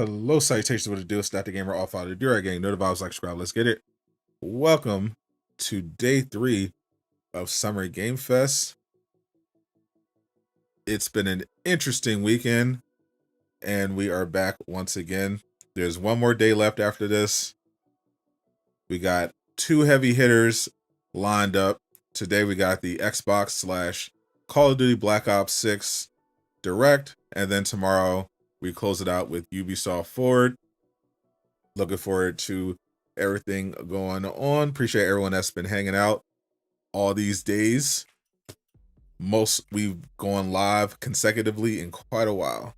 Hello, salutations, what to do? It's State of the Gamer, all out of the Durag gang. Know the vibes, like, subscribe, let's get it. Welcome to day 3 of Summer Game Fest. It's been an interesting weekend, and we are back once again. There's one more day left after this. We got 2 heavy hitters lined up. Today we got the Xbox / Call of Duty Black Ops 6 Direct, and then tomorrow we close it out with Ubisoft Forward. Looking forward to everything going on. Appreciate everyone that's been hanging out all these days. We've gone live consecutively in quite a while.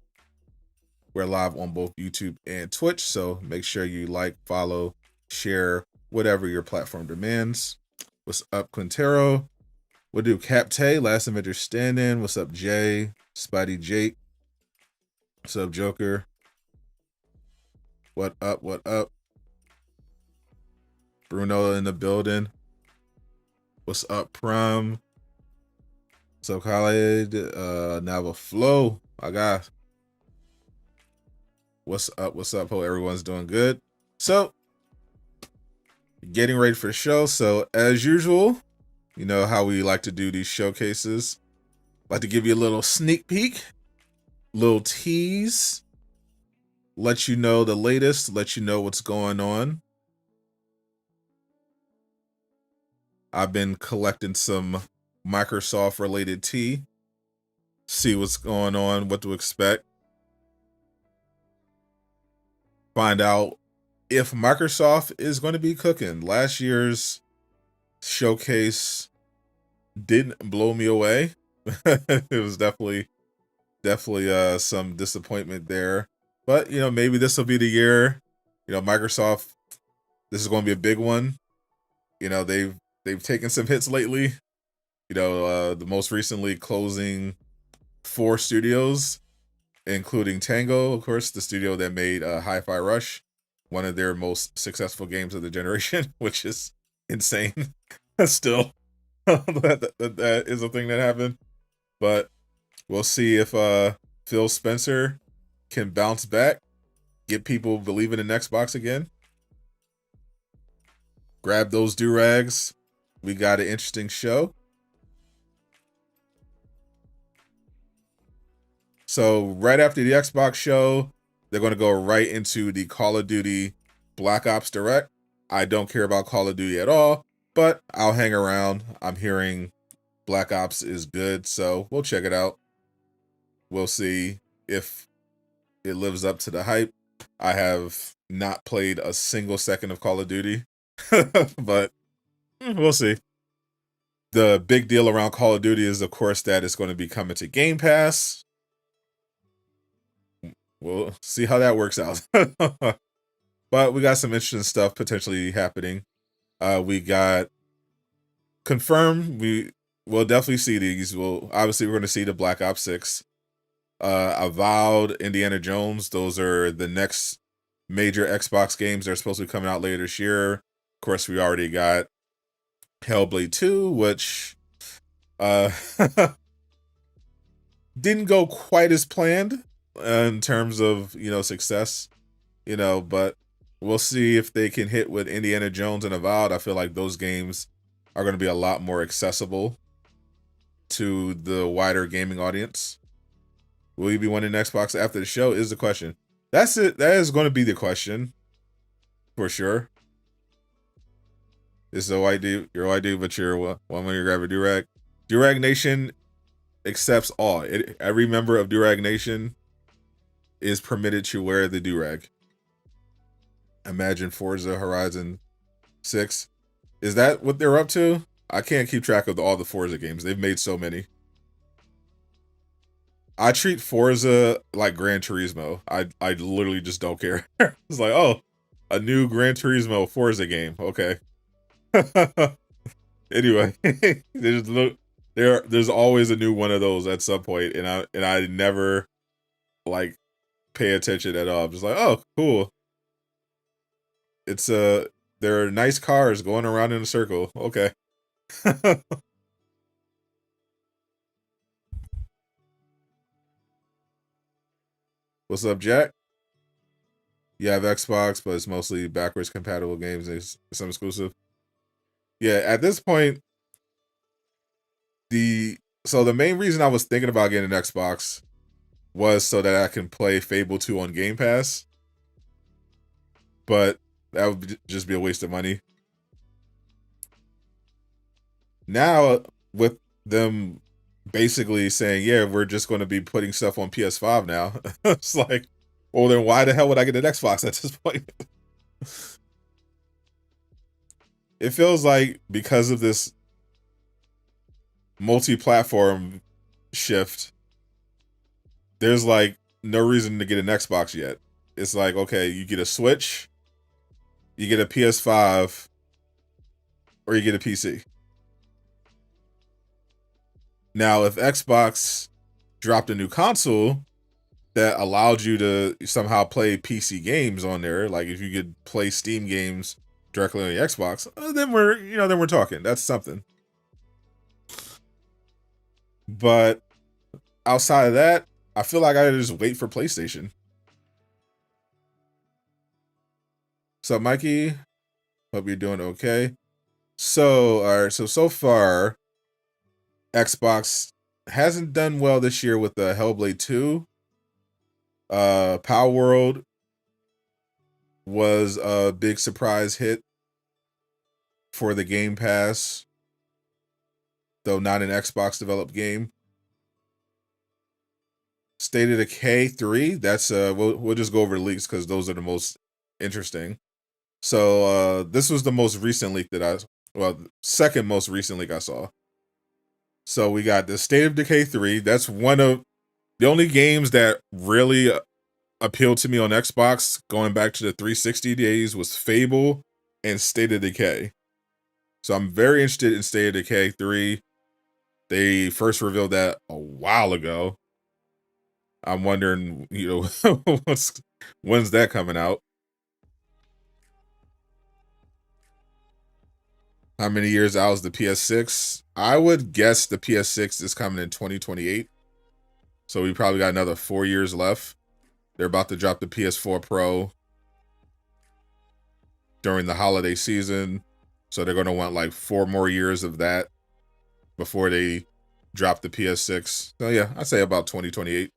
We're live on both YouTube and Twitch, so make sure you like, follow, share, whatever your platform demands. What's up, Quintero? What do, Capte? Last Avenger Stand-In. What's up, Jay? Spidey Jake? What's up, Joker? What up, what up? Bruno in the building. What's up, Prom? What's up, Khaled? Nava Flow. I got. What's up? What's up? Hope everyone's doing good. So, getting ready for the show. So, as usual, you know how we like to do these showcases. Like to give you a little sneak peek, little tease, let you know the latest, let you know what's going on. I've been collecting some Microsoft related tea, see what's going on, what to expect. Find out if Microsoft is going to be cooking. Last year's showcase didn't blow me away. It was definitely some disappointment there. But, you know, maybe this will be the year. You know, Microsoft, this is going to be a big one. You know, they've taken some hits lately. You know, the most recently closing 4 studios, including Tango, of course, the studio that made Hi-Fi Rush, one of their most successful games of the generation, which is insane. Still, that is a thing that happened. But we'll see if Phil Spencer can bounce back, get people believing in Xbox again. Grab those do-rags. We got an interesting show. So right after the Xbox show, they're going to go right into the Call of Duty Black Ops Direct. I don't care about Call of Duty at all, but I'll hang around. I'm hearing Black Ops is good, so we'll check it out. We'll see if it lives up to the hype. I have not played a single second of Call of Duty, but we'll see. The big deal around Call of Duty is, of course, that it's going to be coming to Game Pass. We'll see how that works out. But we got some interesting stuff potentially happening. We got confirmed. We'll definitely see these. Obviously, we're going to see the Black Ops 6. Avowed, Indiana Jones. Those are the next major Xbox games. They're supposed to be coming out later this year. Of course, we already got Hellblade 2, which didn't go quite as planned in terms of, you know, success, you know, but we'll see if they can hit with Indiana Jones and Avowed. I feel like those games are going to be a lot more accessible to the wider gaming audience. Will you be winning Xbox after the show is the question. That's it. That is going to be the question for sure. This is OID, your OID, but you're one when you grab a Durag. Durag Nation accepts all. Every member of Durag Nation is permitted to wear the Durag. Imagine Forza Horizon 6. Is that what they're up to? I can't keep track of all the Forza games. They've made so many. I treat Forza like Gran Turismo. I literally just don't care. It's like, oh, a new Gran Turismo Forza game. Okay. Anyway, there's always a new one of those at some point, and I never like pay attention at all. I'm just like, oh, cool. It's there are nice cars going around in a circle. Okay. What's up, Jack? You have Xbox, but it's mostly backwards compatible games and some exclusive. Yeah, at this point, the main reason I was thinking about getting an Xbox was so that I can play Fable 2 on Game Pass. But that would just be a waste of money. Now, with them basically saying, yeah, we're just going to be putting stuff on PS5 now, it's like, well, then why the hell would I get an Xbox at this point? It feels like because of this multi-platform shift, there's like no reason to get an Xbox yet. It's like, okay, you get a Switch, you get a PS5, or you get a PC. Now, if Xbox dropped a new console that allowed you to somehow play PC games on there, like if you could play Steam games directly on the Xbox, then we're talking. That's something. But outside of that, I feel like I just wait for PlayStation. So, Mikey, hope you're doing okay. So, all right, so far, Xbox hasn't done well this year with the Hellblade 2. Power World was a big surprise hit for the Game Pass, though not an Xbox developed game. State of Decay 3, that's we'll just go over the leaks because those are the most interesting. So this was the most recent leak second most recent leak I saw. So we got the State of Decay 3. That's one of the only games that really appealed to me on Xbox going back to the 360 days was Fable and State of Decay. So I'm very interested in State of Decay 3. They first revealed that a while ago. I'm wondering, when's that coming out? How many years out is the PS6? I would guess the PS6 is coming in 2028. So we probably got another 4 years left. They're about to drop the PS4 Pro during the holiday season. So they're going to want like 4 more years of that before they drop the PS6. So yeah, I'd say about 2028.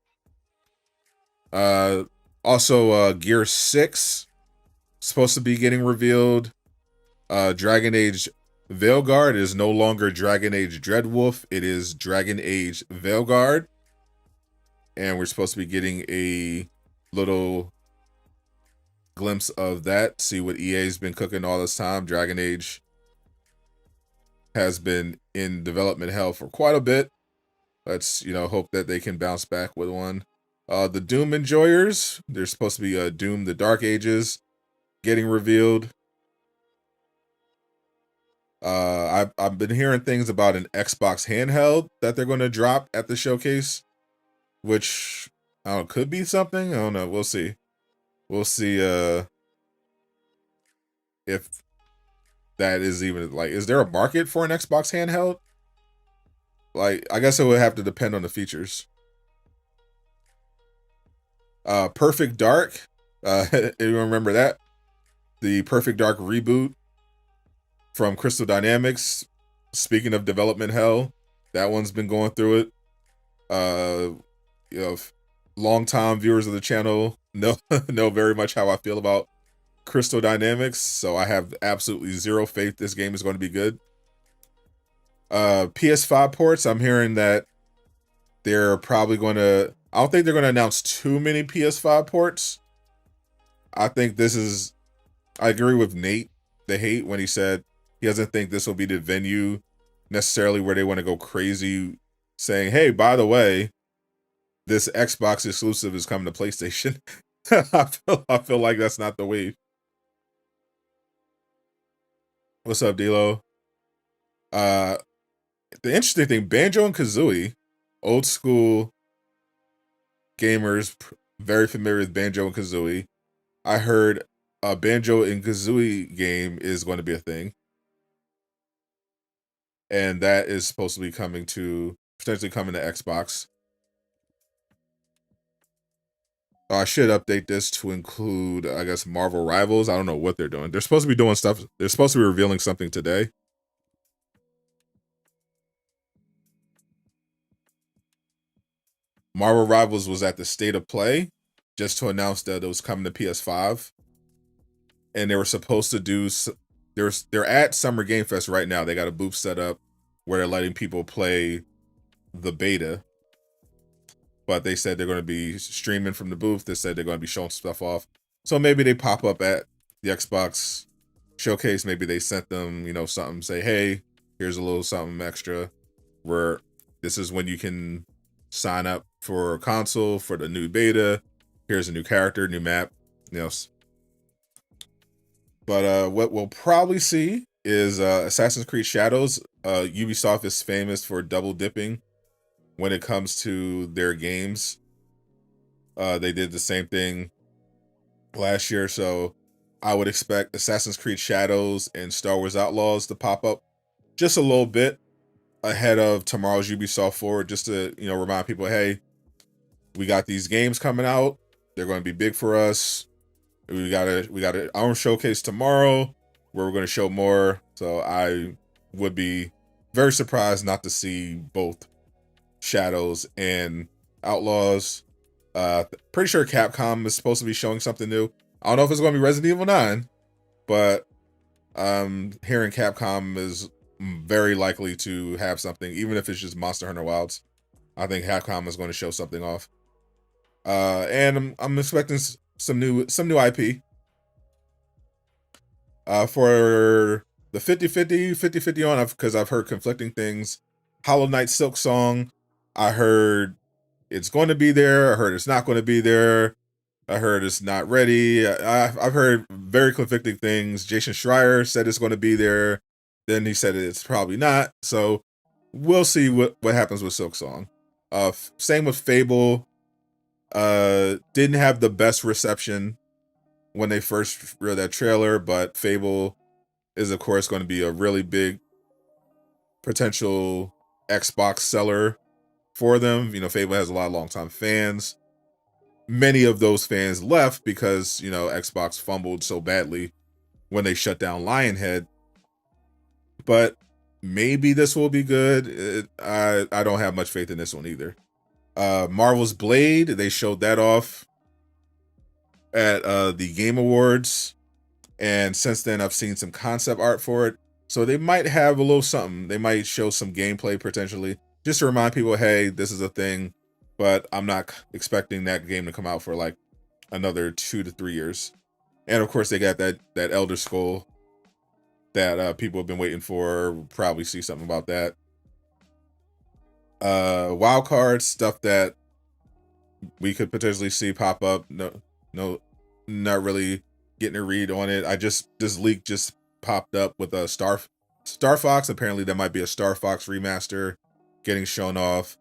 Also, Gear 6 supposed to be getting revealed. Dragon Age Veilguard is no longer Dragon Age Dreadwolf. It is Dragon Age Veilguard. And we're supposed to be getting a little glimpse of that. See what EA's been cooking all this time. Dragon Age has been in development hell for quite a bit. Let's, hope that they can bounce back with one. The Doom enjoyers, there's supposed to be Doom the Dark Ages getting revealed. I've been hearing things about an Xbox handheld that they're going to drop at the showcase, which could be something. I don't know. We'll see. We'll see if that is even like, is there a market for an Xbox handheld? Like, I guess it would have to depend on the features. Perfect Dark. You remember that? The Perfect Dark reboot from Crystal Dynamics. Speaking of development hell, that one's been going through it. Long-time viewers of the channel know very much how I feel about Crystal Dynamics, so I have absolutely zero faith this game is going to be good. PS5 ports, I'm hearing that they're probably going to... I don't think they're going to announce too many PS5 ports. I think this is... I agree with Nate, the hate, when he said he doesn't think this will be the venue necessarily where they want to go crazy saying, hey, by the way, this Xbox exclusive is coming to PlayStation. I feel like that's not the wave. What's up, D-Lo? The interesting thing, Banjo and Kazooie, old school gamers, very familiar with Banjo and Kazooie. I heard a Banjo and Kazooie game is going to be a thing. And that is supposed to be potentially coming to Xbox. I should update this to include, I guess, Marvel Rivals. I don't know what they're doing. They're supposed to be doing stuff. They're supposed to be revealing something today. Marvel Rivals was at the State of Play just to announce that it was coming to PS5. And they were supposed to do, they're at Summer Game Fest right now. They got a booth set up where they're letting people play the beta. But they said they're going to be streaming from the booth. They said they're going to be showing stuff off. So maybe they pop up at the Xbox showcase. Maybe they sent them, something, say, hey, here's a little something extra where this is when you can sign up for a console for the new beta. Here's a new character, new map, But what we'll probably see is Assassin's Creed Shadows. Ubisoft is famous for double dipping when it comes to their games. They did the same thing last year, so I would expect Assassin's Creed Shadows and Star Wars Outlaws to pop up just a little bit ahead of tomorrow's Ubisoft Forward, just to remind people, hey, we got these games coming out. They're going to be big for us. We got our showcase tomorrow where we're going to show more. So I would be very surprised not to see both Shadows and Outlaws. Pretty sure Capcom is supposed to be showing something new. I don't know if it's going to be Resident Evil 9, but hearing Capcom is very likely to have something, even if it's just Monster Hunter Wilds. I think Capcom is going to show something off. And I'm expecting some new IP. For the 50-50 on, because I've heard conflicting things. Hollow Knight Silksong, I heard it's going to be there. I heard it's not going to be there. I heard it's not ready. I've heard very conflicting things. Jason Schreier said it's going to be there. Then he said it's probably not. So we'll see what happens with Silksong. Same with Fable. Didn't have the best reception when they first read that trailer, but Fable is of course going to be a really big potential Xbox seller for them. Fable has a lot of longtime fans. Many of those fans left because, Xbox fumbled so badly when they shut down Lionhead. But maybe this will be good. I don't have much faith in this one either. Marvel's Blade, they showed that off at the Game Awards. And since then, I've seen some concept art for it. So they might have a little something. They might show some gameplay potentially, just to remind people, hey, this is a thing. But I'm not expecting that game to come out for like another 2 to 3 years. And of course, they got that Elder Scroll that people have been waiting for. We'll probably see something about that. Wild card stuff that we could potentially see pop up. No, not really getting a read on it. This leak just popped up with a Star Fox. Apparently, there might be a Star Fox remaster getting shown off.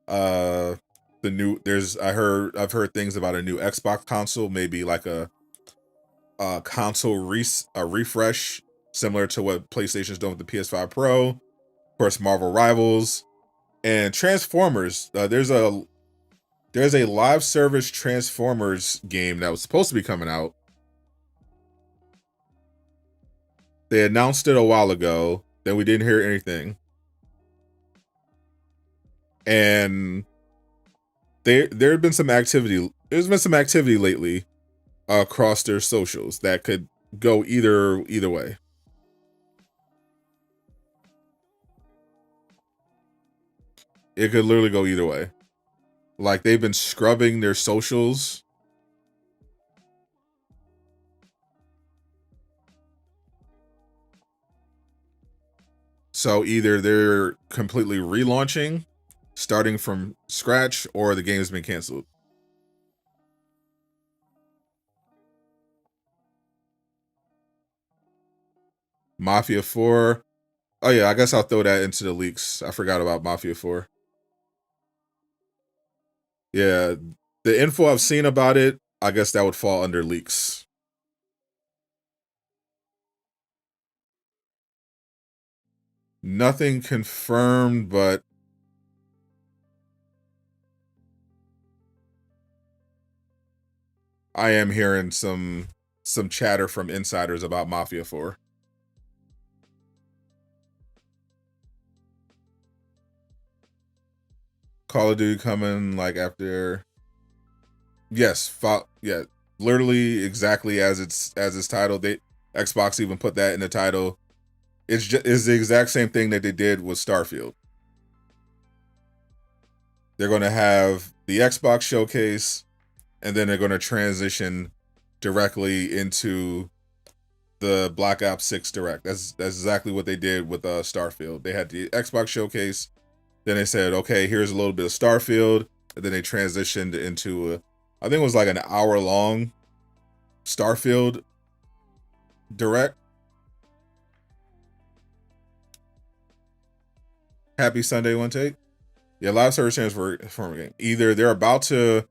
I've heard things about a new Xbox console, maybe like a console refresh similar to what PlayStation's done with the PS5 Pro. Of course, Marvel Rivals and Transformers. There's a live service Transformers game that was supposed to be coming out. They announced it a while ago, then we didn't hear anything. And there had been some activity. There's been some activity lately across their socials that could go either way. It could literally go either way. Like, they've been scrubbing their socials. So either they're completely relaunching, starting from scratch, or the game's been canceled. Mafia 4. Oh yeah, I guess I'll throw that into the leaks. I forgot about Mafia 4. Yeah, the info I've seen about it, I guess that would fall under leaks. Nothing confirmed, but I am hearing some chatter from insiders about Mafia 4. Call of Duty coming like after. Yes, yeah, literally exactly as it's titled. Xbox even put that in the title. It's the exact same thing that they did with Starfield. They're going to have the Xbox showcase, and then they're going to transition directly into the Black Ops 6 Direct. That's exactly what they did with Starfield. They had the Xbox showcase, then they said, okay, here's a little bit of Starfield, and then they transitioned into I think it was like an hour-long Starfield Direct. Happy Sunday, one take. Yeah, live service stands for a game. Either they're about to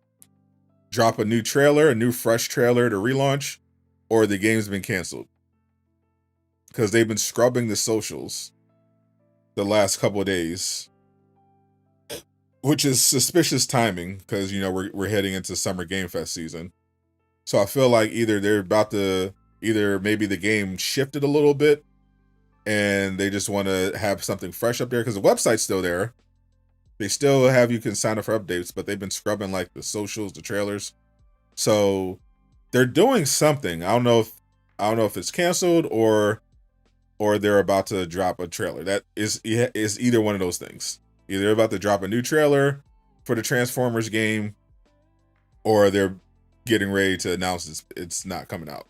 drop a new trailer, a new fresh trailer to relaunch, or the game's been canceled. Because they've been scrubbing the socials the last couple of days, which is suspicious timing because, you know, we're heading into Summer Game Fest season. So I feel like either maybe the game shifted a little bit and they just want to have something fresh up there because the website's still there. They still have, you can sign up for updates, but they've been scrubbing like the socials, the trailers. So they're doing something. I don't know if it's canceled or they're about to drop a trailer. That is either one of those things. Either they're about to drop a new trailer for the Transformers game, or they're getting ready to announce it's not coming out.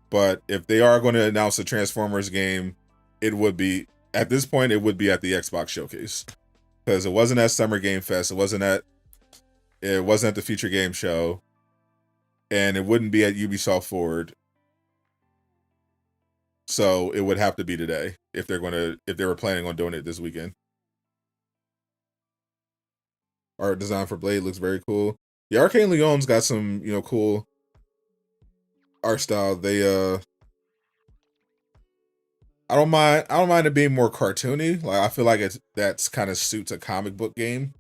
But if they are going to announce a Transformers game, it would be, at this point, it would be at the Xbox showcase. Because it wasn't at Summer Game Fest, it wasn't at the Future Game Show, and it wouldn't be at Ubisoft Forward. So it would have to be today if they were planning on doing it this weekend. Art design for Blade looks very cool. Yeah, Arcane Leon's got some, you know, cool art style. They I don't mind it being more cartoony. Like I feel like that's kind of suits a comic book game.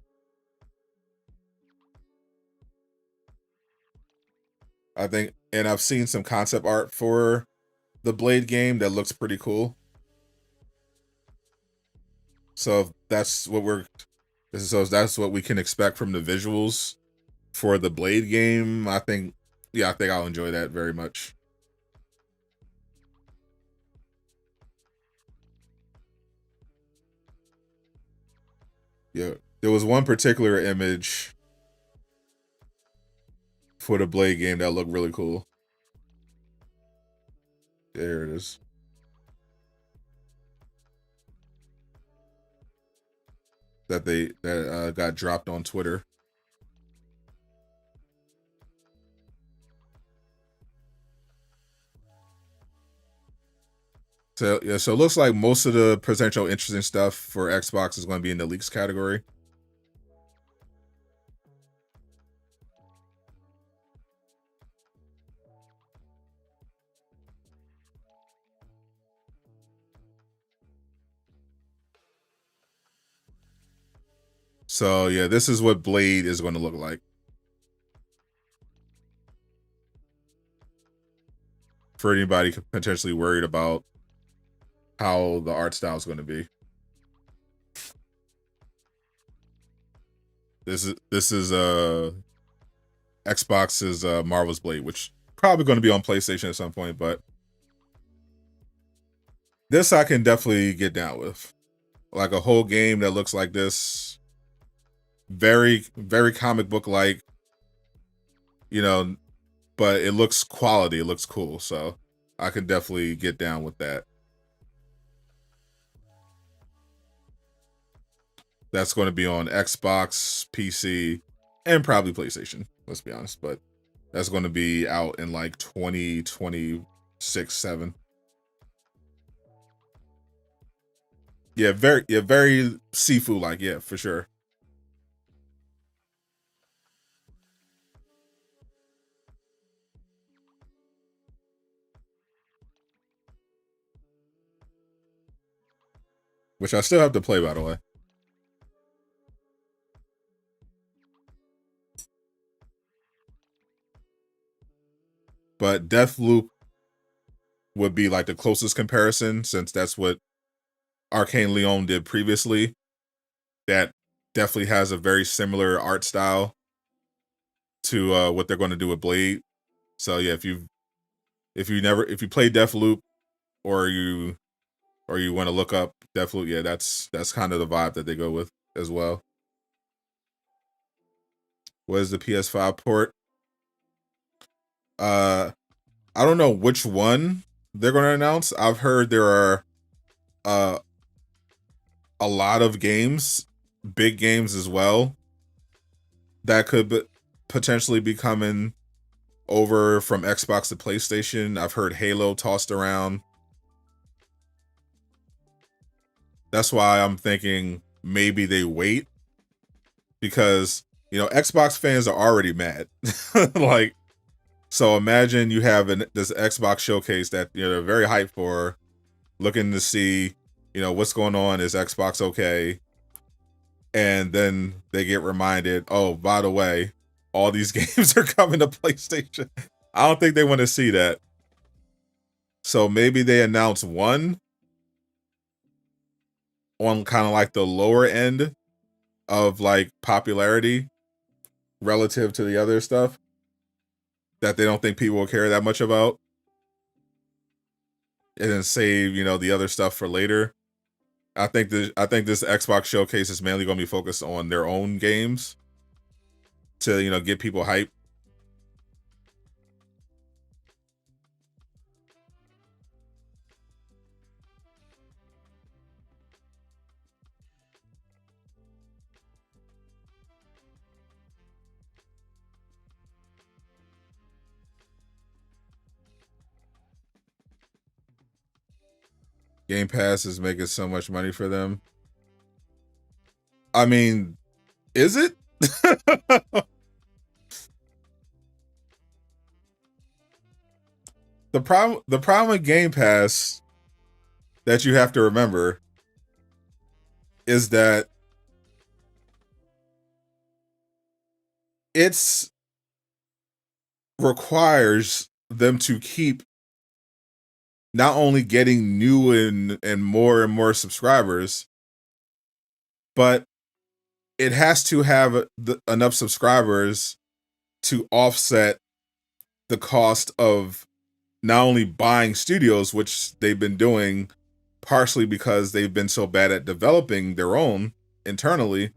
I think, and I've seen some concept art for the Blade game that looks pretty cool. So if that's what that's what we can expect from the visuals for the Blade game, I think I'll enjoy that very much. Yeah, there was one particular image for the Blade game that looked really cool. There it is. That got dropped on Twitter. So yeah, so it looks like most of the potential interesting stuff for Xbox is going to be in the leaks category. So yeah, this is what Blade is going to look like. For anybody potentially worried about how the art style is going to be. This is Xbox's Marvel's Blade, which probably going to be on PlayStation at some point, but this I can definitely get down with. Like a whole game that looks like this, very very comic book like, you know, but it looks quality, it looks cool, so I can definitely get down with that. That's going to be on Xbox, PC, and probably PlayStation, let's be honest, but that's going to be out in like 2026, 7. Yeah, very Sifu like, yeah, for sure. Which I still have to play, by the way. but Deathloop would be like the closest comparison, since that's what Arcane Leon did previously. That definitely has a very similar art style to what they're going to do with Blade. So yeah, if you play Deathloop, or you want to look up Deathloop, yeah, that's kind of the vibe that they go with as well. What is the PS5 port? I don't know which one they're going to announce. I've heard there are a lot of games, big games as well, that could potentially be coming over from Xbox to PlayStation. I've heard Halo tossed around. That's why I'm thinking maybe they wait, because Xbox fans are already mad. Like, so imagine you have this Xbox showcase that they're very hyped for, looking to see what's going on. Is Xbox okay? And then they get reminded, oh, by the way, all these games are coming to PlayStation. I don't think they want to see that. So maybe they announce one on kind of like the lower end of like popularity relative to the other stuff that they don't think people will care that much about, and then save the other stuff for later. I think this Xbox showcase is mainly going to be focused on their own games to get people hyped. Game Pass is making so much money for them. I mean, is it? The problem with Game Pass that you have to remember is that it's requires them to keep not only getting new and more subscribers, but it has to have enough subscribers to offset the cost of not only buying studios, which they've been doing partially because they've been so bad at developing their own internally,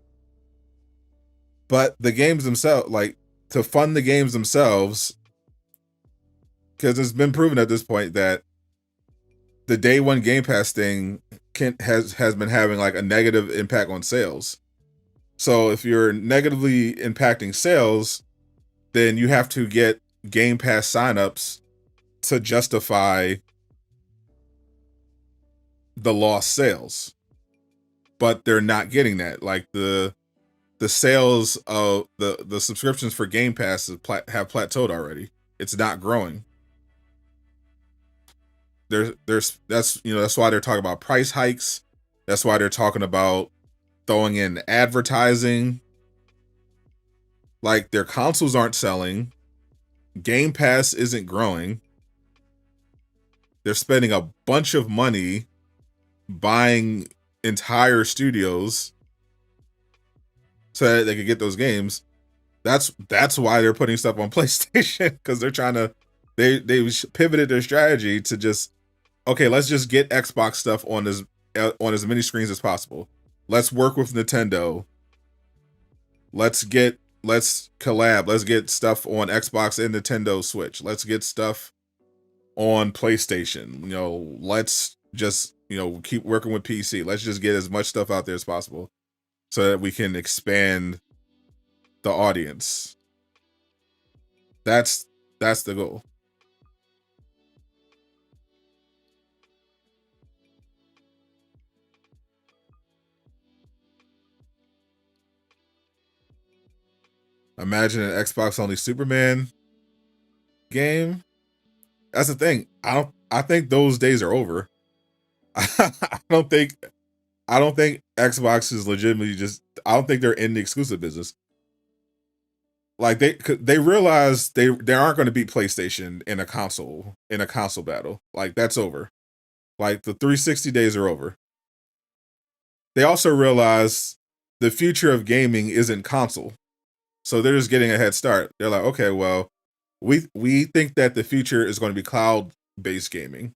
but the games themselves, like to fund the games themselves, because it's been proven at this point that the day one Game Pass thing has been having like a negative impact on sales. So if you're negatively impacting sales, then you have to get Game Pass signups to justify the lost sales. But they're not getting that. Like the sales of the subscriptions for Game Pass have plateaued already. It's not growing. That's why they're talking about price hikes. That's why they're talking about throwing in advertising. Like, their consoles aren't selling. Game Pass isn't growing. They're spending a bunch of money buying entire studios so that they could get those games. That's why they're putting stuff on PlayStation, because they're trying to they pivoted their strategy to just, okay, let's just get Xbox stuff on as many screens as possible. Let's work with Nintendo. Let's collab. Let's get stuff on Xbox and Nintendo Switch. Let's get stuff on PlayStation. Let's just, keep working with PC. Let's just get as much stuff out there as possible so that we can expand the audience. That's the goal. Imagine an Xbox only Superman game. That's the thing. I think those days are over. I don't think Xbox is legitimately I don't think they're in the exclusive business. Like they realize they aren't going to beat PlayStation in a console battle. Like that's over. Like the 360 days are over. They also realize the future of gaming isn't console. So they're just getting a head start. They're like, okay, well, we think that the future is going to be cloud-based gaming.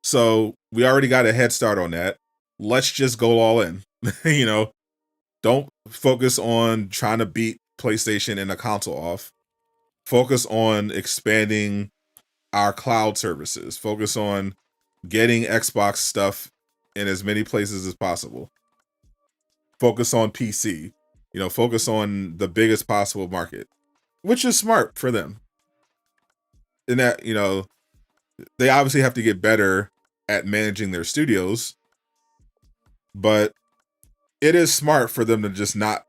So we already got a head start on that. Let's just go all in. You know, don't focus on trying to beat PlayStation and a console off. Focus on expanding our cloud services. Focus on getting Xbox stuff in as many places as possible. Focus on PC. You know, focus on the biggest possible market, which is smart for them. In that, you know, they obviously have to get better at managing their studios, but it is smart for them to just not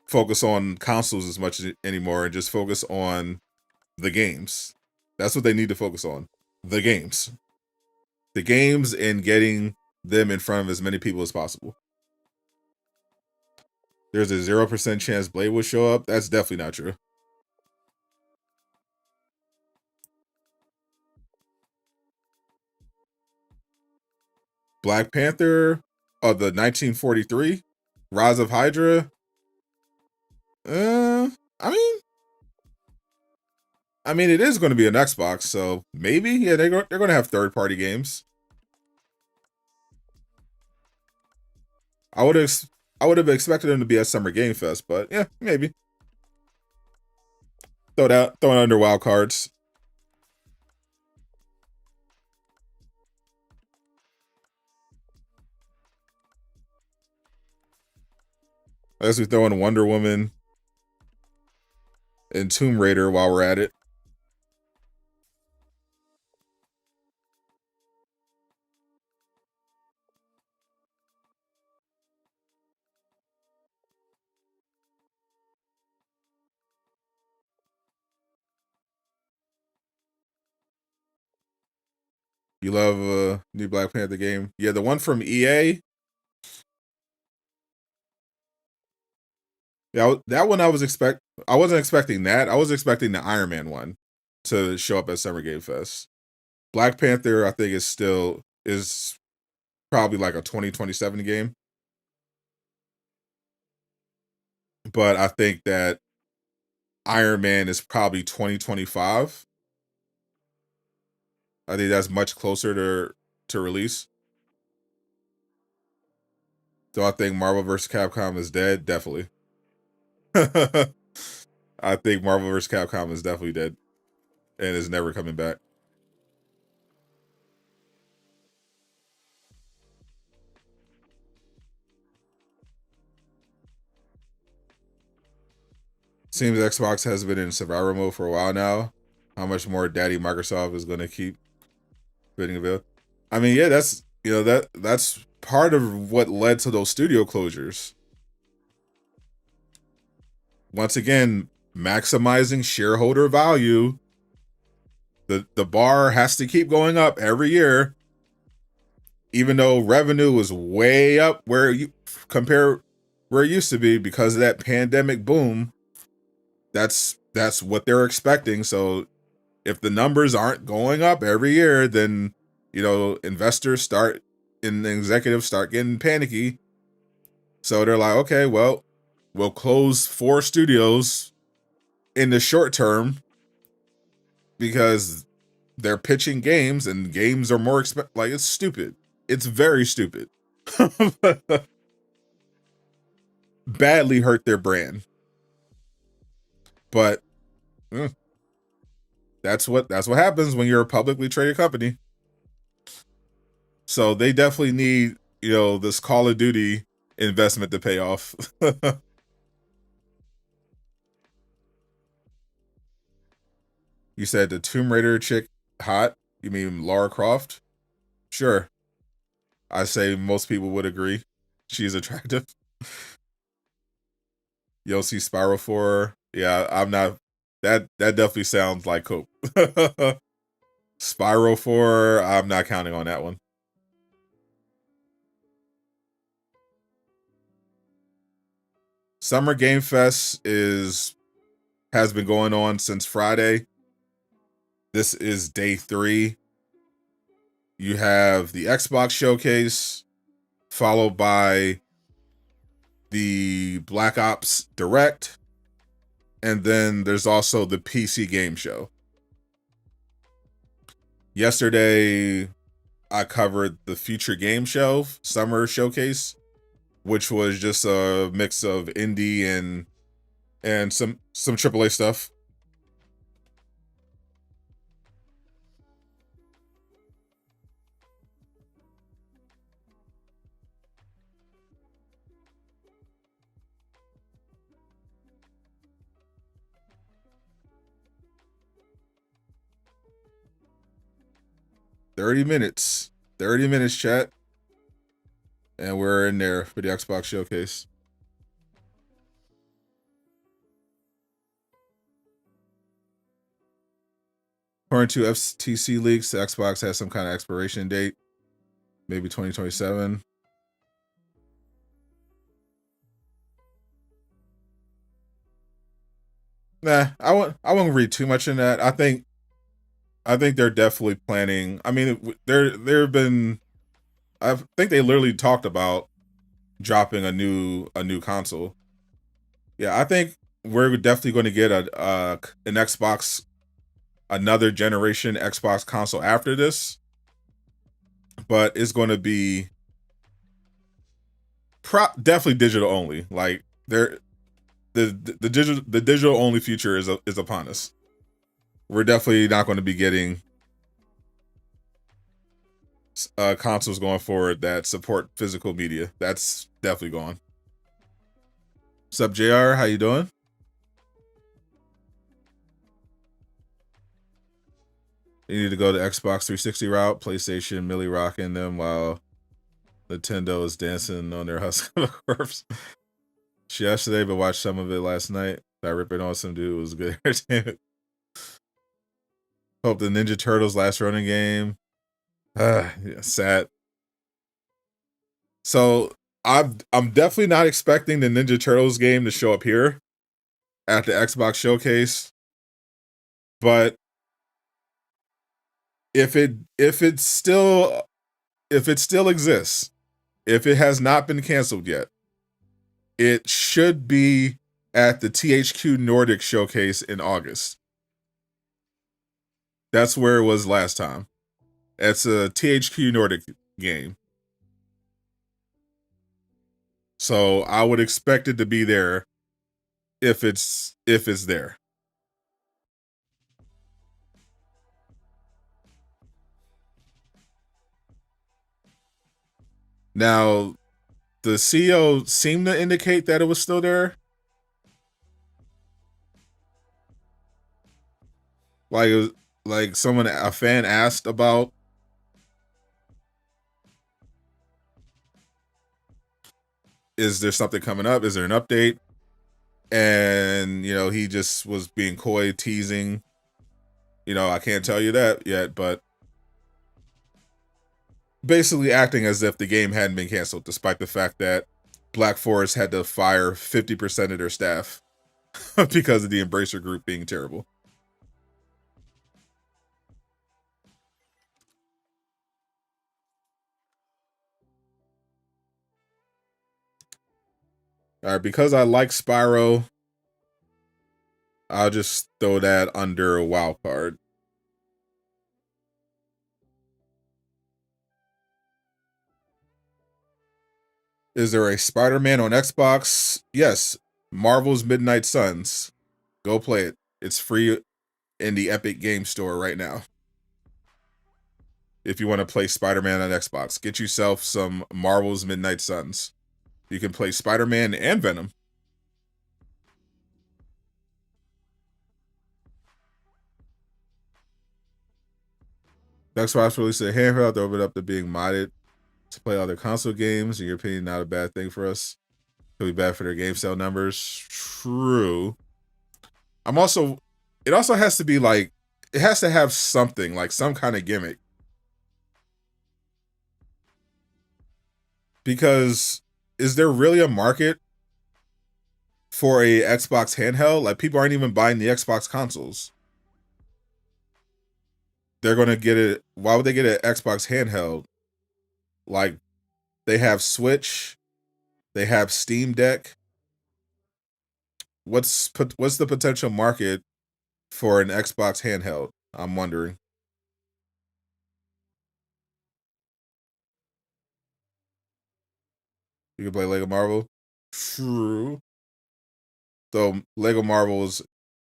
focus on consoles as much anymore and just focus on the games. That's what they need to focus on. The games. The games and getting them in front of as many people as possible. There's a 0% chance Blade will show up. That's definitely not true. Black Panther of the 1943, Rise of Hydra. I mean, it is going to be an Xbox, so maybe, yeah, they're going to have third-party games. I would have expected them to be at Summer Game Fest, but yeah, maybe. Throw it under wild cards. I guess we throw in Wonder Woman and Tomb Raider while we're at it. You love new Black Panther game? Yeah, the one from EA. Yeah, that one I wasn't expecting that. I was expecting the Iron Man one to show up at Summer Game Fest. Black Panther, I think, is probably like a 2027 game. But I think that Iron Man is probably 2025. I think that's much closer to release. So I think Marvel vs. Capcom is dead, definitely. I think Marvel vs. Capcom is definitely dead and is never coming back. Seems Xbox has been in survival mode for a while now. How much more daddy Microsoft is going to keep fitting a bill? I mean, yeah, that's part of what led to those studio closures. Once again, maximizing shareholder value. The bar has to keep going up every year, even though revenue is way up where you compare where it used to be because of that pandemic boom. That's what they're expecting. So if the numbers aren't going up every year, then investors and executives start getting panicky. So they're like, okay, well, we'll close 4 studios in the short term because they're pitching games and games are more expensive. Like, it's stupid. It's very stupid. Badly hurt their brand. But that's what happens when you're a publicly traded company. So they definitely need, this Call of Duty investment to pay off. You said the Tomb Raider chick hot? You mean Lara Croft? Sure. I say most people would agree. She's attractive. You'll see Spiral 4. Yeah, I'm not. That definitely sounds like Cope. Spiral 4, I'm not counting on that one. Summer Game Fest has been going on since Friday. This is day 3. You have the Xbox showcase, followed by the Black Ops Direct, and then there's also the PC game show. Yesterday, I covered the Future Game Show Summer Showcase, which was just a mix of indie and some AAA stuff. $30 minutes. 30 minutes, chat. And we're in there for the Xbox showcase. According to FTC leaks, the Xbox has some kind of expiration date. Maybe 2027. Nah, I won't read too much in that. I think they're definitely planning. I mean, there have been. I think they literally talked about dropping a new console. Yeah, I think we're definitely going to get an Xbox, another generation Xbox console after this, but it's going to be definitely digital only. Like the digital only future is upon us. We're definitely not going to be getting consoles going forward that support physical media. That's definitely gone. What's up, JR? How you doing? You need to go the Xbox 360 route, PlayStation Millie rocking them while Nintendo is dancing on their hustle corpse. Yesterday, but watched some of it last night. That ripping on some dude was good entertainment. Hope the Ninja Turtles last running game. Yeah, sad. So I'm definitely not expecting the Ninja Turtles game to show up here at the Xbox showcase. But if it still exists, if it has not been canceled yet, it should be at the THQ Nordic showcase in August. That's where it was last time. It's a THQ Nordic game. So I would expect it to be there if it's there. Now, the CEO seemed to indicate that it was still there. Like a fan asked about is there something coming up? Is there an update? And, he just was being coy, teasing. I can't tell you that yet, but basically acting as if the game hadn't been canceled, despite the fact that Black Forest had to fire 50% of their staff because of the Embracer Group being terrible. All right, because I like Spyro, I'll just throw that under a wild card. Is there a Spider-Man on Xbox? Yes. Marvel's Midnight Suns. Go play it. It's free in the Epic Game Store right now. If you want to play Spider-Man on Xbox, get yourself some Marvel's Midnight Suns. You can play Spider-Man and Venom. Xbox released a handheld to open up to being modded to play other console games. In your opinion, not a bad thing for us. Could be bad for their game sale numbers. True. It also has to be like, it has to have something, like some kind of gimmick. Because is there really a market for a Xbox handheld, like people aren't even buying the Xbox consoles. They're gonna get it. Why would they get an Xbox handheld? Like they have Switch, they have Steam Deck. What's the potential market for an Xbox handheld? I'm wondering. You can play Lego Marvel. True. Though Lego Marvel is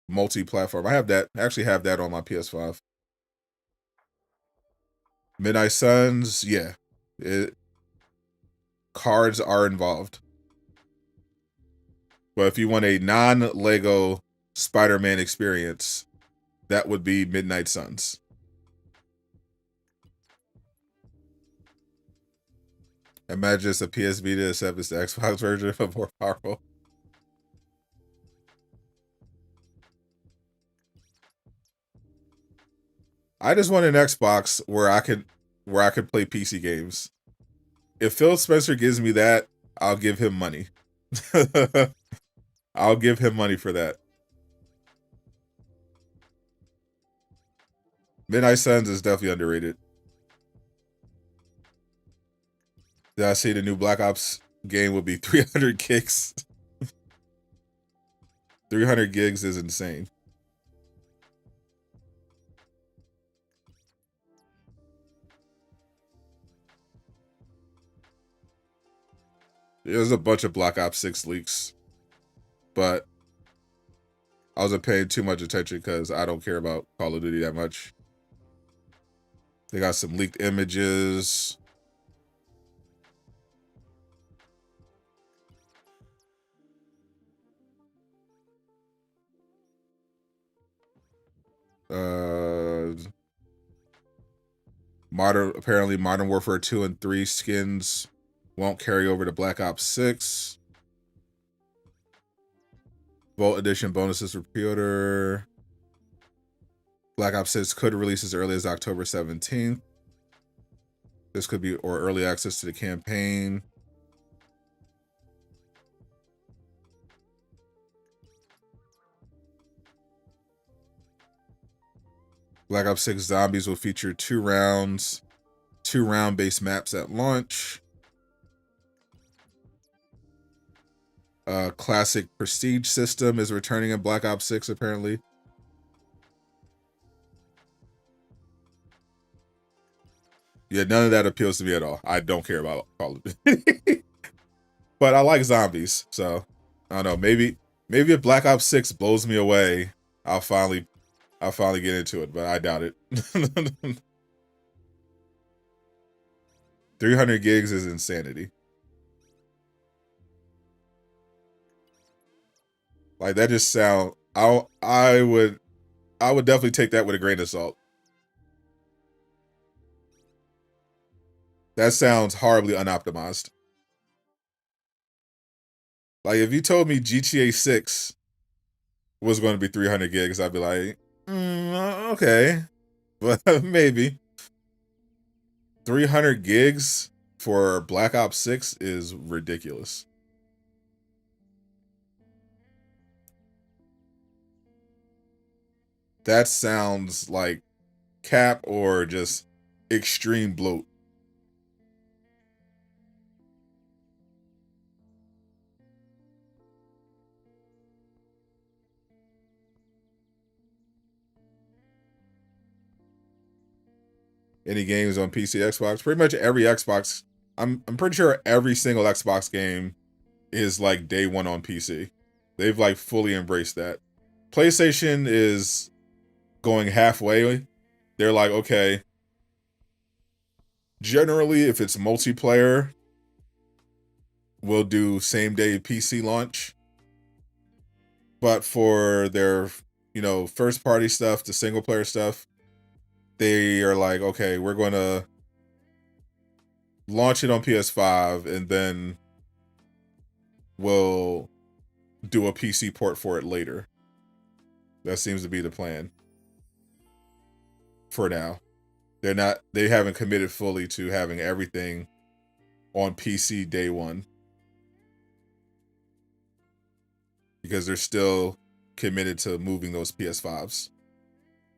multi-platform. I have that. I actually have that on my PS5. Midnight Suns, yeah. Cards are involved. But if you want a non-Lego Spider-Man experience, that would be Midnight Suns. Imagine it's a PS Vita except it's the Xbox version, but more powerful. I just want an Xbox where I could play PC games. If Phil Spencer gives me that, I'll give him money. I'll give him money for that. Midnight Suns is definitely underrated. Did I say the new Black Ops game would be 300 gigs? 300 gigs is insane. There's a bunch of Black Ops 6 leaks, but I wasn't paying too much attention because I don't care about Call of Duty that much. They got some leaked images. Apparently Modern Warfare 2 and 3 skins won't carry over to Black Ops 6. Vault Edition bonuses for pre-order. Black Ops 6 could release as early as October 17th. This could be or early access to the campaign. Black Ops 6 Zombies will feature 2 round-based maps at launch. Classic Prestige system is returning in Black Ops 6, apparently. Yeah, none of that appeals to me at all. I don't care about Call of Duty. But I like zombies, so I don't know. Maybe if Black Ops 6 blows me away, I'll finally get into it, but I doubt it. 300 gigs is insanity. Like that just sound I would definitely take that with a grain of salt. That sounds horribly unoptimized. Like if you told me GTA 6 was going to be 300 gigs, I'd be like, okay, but maybe 300 gigs for Black Ops 6 is ridiculous. That sounds like cap or just extreme bloat. Any games on PC, Xbox? Pretty much every Xbox. I'm pretty sure every single Xbox game is like day one on PC. They've like fully embraced that. PlayStation is going halfway. They're like, okay, generally if it's multiplayer, we'll do same day PC launch. But for their, first party stuff, the single player stuff, they are like, okay, we're going to launch it on PS5 and then we'll do a PC port for it later. That seems to be the plan for now. They haven't committed fully to having everything on PC day one. because they're still committed to moving those PS5s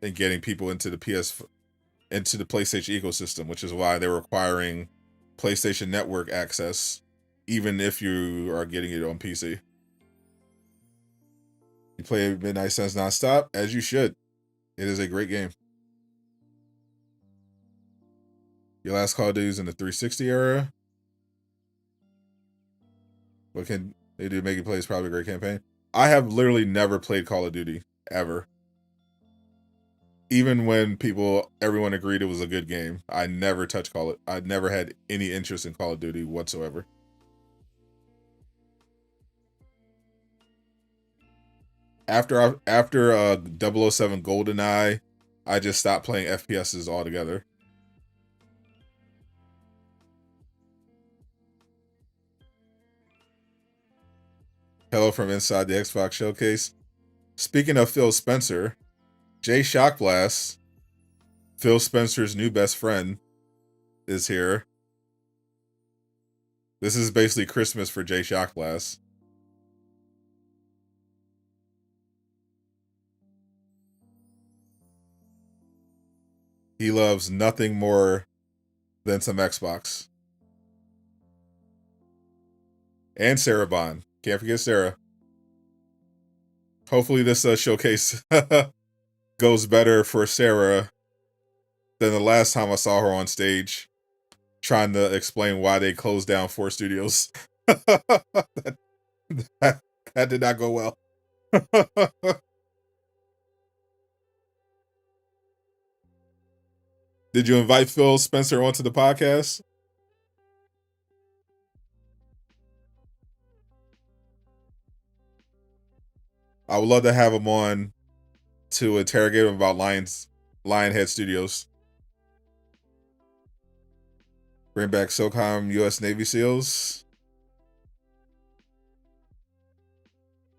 and getting people into the PlayStation ecosystem, which is why they're requiring PlayStation Network access, even if you are getting it on PC. You play Midnight Suns nonstop, as you should. It is a great game. Your last Call of Duty is in the 360 era. What can they do to make you play is probably a great campaign. I have literally never played Call of Duty, ever. Even when everyone agreed it was a good game, I never touched I never had any interest in Call of Duty whatsoever. After 007 GoldenEye, I just stopped playing FPSs altogether. Hello from inside the Xbox showcase. Speaking of Phil Spencer, Jay Shockblast, Phil Spencer's new best friend, is here. This is basically Christmas for Jay Shockblast. He loves nothing more than some Xbox. And Sarah Bond. Can't forget Sarah. Hopefully this showcase goes better for Sarah than the last time I saw her on stage trying to explain why they closed down 4 studios. that did not go well. Did you invite Phil Spencer onto the podcast? I would love to have him on to interrogate him about Lionhead Studios. Bring back SOCOM U.S. Navy SEALs.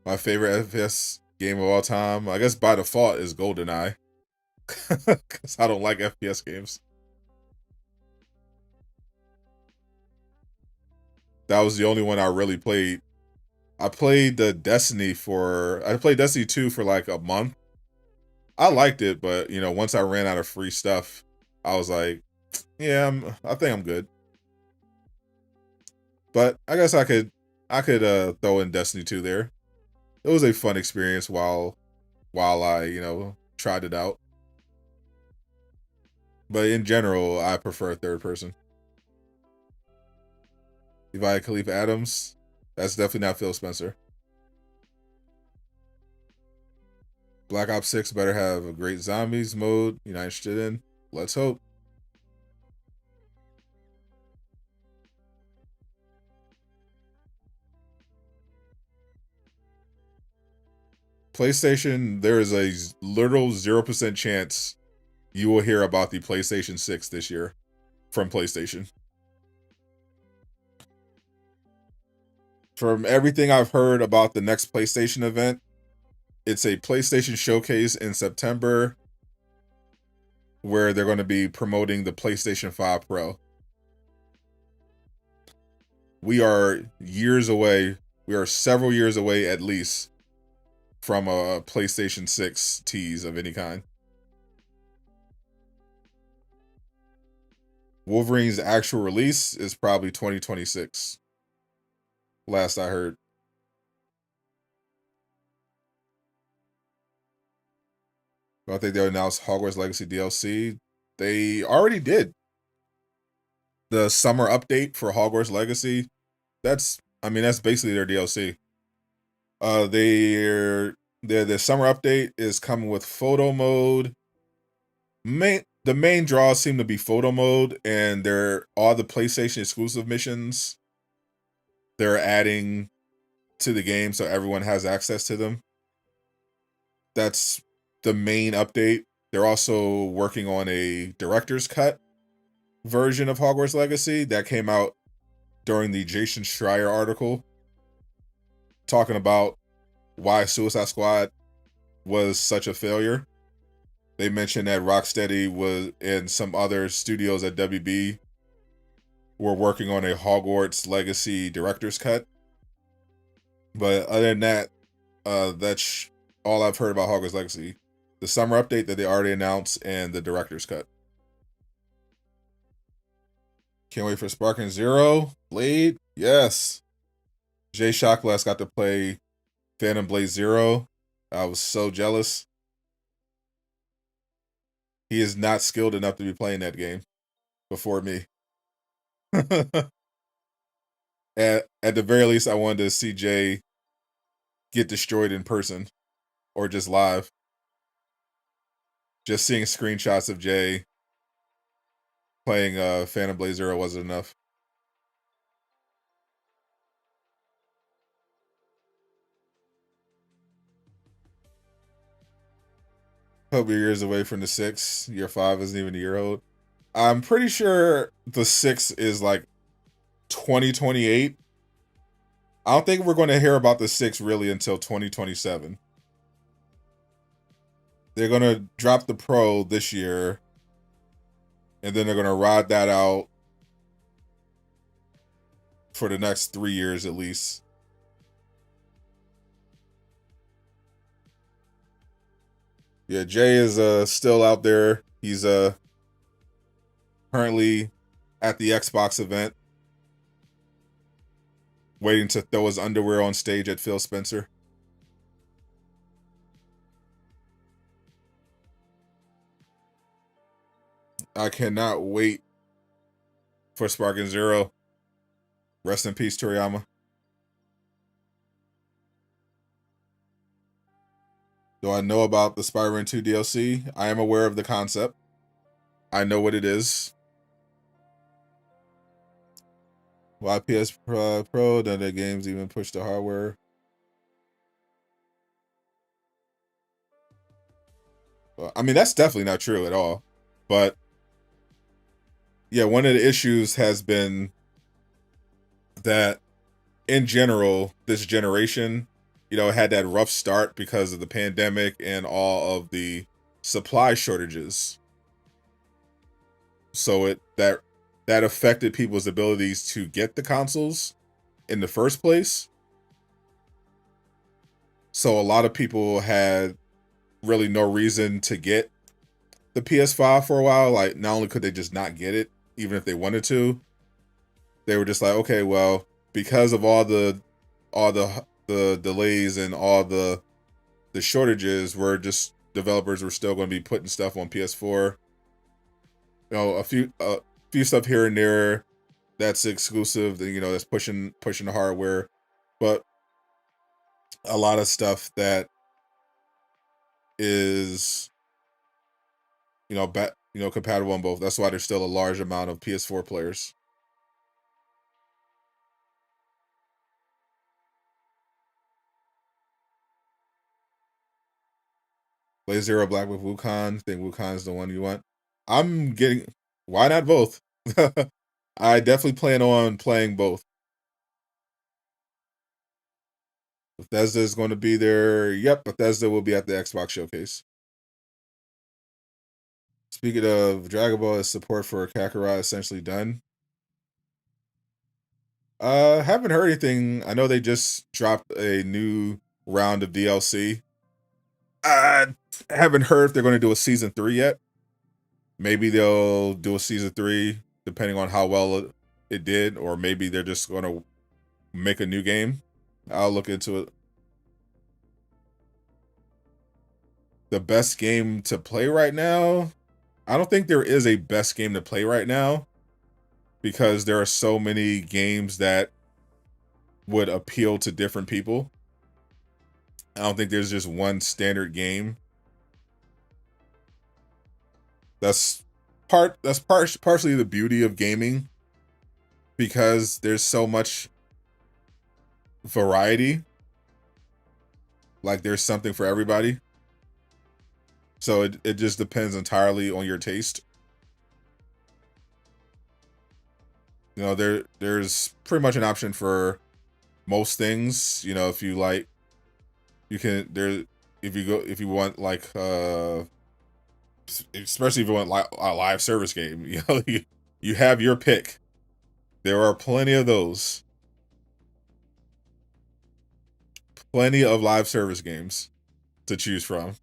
My favorite FPS game of all time, I guess by default, is GoldenEye. Because I don't like FPS games. That was the only one I really played. I played Destiny 2 for like a month. I liked it, but once I ran out of free stuff, I was like, yeah, I think I'm good. But I guess I could throw in Destiny 2 there. It was a fun experience while I, tried it out. But in general, I prefer third person. Levi Khalifa Adams, that's definitely not Phil Spencer. Black Ops 6 better have a great zombies mode you're not interested in. Let's hope. PlayStation, there is a literal 0% chance you will hear about the PlayStation 6 this year from PlayStation. From everything I've heard about the next PlayStation event, it's a PlayStation showcase in September where they're going to be promoting the PlayStation 5 Pro. We are years away. We are several years away at least from a PlayStation 6 tease of any kind. Wolverine's actual release is probably 2026. Last I heard. I don't think they'll announce Hogwarts Legacy DLC. They already did. The summer update for Hogwarts Legacy, that's basically their DLC. The summer update is coming with photo mode. The main draws seem to be photo mode, and they're all the PlayStation exclusive missions they're adding to the game so everyone has access to them. That's the main update. They're also working on a director's cut version of Hogwarts Legacy that came out during the Jason Schreier article talking about why Suicide Squad was such a failure. They mentioned that Rocksteady was and some other studios at WB were working on a Hogwarts Legacy director's cut. But other than that, That's all I've heard about Hogwarts Legacy. The summer update that they already announced and the director's cut. Can't wait for Sparking Zero. Blade, yes. Jay Shockless got to play Phantom Blade Zero. I was so jealous. He is not skilled enough to be playing that game before me. at the very least, I wanted to see Jay get destroyed in person or just live. Just seeing screenshots of Jay playing Phantom Blade Zero wasn't enough. Hope you're years away from the 6. Year 5 isn't even a year old. I'm pretty sure the 6 is like 2028. I don't think we're going to hear about the 6 really until 2027. They're going to drop the Pro this year, and then they're going to ride that out for the next 3 years at least. Yeah, Jay is still out there. He's currently at the Xbox event, waiting to throw his underwear on stage at Phil Spencer. I cannot wait for Sparking Zero. Rest in peace, Toriyama. Do I know about the Spider-Man 2 DLC? I am aware of the concept. I know what it is. Why PS Pro? None of the games even push the hardware. Well, I mean, that's definitely not true at all. But yeah, one of the issues has been that in general, this generation, had that rough start because of the pandemic and all of the supply shortages. So that affected people's abilities to get the consoles in the first place. So a lot of people had really no reason to get the PS5 for a while. Like, not only could they just not get it, even if they wanted to, they were just like, okay, well, because of all the delays and all the shortages, developers were still going to be putting stuff on PS4. A few stuff here and there that's exclusive, that's pushing the hardware, but a lot of stuff that is compatible on both. That's why there's still a large amount of PS4 players. Blaze Zero Black with Wukong. Think Wukong's the one you want? Why not both? I definitely plan on playing both. Bethesda is going to be there. Yep, Bethesda will be at the Xbox showcase. Speaking of Dragon Ball, is support for Kakarot essentially done? Haven't heard anything. I know they just dropped a new round of DLC. I haven't heard if they're going to do a season 3 yet. Maybe they'll do a season 3 depending on how well it did, or maybe they're just going to make a new game. I'll look into it. The best game to play right now? I don't think there is a best game to play right now, because there are so many games that would appeal to different people. I don't think there's just one standard game. That's partially the beauty of gaming, because there's so much variety. Like, there's something for everybody. So it just depends entirely on your taste. There's pretty much an option for most things. If you like, you can if you want, like, especially if you want a live service game, you have your pick. There are plenty of those. plenty of live service games to choose from.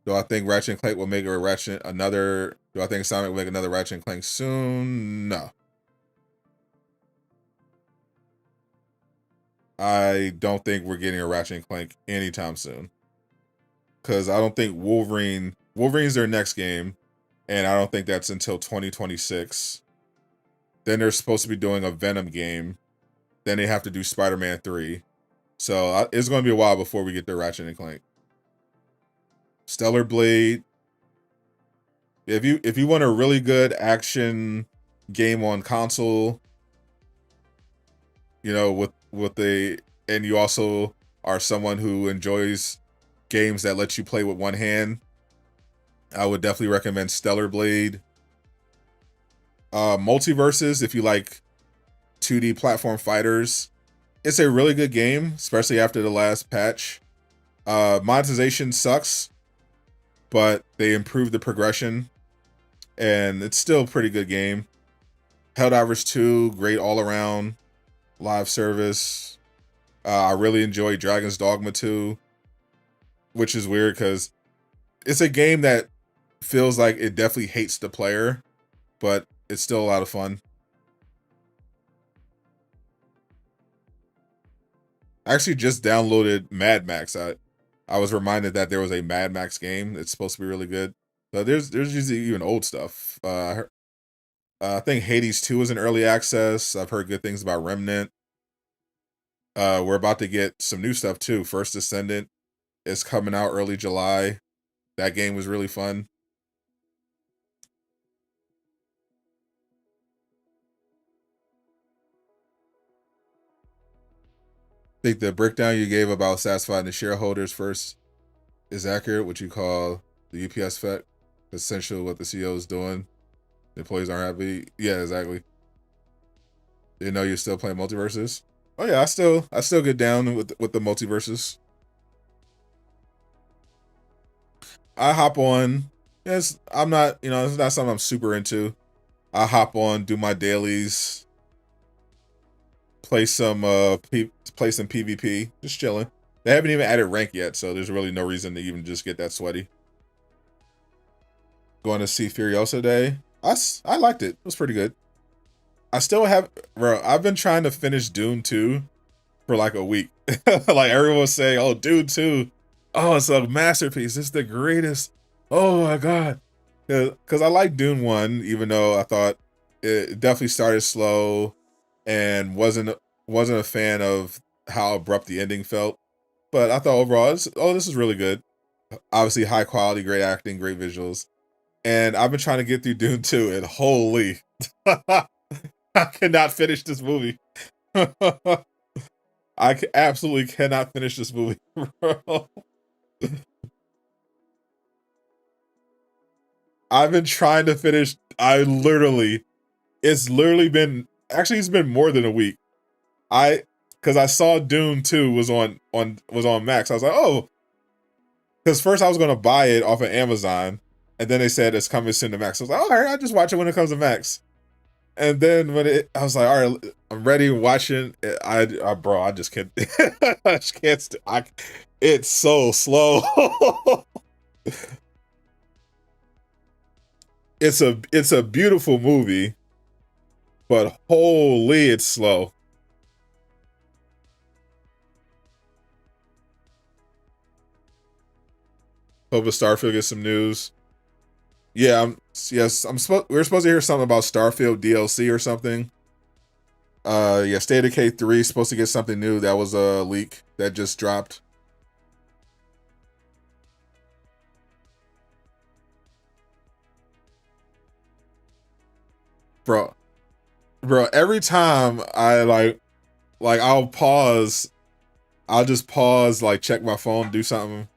Do I think Ratchet and Clank will make another? Do I think Sonic will make another Ratchet and Clank soon? No. I don't think we're getting a Ratchet and Clank anytime soon. Because I don't think Wolverine's their next game, and I don't think that's until 2026. Then they're supposed to be doing a Venom game. Then they have to do Spider-Man 3. So it's going to be a while before we get the Ratchet and Clank. Stellar Blade. If you want a really good action game on console, you know, and you also are someone who enjoys games that let you play with one hand, I would definitely recommend Stellar Blade. Multiverses, if you like 2D platform fighters, it's a really good game, especially after the last patch. Monetization sucks, but they improved the progression, and it's still a pretty good game. Helldivers 2, great all-around live service. I really enjoy Dragon's Dogma 2, which is weird because it's a game that feels like it definitely hates the player, but it's still a lot of fun. I actually just downloaded Mad Max. I was reminded that there was a Mad Max game. It's supposed to be really good. But there's usually even old stuff. I think Hades 2 is in early access. I've heard good things about Remnant. We're about to get some new stuff too. First Descendant is coming out early July. That game was really fun. I think the breakdown you gave about satisfying the shareholders first is accurate, what you call the UPS effect. Essentially what the CEO is doing. The employees aren't happy. Yeah, exactly. You know you're still playing multiverses? Oh yeah, I still get down with the multiverses. I hop on. Yes, I'm not, it's not something I'm super into. I hop on, do my dailies, play some PvP, just chilling. They haven't even added rank yet, so there's really no reason to even just get that sweaty. Going to see Furiosa Day. I liked it. It was pretty good. I still have, bro, I've been trying to finish Dune 2 for like a week. Like everyone was saying, oh, Dune 2, oh, it's a masterpiece. It's the greatest. Oh my God. Because I like Dune 1, even though I thought it definitely started slow and wasn't a fan of how abrupt the ending felt. But I thought overall, this is really good. Obviously, high quality, great acting, great visuals. And I've been trying to get through Dune 2, and holy, I cannot finish this movie. I absolutely cannot finish this movie, bro. I've been trying to finish. It's literally been, actually, it's been more than a week. Because I saw Dune 2 was on Max. I was like, oh, because first I was going to buy it off of Amazon, and then they said it's coming soon to Max. I was like, all right, I'll just watch it when it comes to Max. And then I was like, all right, I'm ready watching. Bro, I just can't. I just can't. It's so slow. It's a beautiful movie, but holy, it's slow. Hope Starfield gets some news. Yeah, we're supposed to hear something about Starfield DLC or something. Yeah, State of Decay 3 is supposed to get something new. That was a leak that just dropped. Bro, every time I I'll just pause, like check my phone, do something,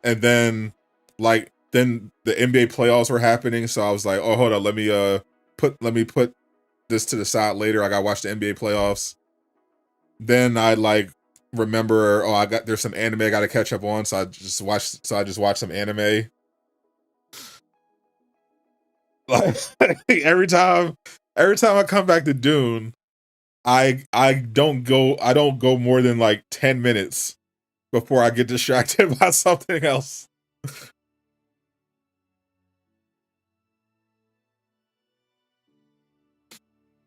and then the NBA playoffs were happening, so I was like, oh, hold on, let me put this to the side later. I gotta watch the NBA playoffs. Then I remember, oh, there's some anime I gotta catch up on, so I just watched some anime. Like every time every time I come back to Dune, I don't go more than like 10 minutes before I get distracted by something else.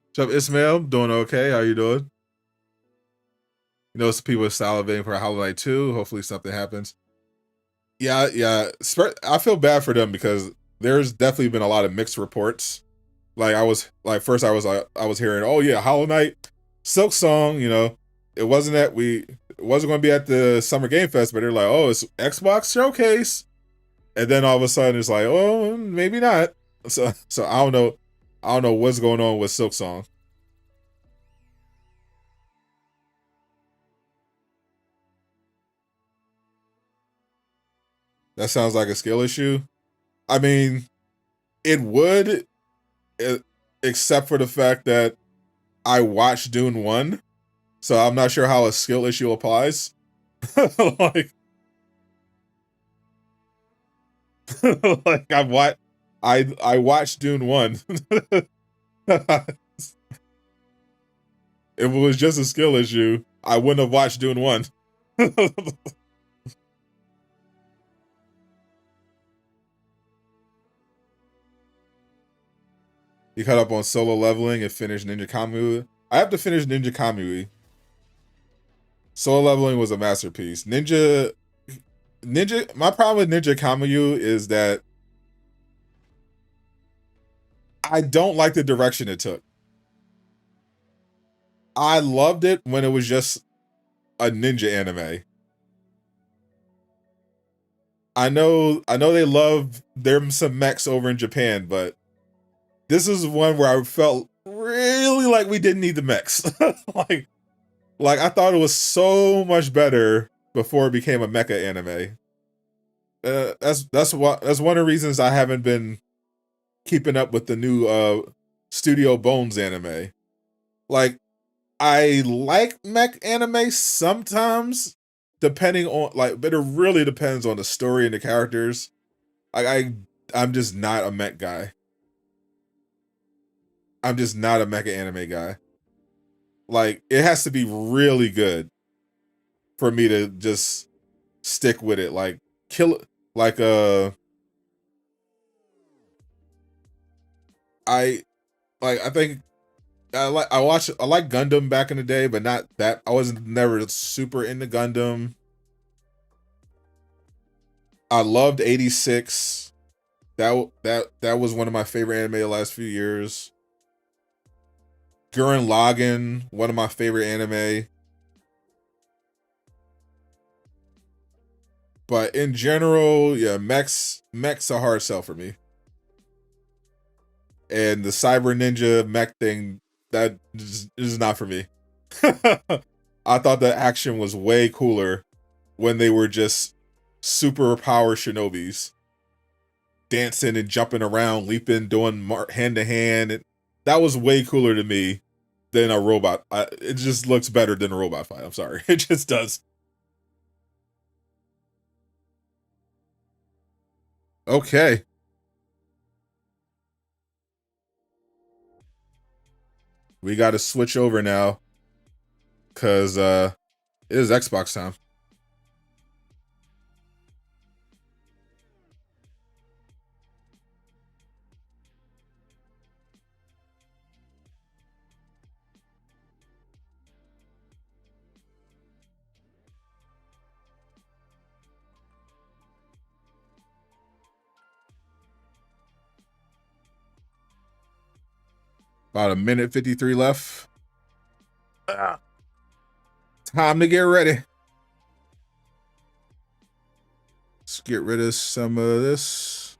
What's up, Ismail? Doing okay? How you doing? You know, some people are salivating for Hollow Knight 2. Hopefully something happens. Yeah. I feel bad for them because there's definitely been a lot of mixed reports. Like first I was hearing, oh yeah, Hollow Knight, Silksong, you know, it wasn't going to be at the Summer Game Fest, but they're like, oh, it's Xbox Showcase, and then all of a sudden it's like, oh, maybe not. So I don't know what's going on with Silksong. That sounds like a skill issue. I mean, it would, eh, except for the fact that I watched Dune 1, so I'm not sure how a skill issue applies. like, like I watched Dune 1. If it was just a skill issue, I wouldn't have watched Dune 1. You caught up on solo leveling and finished Ninja Kamui. I have to finish Ninja Kamui. Solo leveling was a masterpiece. My problem with Ninja Kamui is that I don't like the direction it took. I loved it when it was just a ninja anime. I know they love them some mechs over in Japan, but this is one where I felt really like we didn't need the mechs. like I thought it was so much better before it became a mecha anime. That's one of the reasons I haven't been keeping up with the new Studio Bones anime. Like, I like mech anime sometimes, depending on but it really depends on the story and the characters. Like I'm just not a mech guy. I'm just not a mecha anime guy. Like, it has to be really good for me to just stick with it. Like, kill like I I think I like Gundam back in the day, but not that I wasn't never super into Gundam. I loved 86. That was one of my favorite anime the last few years. Gurren Lagann, one of my favorite anime. But in general, yeah, mech's a hard sell for me. And the Cyber Ninja mech thing, that is not for me. I thought the action was way cooler when they were just super power shinobis, dancing and jumping around, leaping, doing hand to hand. That was way cooler to me than a robot. It just looks better than a robot fight. I'm sorry, it just does. Okay, we got to switch over now because it is Xbox time. About a minute 53 left. Ah, time to get ready. Let's get rid of some of this.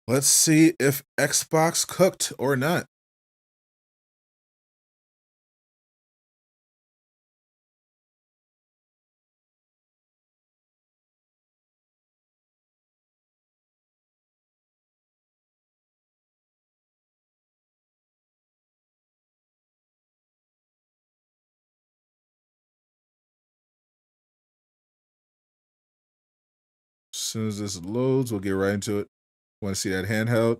Let's see if Xbox cooked or not. soon as this loads, we'll get right into it. Want to see that handheld?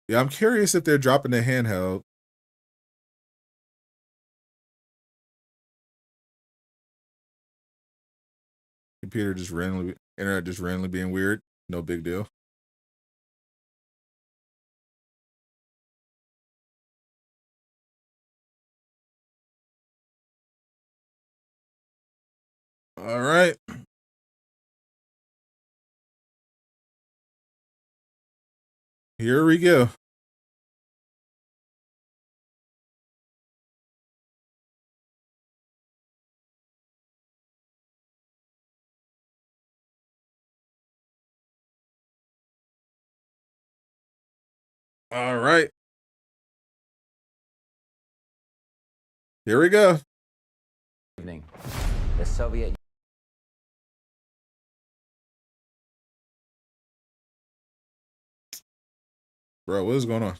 Yeah, I'm curious if they're dropping the handheld. Computer just randomly, internet just randomly being weird. No big deal. All right. Here we go. All right. Here we go. Evening. The Soviet. Bro, what is going on?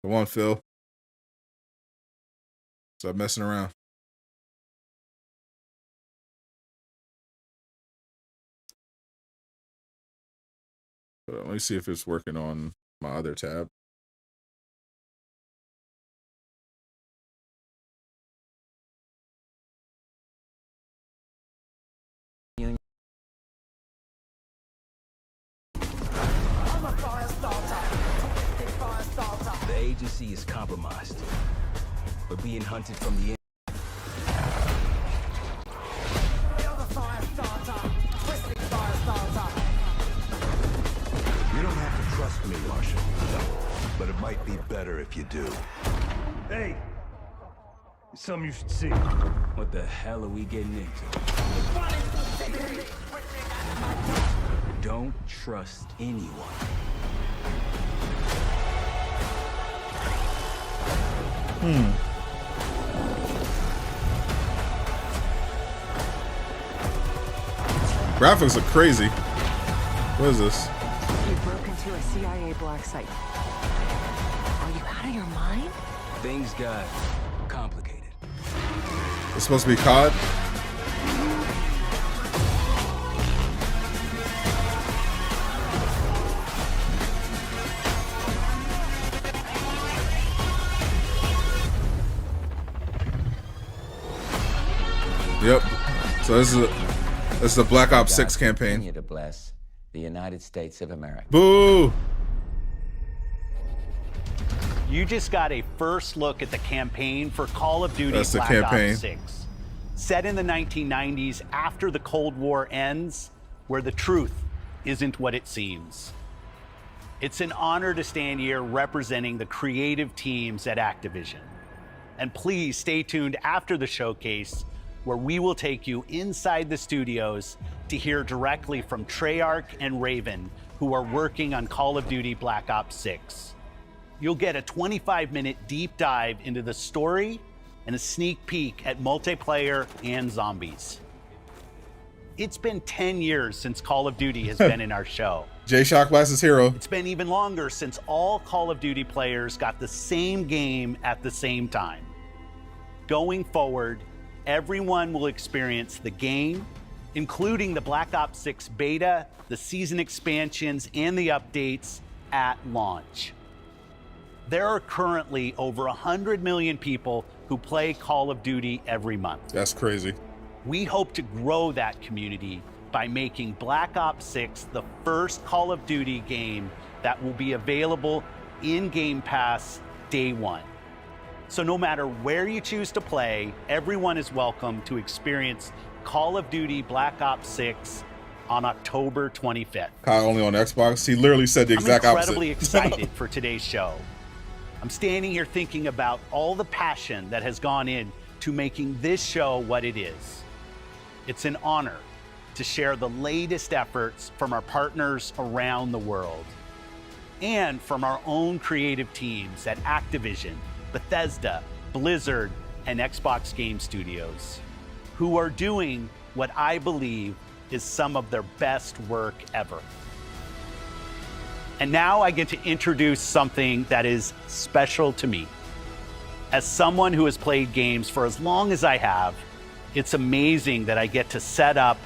Come on, Phil. Stop messing around. Let me see if it's working on my other tab. The agency is compromised. We're being hunted from the You don't have to trust me, Marshal. But it might be better if you do. Hey! It's something you should see. What the hell are we getting into? Don't trust anyone. Graphics are crazy. What is this? You broke into a CIA black site. Are you out of your mind? Things got complicated. It's supposed to be COD? Yep. So this is the Black Ops 6 campaign. Continue to bless the United States of America. Boo! You just got a first look at the campaign for Call of Duty That's the Black campaign. Ops 6. Set in the 1990s after the Cold War ends, where the truth isn't what it seems. It's an honor to stand here representing the creative teams at Activision. And please stay tuned after the showcase, where we will take you inside the studios to hear directly from Treyarch and Raven, who are working on Call of Duty Black Ops 6. You'll get a 25-minute deep dive into the story and a sneak peek at multiplayer and zombies. It's been 10 years since Call of Duty has been in our show. J-Shock Blast's hero. It's been even longer since all Call of Duty players got the same game at the same time. Going forward, everyone will experience the game, including the Black Ops 6 beta, the season expansions, and the updates at launch. There are currently over 100 million people who play Call of Duty every month. That's crazy. We hope to grow that community by making Black Ops 6 the first Call of Duty game that will be available in Game Pass day one. So no matter where you choose to play, everyone is welcome to experience Call of Duty Black Ops 6 on October 25th. COD only on Xbox. He literally said the exact I'm opposite. incredibly excited for today's show. I'm standing here thinking about all the passion that has gone in to making this show what it is. It's an honor to share the latest efforts from our partners around the world and from our own creative teams at Activision, Bethesda, Blizzard, and Xbox Game Studios, who are doing what I believe is some of their best work ever. And now I get to introduce something that is special to me. As someone who has played games for as long as I have, it's amazing that I get to set up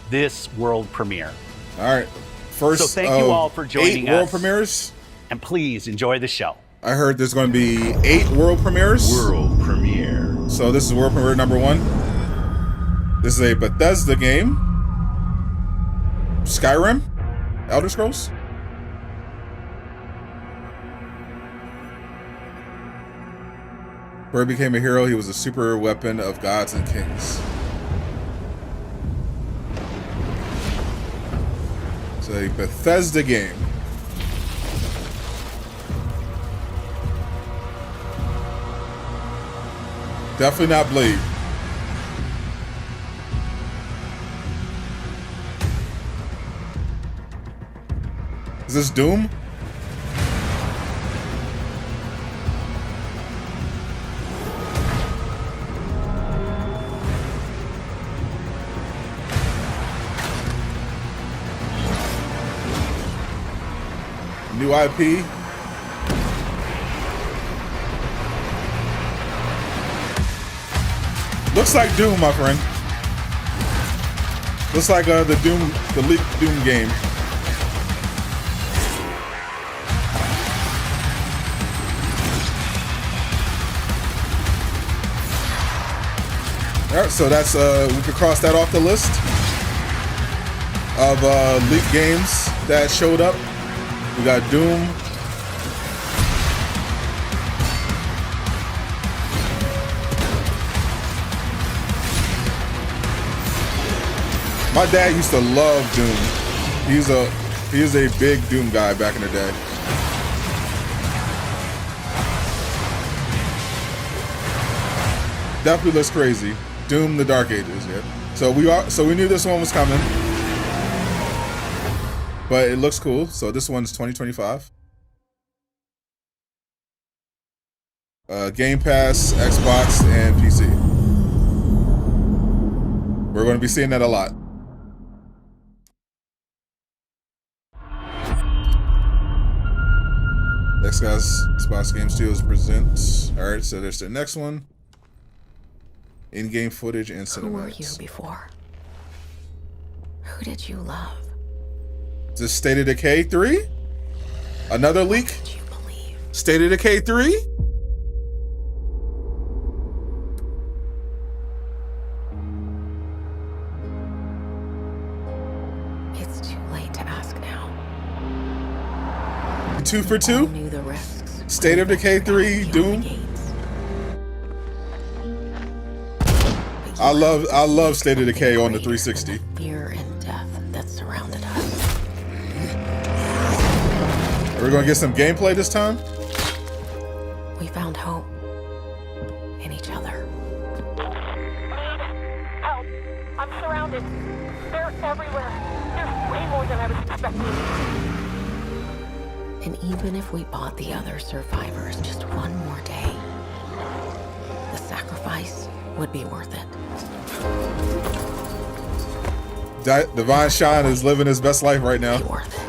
this world premiere. All right. First, So thank you all for joining 8 world us. premieres. And please enjoy the show. I heard there's going to be 8 world premieres. World premiere. So this is world premiere number 1. This is a Bethesda game. Skyrim? Elder Scrolls? Where he became a hero, he was a super weapon of gods and kings. It's a Bethesda game. Definitely not Blade. Is this Doom? New IP. Looks like Doom, my friend. Looks like the leaked Doom game. All right, so that's we can cross that off the list of leaked games that showed up. We got Doom. My dad used to love Doom. He was a big Doom guy back in the day. Definitely looks crazy. Doom: The Dark Ages, yeah. So we knew this one was coming. But it looks cool. So this one's 2025. Game Pass, Xbox, and PC. We're going to be seeing that a lot. Xbox Game Studios presents. All right, so there's the next one. In-game footage and cinematics. Who were you before? Who did you love? Is this State of Decay 3? Another leak? What did you believe? State of Decay 3? It's too late to ask now. 2 for All 2? knew the risks. State of Decay 3, Doom? I love State of Decay on the 360. Fear and death that surrounded us. Are we gonna get some gameplay this time? We found hope in each other. Help! I'm surrounded. They're everywhere. There's way more than I was expecting. And even if we bought the other survivors just one more day, the sacrifice would be worth it. Divine Shine is living his best life right now. Be worth it.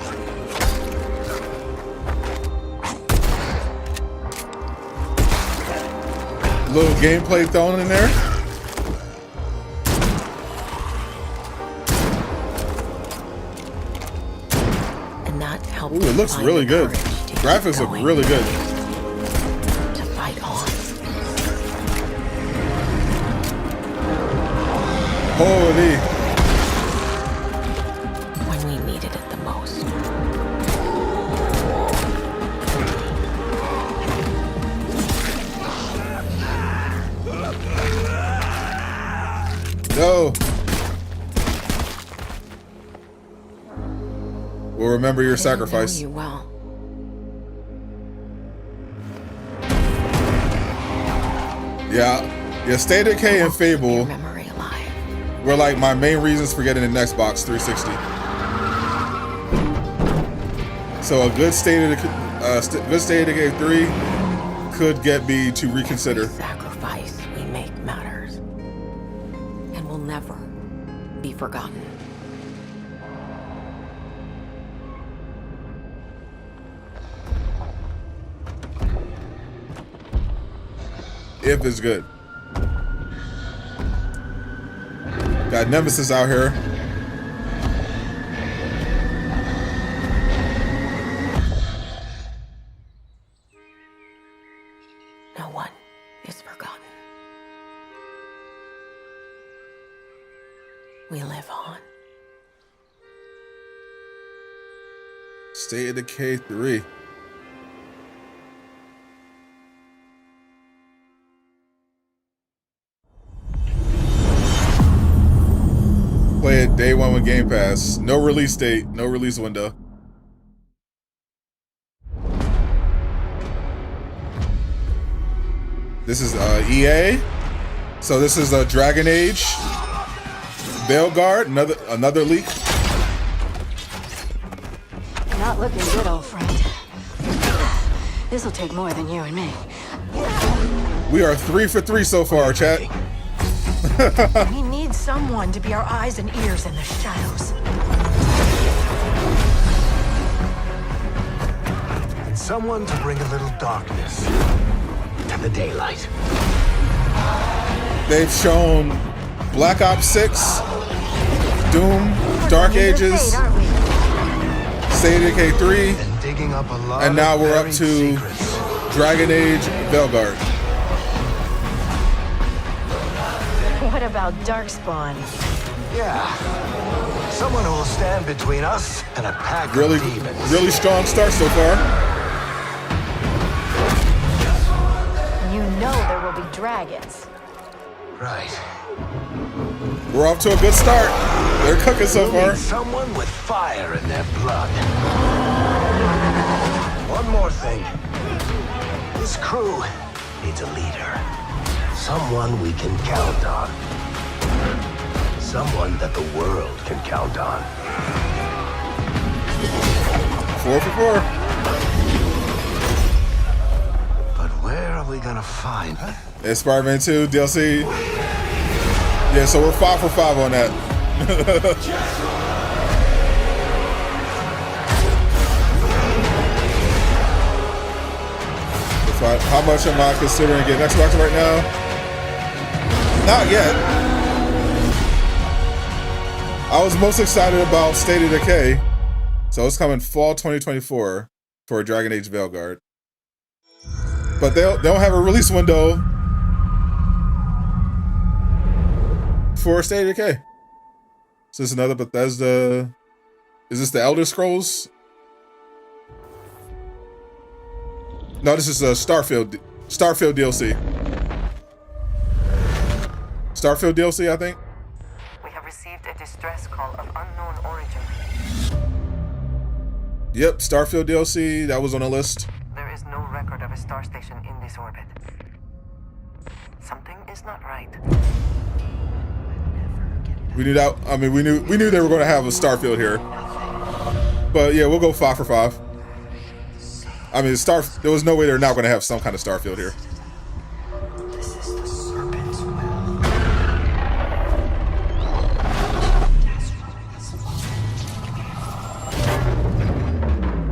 Little gameplay thrown in there. And that helped. Ooh, it looks find really the good. courage to keep Graphics look going, really good. to fight on. Holy. When we needed it the most. No. We'll remember your sacrifice. I know you well. Yeah, State of Decay and Fable Your memory alive. were like my main reasons for getting an Xbox 360. So a good State of Decay 3 could get me to reconsider. Every sacrifice we make matters and will never be forgotten. if it's good. Got Nemesis out here. No one is forgotten. We live on. State of Decay 3. Play it day one with Game Pass. No release date, no release window. This is EA. So this is Dragon Age, Veilguard, another leak. Not looking good, old friend. This'll take more than you and me. We are 3 for 3 so far, chat. We need someone to be our eyes and ears in the shadows. And someone to bring a little darkness to the daylight. They've shown Black Ops 6, Doom, Dark Ages, State of Decay 3, And digging up a lot and now of we're up buried to secrets. Dragon Age Veilguard. What about Darkspawn? Yeah. Someone who will stand between us and a pack Really, of demons. really strong start so far. You know there will be dragons. Right. We're off to a good start. They're cooking so We'll far. need someone with fire in their blood. One more thing. This crew needs a leader. Someone we can count on. Someone that the world can count on. 4 for 4. But where are we gonna find her? And Spider-Man 2 DLC. Yeah, so we're 5 for 5 on that. How much am I considering getting Xbox right now? Not yet. I was most excited about State of Decay. So it's coming fall 2024 for Dragon Age Veilguard. But they don't have a release window for State of Decay. Is this another Bethesda? Is this the Elder Scrolls? No, this is a Starfield DLC. Starfield DLC, I think. We have received a distress call of unknown origin. Yep, Starfield DLC. That was on the list. There is no record of a star station in this orbit. Something is not right. We knew that. I mean, we knew they were going to have a Starfield here. But yeah, we'll go 5 for 5. I mean, there was no way they're not going to have some kind of Starfield here. This is the serpent's will.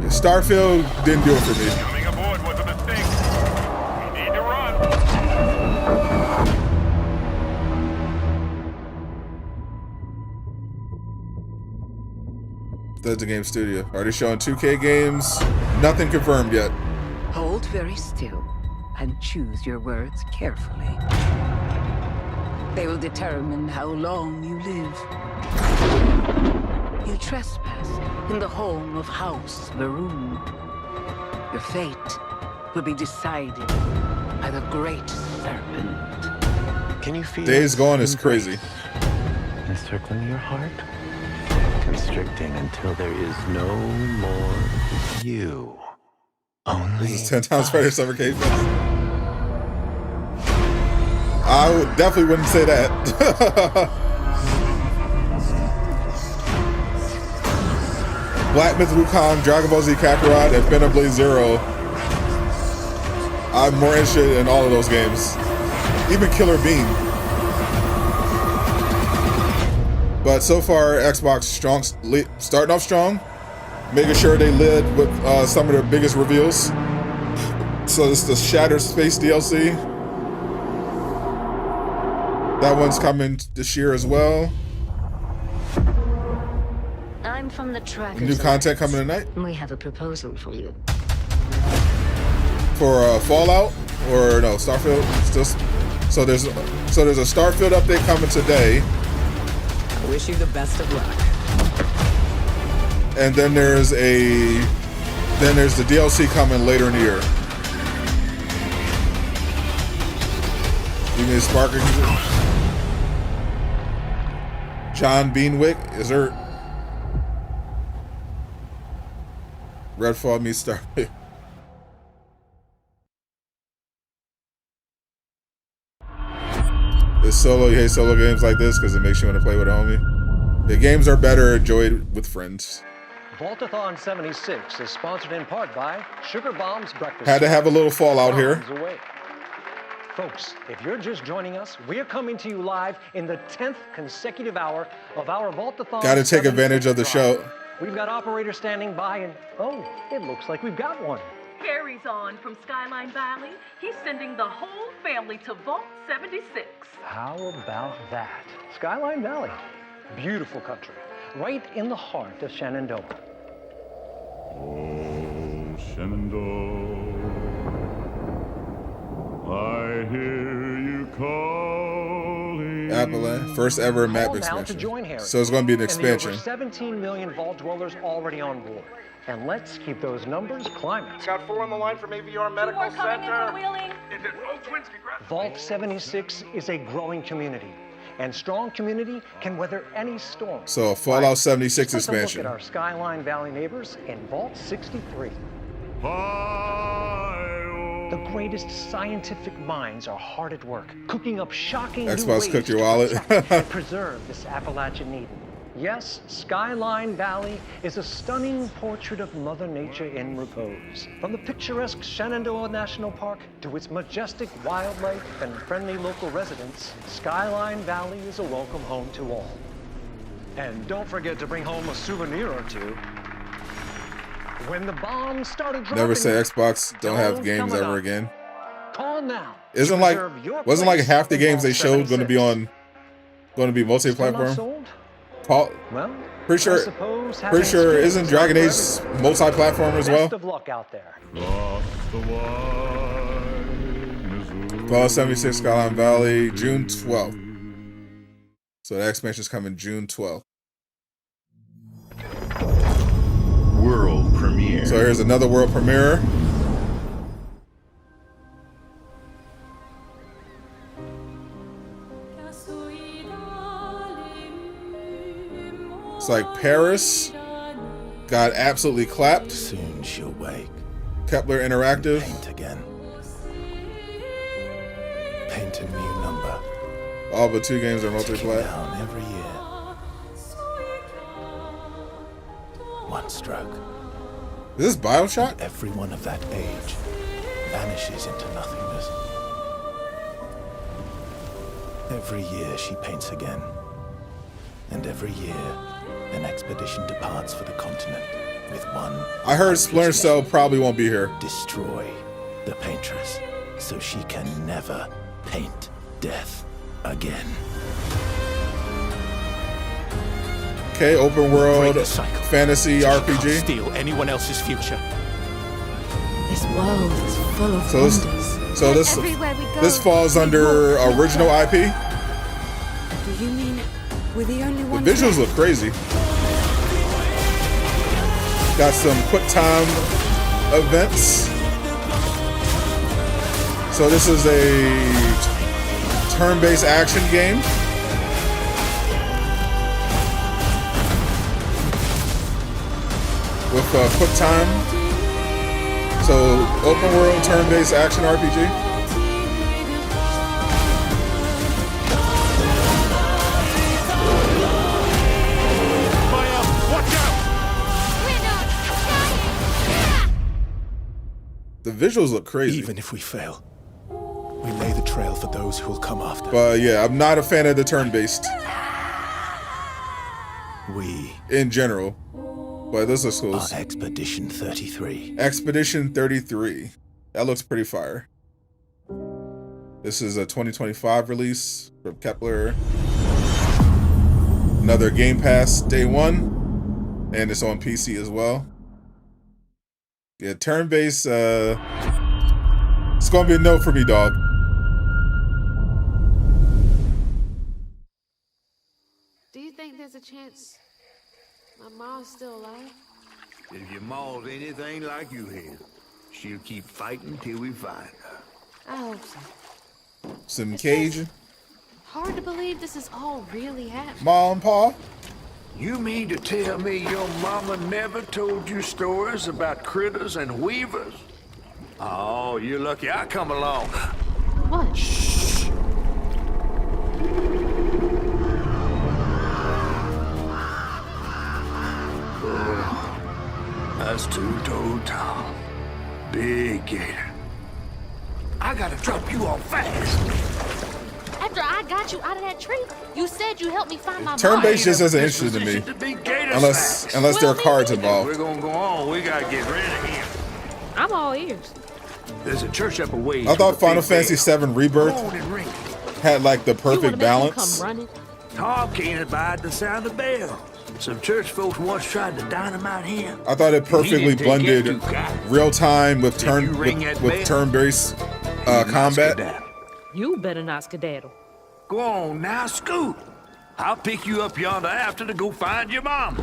Yeah, Starfield didn't do it for me. Coming aboard was a mistake. We need to run. Bethesda Game Studio. Already showing 2K games. Nothing confirmed yet. Hold very still and choose your words carefully. They will determine how long you live. You trespass in the home of House Varun. Your fate will be decided by the Great Serpent. Can you feel Days Gone is crazy. encircling your heart? Constricting until there is no more you. Only This is 10 times better Summer Cage Fest. I definitely wouldn't say that. Black Myth Wukong, Dragon Ball Z Kakarot, and Xenoblade Zero. I'm more interested in all of those games. Even Killer Bean. But so far, Xbox strong, starting off strong, making sure they led with some of their biggest reveals. So it's the Shattered Space DLC. That one's coming this year as well. I'm from the Trackers. New content coming tonight. We have a proposal for you. For Fallout or no Starfield? Still, so there's a Starfield update coming today. I wish you the best of luck. And then there's the DLC coming later in the year. You need a Sparker? John Beanwick, is there? Redfall meets Starfield. Is solo, you hate solo games like this because it makes you want to play with a homie? The games are better enjoyed with friends. Vaultathon 76 is sponsored in part by Sugar Bombs Breakfast. Had to have a little Fallout here. Folks, if you're just joining us, we're coming to you live in the 10th consecutive hour of our Vaultathon. Got to take advantage of the show. We've got operators standing by and, oh, it looks like we've got one. Harry's on from Skyline Valley. He's sending the whole family to Vault 76. How about that? Skyline Valley, beautiful country, right in the heart of Shenandoah. Oh, Shenandoah, I hear you calling. Appalachian, first ever map expansion. So it's going to be an expansion. And the over 17 million vault dwellers already on board. And let's keep those numbers climbing. Got 4 on the line from AVR Medical Center. Vault 76 is a growing community, and strong community can weather any storm. So a Fallout 76 expansion. Look at our Skyline Valley neighbors in Vault 63. The greatest scientific minds are hard at work, cooking up shocking new Xbox ways cooked your to wallet. protect and preserve this Appalachian Eden. Yes, Skyline Valley is a stunning portrait of Mother Nature in repose. From the picturesque Shenandoah National Park to its majestic wildlife and friendly local residents, Skyline Valley is a welcome home to all. And don't forget to bring home a souvenir or two. When the bombs started dropping, Never say Xbox don't have games ever again. Call now. Wasn't like half the games they showed going to be multi-platform? Well, pretty sure isn't Dragon Age multi-platform as well? Best of luck out there. Fallout 76 Skyline Valley, June 12th. So the expansion is coming June 12th. World premiere. So here's another world premiere. It's like Paris got absolutely clapped. Soon she'll wake. Kepler Interactive. Paint again. Paint a new number. All but 2 games are multi-plat. Down every year. One stroke. Is this BioShock? Everyone of that age vanishes into nothingness. Every year she paints again. And every year, an expedition departs for the continent with one. I heard Splinter Cell probably won't be here. Destroy the paintress so she can never paint death again. Okay, open world fantasy RPG. Steal anyone else's future. This world is full of wonders. This falls under original IP. Do you mean we're the only ones? The visuals look crazy. Got some quick time events. So this is a turn-based action game. With quick time. So open world turn-based action RPG. The visuals look crazy. Even if we fail, we lay the trail for those who will come after. But yeah, I'm not a fan of the turn-based. In general. But this looks cool. Expedition 33. Expedition 33. That looks pretty fire. This is a 2025 release. Kepler. Another Game Pass day one, and it's on PC as well. Yeah, turn-based. It's gonna be a no for me, dog. Do you think there's a chance my mom's still alive? If your mom's anything like you have, she'll keep fighting till we find her. I hope so. Some Cajun. Hard to believe this is all really happening. Mom, Pa. You mean to tell me your mama never told you stories about critters and weavers? Oh, you're lucky I come along. What? Shh. That's two-toed Tom. Big gator. I gotta drop you off fast. After I got you out of that tree, you said you helped me find my mom. Turn-based just isn't interesting to me, unless there are cards involved. We're gonna go on. We gotta get rid of him. I'm all ears. There's a church up a ways. I thought Final Fantasy VII Rebirth had like the perfect balance. Tom can't abide the sound of the bell. Some church folks once tried to dynamite him. I thought it perfectly blended real time with turn-based combat. You better not skedaddle. Go on now, scoot. I'll pick you up yonder after to go find your mom.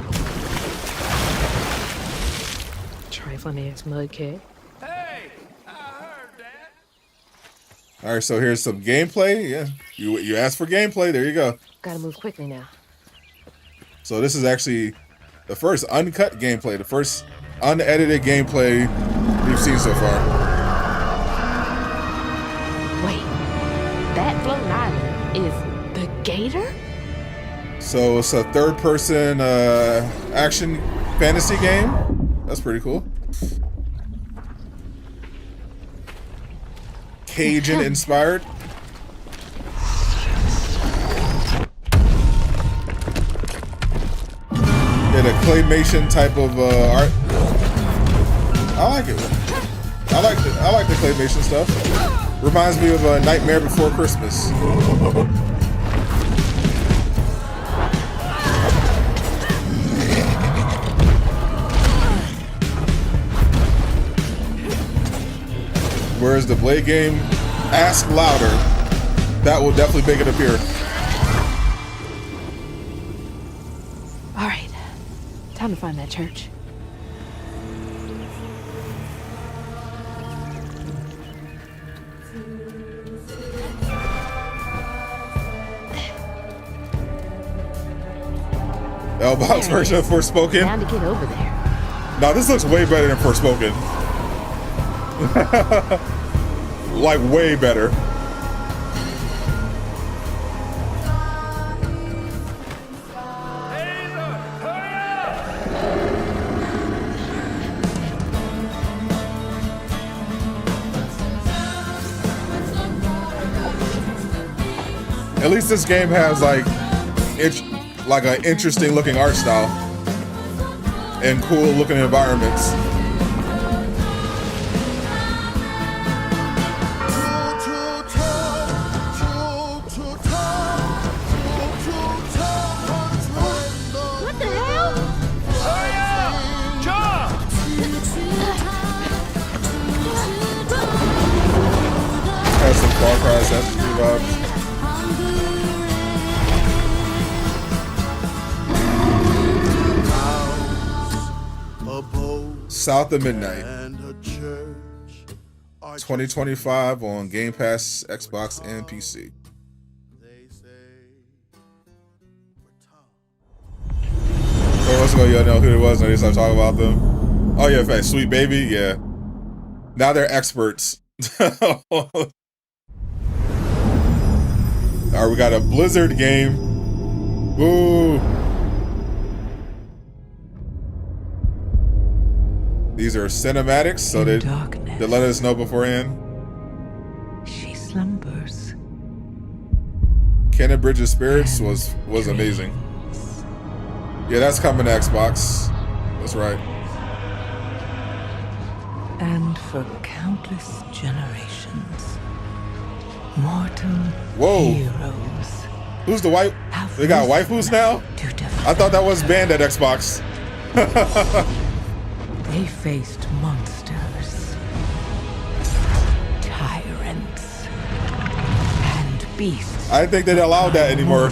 Trifling ass mudcat. Hey, I heard that. All right, so here's some gameplay. Yeah, you asked for gameplay. There you go. Gotta move quickly now. So this is actually the first uncut gameplay, the first unedited gameplay we've seen so far. Wait, that floating island is the gator? So it's a third-person action fantasy game. That's pretty cool. Cajun inspired. And a claymation type of art. I like it. I like the claymation stuff. Reminds me of a Nightmare Before Christmas. Whereas the Blade game, ask louder. That will definitely make it appear. All right, time to find that church. Elbox version of Forspoken. Time to get over there. Now this looks way better than Forspoken. Like way better. At least this game has like an interesting looking art style and cool looking environments. What the hell? Hurry up! Jump! Has some Far Cry Assassin's vibes. South of Midnight. 2025 on Game Pass, Xbox, and PC. Wait, let's go. Y'all know who it was when they started talking about them. Oh yeah, in fact, Sweet Baby, yeah. Now they're experts. Alright, we got a Blizzard game. Boo! These are cinematics, so they let us know beforehand. She slumbers. Kenneth Bridges Spirits was amazing. Yeah, that's coming to Xbox. That's right. And for countless generations, Mortal Whoa. heroes. Who's the wife? They got waifus now? I thought that was banned at Xbox. They faced monsters, tyrants, and beasts. I didn't think they'd allow that anymore.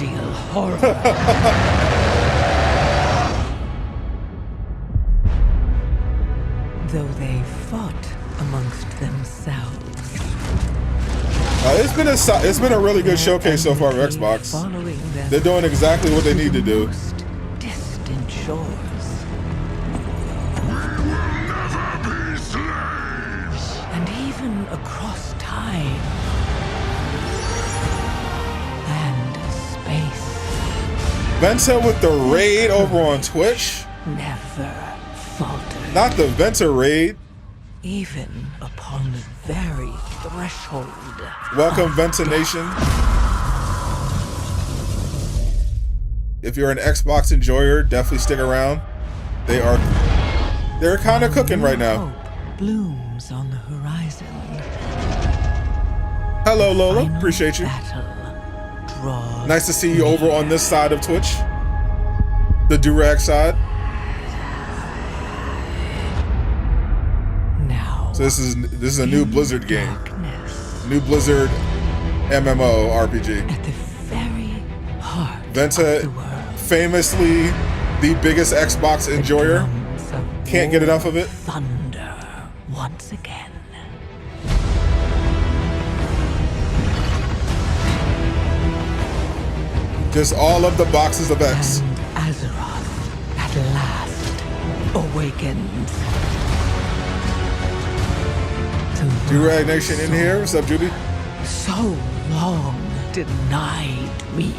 Though they fought amongst themselves. It's been a really good showcase so far for Xbox. They're doing exactly what they need to do. Distant shores. And even across time and space. Venta with the raid over on Twitch. Never faltered. Not the Venta raid. Even upon the very threshold. Welcome, Venta Nation. If you're an Xbox enjoyer, definitely stick around. They're kind of cooking right now. Hope blooms on the horizon. Hello, Lola. Appreciate you. Nice to see you over on this side of Twitch. The Durag side. So this is a new Blizzard game. New Blizzard MMO RPG. At the very heart Venta, famously the biggest Xbox enjoyer. Can't get enough of it. Thunder once again. Just all of the boxes of X. And Azeroth at last awakens. Durag Nation in here. What's up, Judy? So long denied me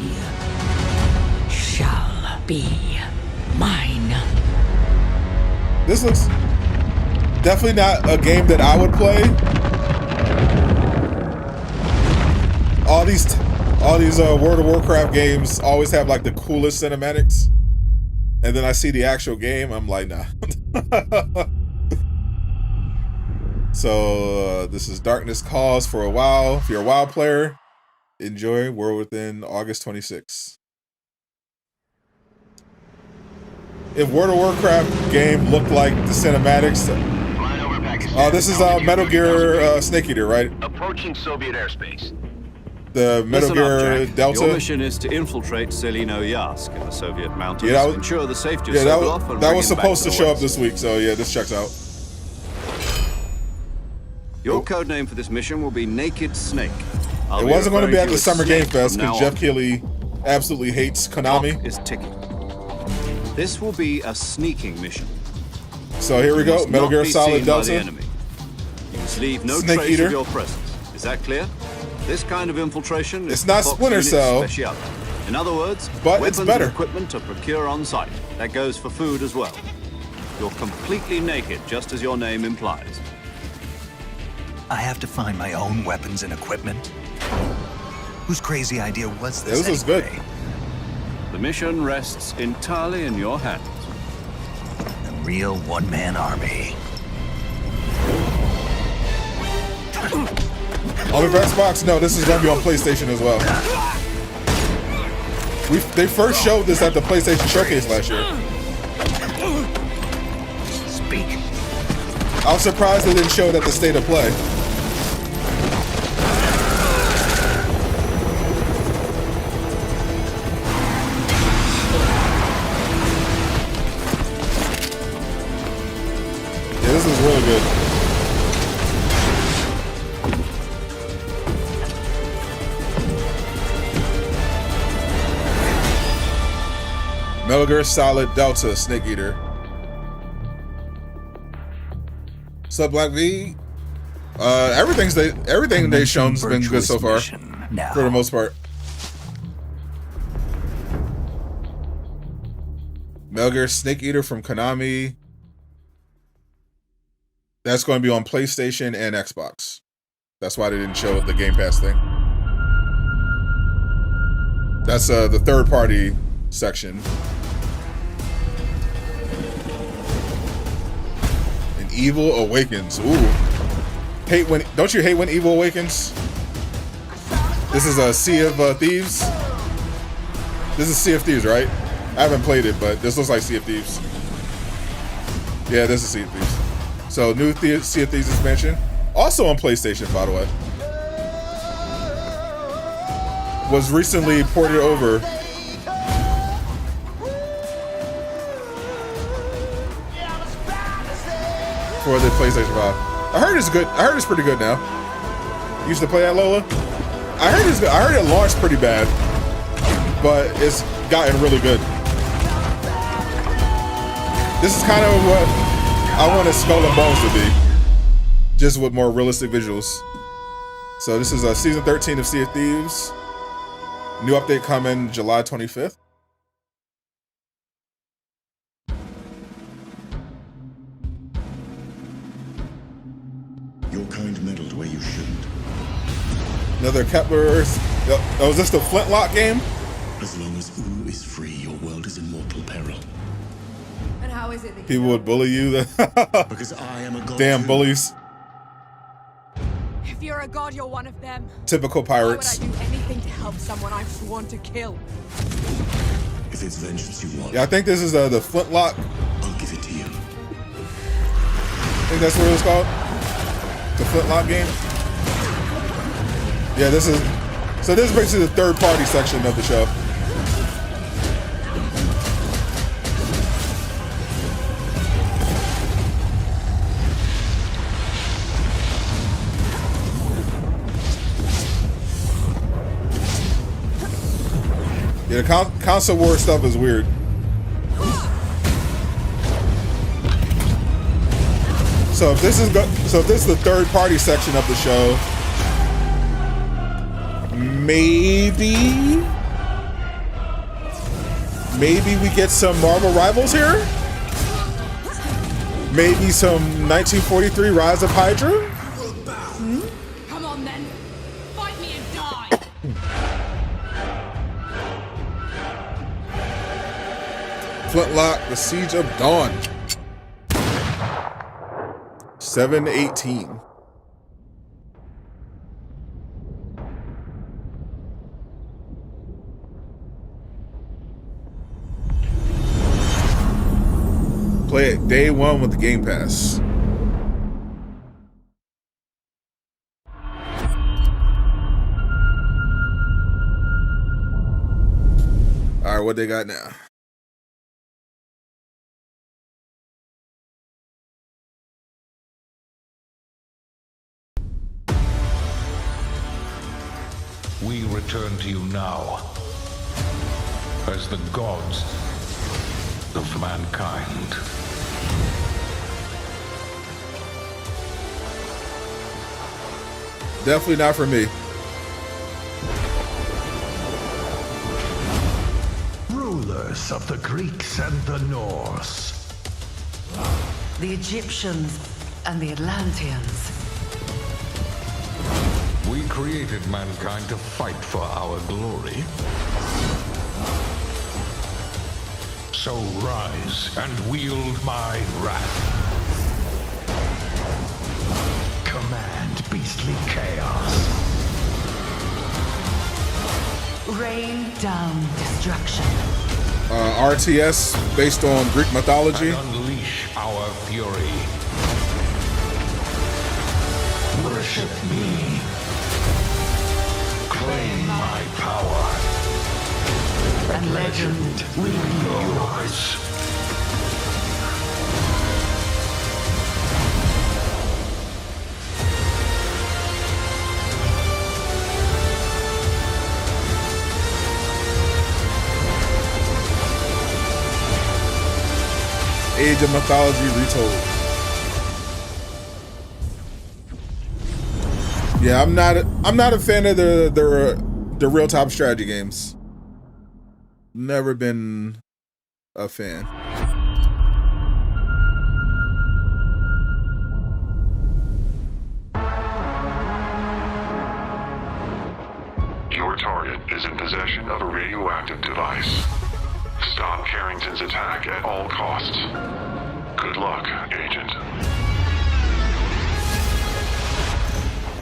shall be mine. This looks definitely not a game that I would play. All these World of Warcraft games always have like the coolest cinematics, and then I see the actual game, I'm like, nah. So this is Darkness Calls for a WoW. If you're a WoW player, enjoy World Within August 26th. If World of Warcraft game looked like the cinematics, this is Metal Gear Snake Eater, right? Approaching Soviet airspace. The Metal Gear Delta. Your mission is to infiltrate Selino Yask in the Soviet mountains to ensure the safety of Sokolov. and that bring was him back supposed to the show up West. this week, so yeah, this checks out. Your code name for this mission will be Naked Snake. It wasn't going to be at the Summer Game Fest from because now Jeff Keighley absolutely hates Konami. Clock is ticking. This will be a sneaking mission. So here we You go, must Metal not Gear be Solid seen by Delta. the enemy. You must leave no Snake trace Eater. of your presence. Is that clear? This kind of infiltration It's is not Fox Splinter Unit's Cell, specialty. In other words, but weapons it's better. and equipment to procure on site. That goes for food as well. You're completely naked, just as your name implies. I have to find my own weapons and equipment? Whose crazy idea was this? This is good. The mission rests entirely in your hands. A real one-man army. Only for Xbox? No, this is going to be on PlayStation as well. They first showed this at the PlayStation Showcase last year. Speak. I was surprised they didn't show it at the State of Play. Yeah, this is really good. Metal Gear Solid Delta Snake Eater. What's up, Black V? Everything they've shown's been good so far, for the most part. Metal Gear Snake Eater from Konami. That's going to be on PlayStation and Xbox. That's why they didn't show the Game Pass thing. That's the third-party section. And Evil Awakens. Ooh. Don't you hate when Evil Awakens? This is a Sea of Thieves. This is Sea of Thieves, right? I haven't played it, but this looks like Sea of Thieves. Yeah, this is Sea of Thieves. So new Sea of Thieves expansion, also on PlayStation, by the way, was recently ported over. For the PlayStation 5. I heard it's good. I heard it's pretty good now. You used to play that, Lola? I heard it's good. I heard it launched pretty bad, but it's gotten really good. This is kind of what I want Skull and Bones to be, just with more realistic visuals. So this is season 13 of Sea of Thieves. New update coming July 25th. Your kind meddled where you shouldn't. Another Kepler. Oh, is this the Flintlock game? As long as Ooh is free, your world is in mortal peril. And how is it that People would bully you. Because I am a god. Damn too. bullies. If you're a god, you're one of them. Typical pirates. Why would I do anything to help someone I've sworn to kill? If it's vengeance you want, Yeah, I think this is the Flintlock. I'll give it to you. I think that's what it was called. The Flintlock game. Yeah, this is. So this is basically the third-party section of the show. Yeah, the console war stuff is weird. So if this is the third party section of the show, maybe we get some Marvel Rivals here. Maybe some 1943 Rise of Hydra. Come on then, fight me and die. Flintlock, The Siege of Dawn. 7/18. Play it day one with the Game Pass. All right, what they got now? We return to you now as the gods of mankind. Definitely not for me. Rulers of the Greeks and the Norse. The Egyptians and the Atlanteans. We created mankind to fight for our glory. So rise and wield my wrath. Command beastly chaos. Rain down destruction. RTS based on Greek mythology. And unleash our fury. Worship me. Claim my power. And legend will be yours. Age of Mythology retold. Yeah, I'm not a fan of the real-time strategy games. Never been a fan. Your target is in possession of a radioactive device. Stop Carrington's attack at all costs. Good luck, Agent.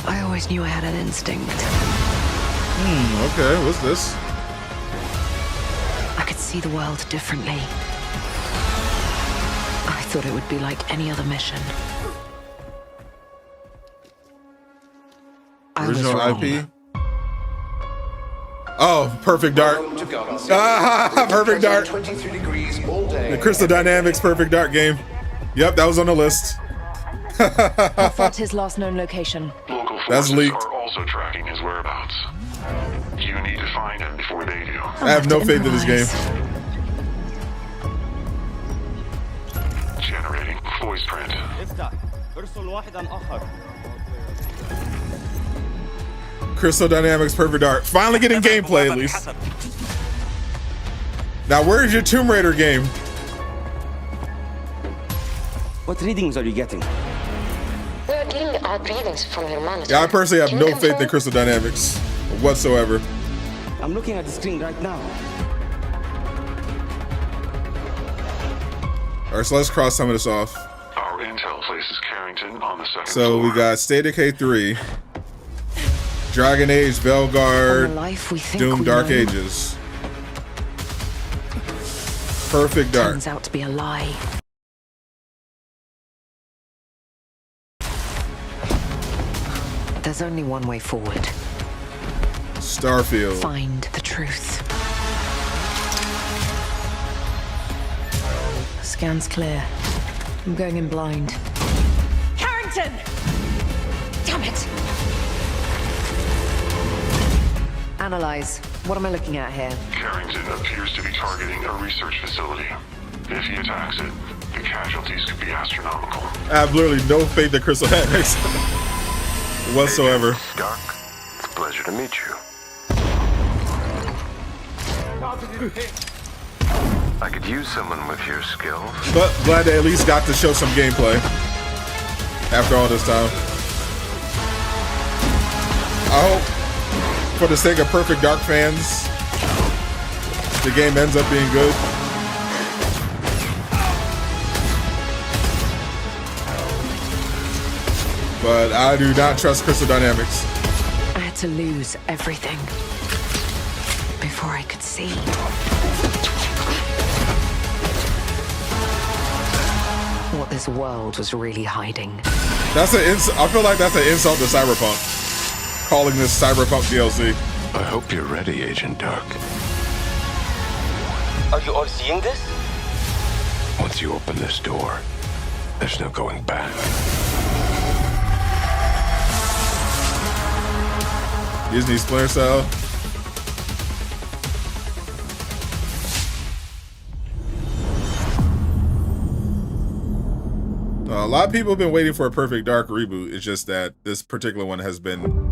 I always knew I had an instinct. Okay, what's this? I could see the world differently. I thought it would be like any other mission. Original IP? Oh, Perfect Dark. Perfect Dark. The Crystal Dynamics Perfect Dark game. Yep, that was on the list. How far to his last known location? Local That's forces leaked. are also tracking his whereabouts. You need to find him before they do. I have no faith in this game. Generating voice print. Crystal Dynamics Perfect Dark. Finally getting gameplay at least. Now, where's your Tomb Raider game? What readings are you getting? We're getting odd readings from your monitor. Yeah, I personally have no faith in Crystal Dynamics whatsoever. I'm looking at the screen right now. All right, so let's cross some of this off. Our intel places Carrington on the second So floor. we got State of Decay 3, Dragon Age, Veilguard, Doom Dark Ages. Perfect Dark. Turns out to be a lie. There's only one way forward. Starfield. Find the truth. Scan's clear. I'm going in blind. Carrington! Damn it! Analyze. What am I looking at here? Carrington appears to be targeting a research facility. If he attacks it, the casualties could be astronomical. I have literally no faith in Crystal Dynamics whatsoever. Doc, it's a pleasure to meet you. I could use someone with your skills. But glad they at least got to show some gameplay after all this time. I hope, for the sake of Perfect Dark fans, the game ends up being good. But I do not trust Crystal Dynamics. I had to lose everything before I could see. What this world was really hiding. That's I feel like that's an insult to Cyberpunk, calling this Cyberpunk DLC. I hope you're ready, Agent Dark. Are you all seeing this? Once you open this door, there's no going back. Disney Splinter Cell. A lot of people have been waiting for a Perfect Dark reboot. It's just that this particular one has been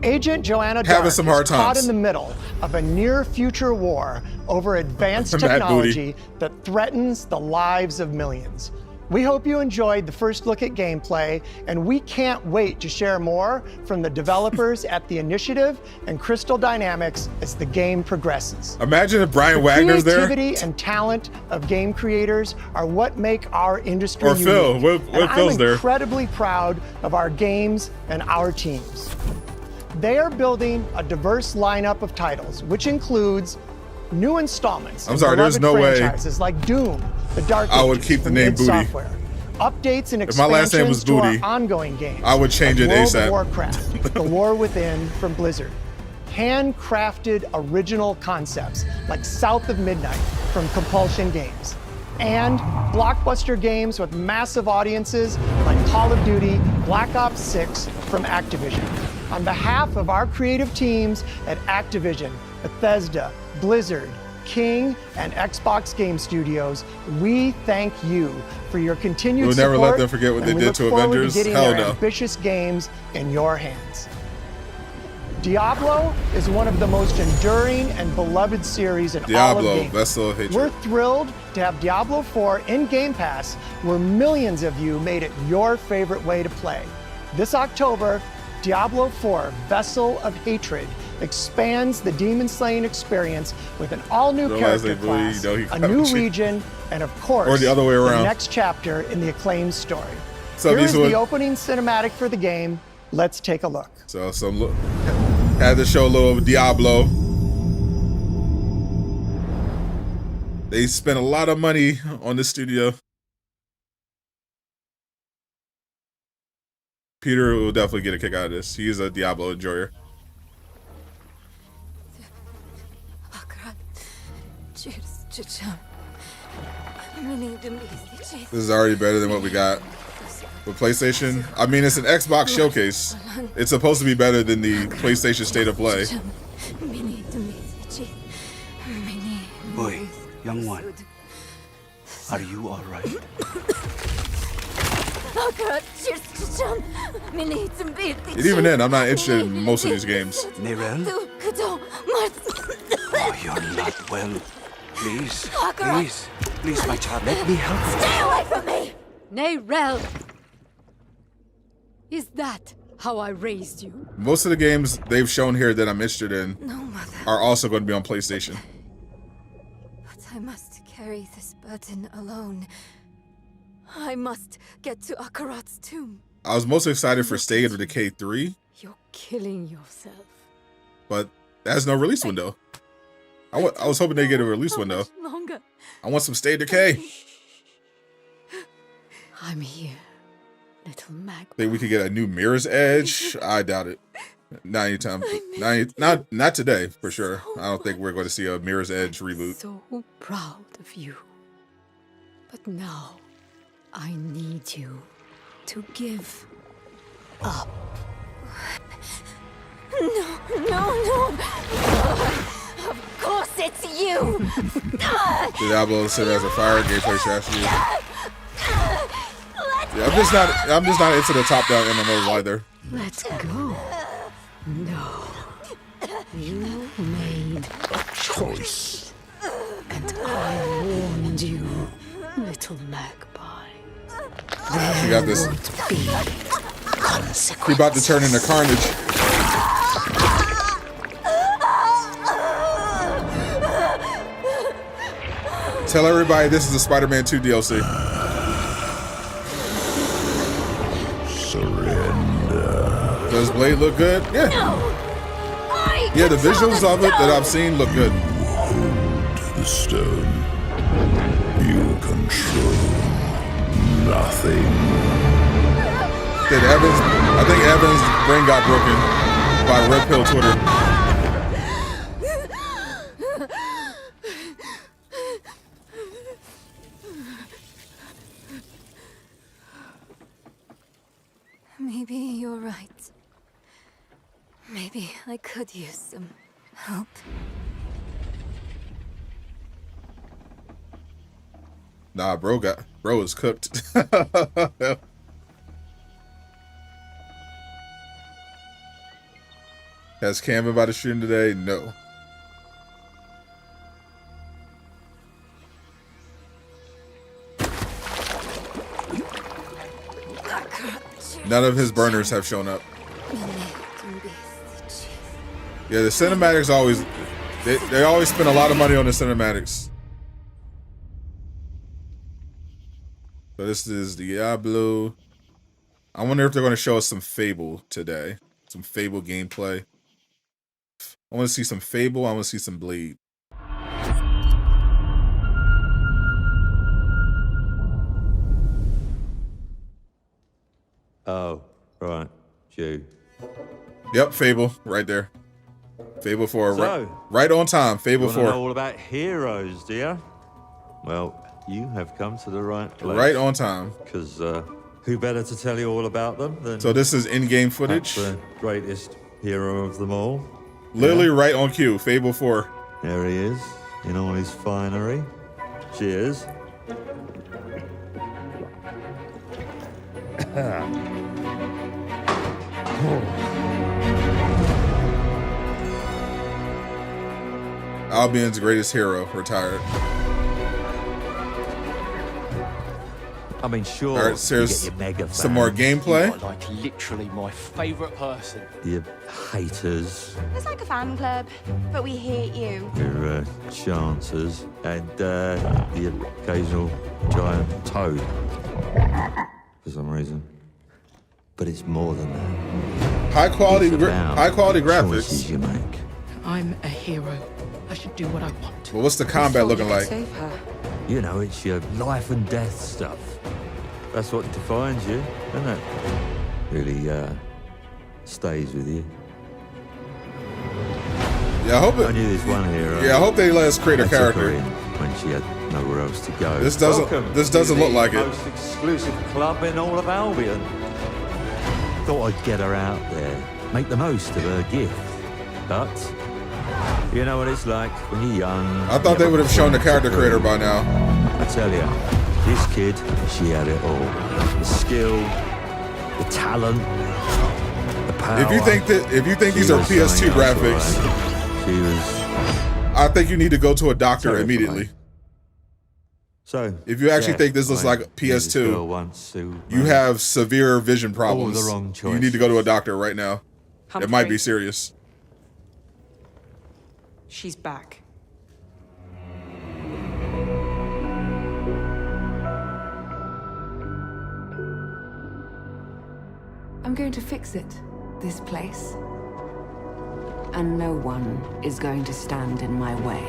Agent Joanna having Dark some hard is caught times. in the middle of a near-future war over advanced technology that threatens the lives of millions. We hope you enjoyed the first look at gameplay, and we can't wait to share more from the developers at the Initiative and Crystal Dynamics as the game progresses. Imagine if Brian The Wagner's there. creativity and talent of game creators are what make our industry Or Phil. unique. What And Phil's I'm there? incredibly proud of our games and our teams. They are building a diverse lineup of titles, which includes new installments. I'm of sorry, there's beloved no way franchises like Doom, The Dark I would Ages keep the from name id Booty. Software. Updates and If my last name was expansions to our Booty, ongoing games. I would change like it World ASAP. of Warcraft, The War Within from Blizzard. Handcrafted original concepts like South of Midnight from Compulsion Games. And blockbuster games with massive audiences like Call of Duty, Black Ops 6 from Activision. On behalf of our creative teams at Activision, Bethesda, Blizzard, King, and Xbox Game Studios, we thank you for your continued We'll support. never let them forget what and they we did look to forward Avengers. getting Hell their no. ambitious games in your hands. Diablo is one of the most enduring and beloved series in all of Diablo, gaming. Vessel of Hatred. We're thrilled to have Diablo 4 in Game Pass, where millions of you made it your favorite way to play. This October, Diablo 4 Vessel of Hatred expands the demon slaying experience with an all-new Don't character ask me, Booty, class, you know he a coming new shit. region, and of course, Or the other way around. next chapter in the acclaimed story. So Here is Eastwood. the opening cinematic for the game. Let's take a look. So some look. Had to show a little Diablo. They spent a lot of money on this studio. Peter will definitely get a kick out of this. He's a Diablo enjoyer. This is already better than what we got with PlayStation. I mean, it's an Xbox showcase. It's supposed to be better than the PlayStation State of Play. Boy, young one, are you all right? And even then, I'm not interested in most of these games. Nerel? Oh, you're not well. Please, please, please, my child, let me help you. Stay away from me! Nerel! Is that how I raised you? Most of the games they've shown here that I'm interested in are also going to be on PlayStation. But I must carry this burden alone. I must get to Akarat's tomb. I was most excited for State of Decay 3. You're killing yourself. But that has no release window. I was hoping they'd get a release window. Longer. I want some State of Decay. I'm here, little mag. Think we could get a new Mirror's Edge? I doubt it. Not anytime. Not today, for sure. I don't think we're going to see a Mirror's Edge reboot. So proud of you. But now, I need you to give up. No. Of course it's you. Diablo said as a fire gameplay strategy. Yeah, I'm just not into the top-down MMOs either. Let's go. No. You made a choice. And I warned you, little magpie. You got this. We're about to turn into carnage. Tell everybody this is a Spider-Man 2 DLC. Surrender. Does Blade look good? Yeah. Yeah, the visuals of it that I've seen look good. Hold the stone. You control nothing. I think Evan's brain got broken by Red Pill Twitter. Maybe you're right. Maybe I could use some help. Nah, bro is cooked. Has Cam about to stream today? No. None of his burners have shown up. Yeah, the cinematics always they always spend a lot of money on the cinematics. So this is Diablo. I wonder if they're going to show us some Fable today. Some Fable gameplay. I want to see some Fable. I want to see some Blade. Oh, right. You. Yep, Fable, right there. Fable 4, So, right on time. Fable you 4. know all about heroes, do you? Well, you have come to the right place. Right on time. Because who better to tell you all about them than... So this is in-game footage. The greatest hero of them all. Literally right on cue. Fable 4. There he is, in all his finery. Cheers. Albion's greatest hero retired. I mean, sure. All right, so there's you get your mega some more gameplay. You are like literally my favourite person. You haters, It's like a fan club, but we hate you. your chancers, and the occasional giant toad, for some reason. But it's more than that. High quality It's about graphics. choices you make. I'm a hero. I should do what I want. But what's the combat looking like? Save her. You know, it's your life and death stuff. That's what defines you, isn't it? Really, stays with you. Yeah, I hope I knew this one hero. Yeah, I hope they let us create a They took her character. in when she had nowhere else to go. This doesn't look like it. Most exclusive club in all of Albion. Thought I'd get her out there, make the most of her gift. But you know what it's like when you're young. I thought they would have shown the character creator by now. I tell you, this kid, she had it all. The skill, the talent, the power. If you think these are PS2 graphics, she was. I think you need to go to a doctor Terrifying. immediately. So, if you actually think this looks like PS2, you have severe vision problems. the wrong You need to go to a doctor right now. It might be Humphrey. serious. She's back. I'm going to fix it, this place. And no one is going to stand in my way.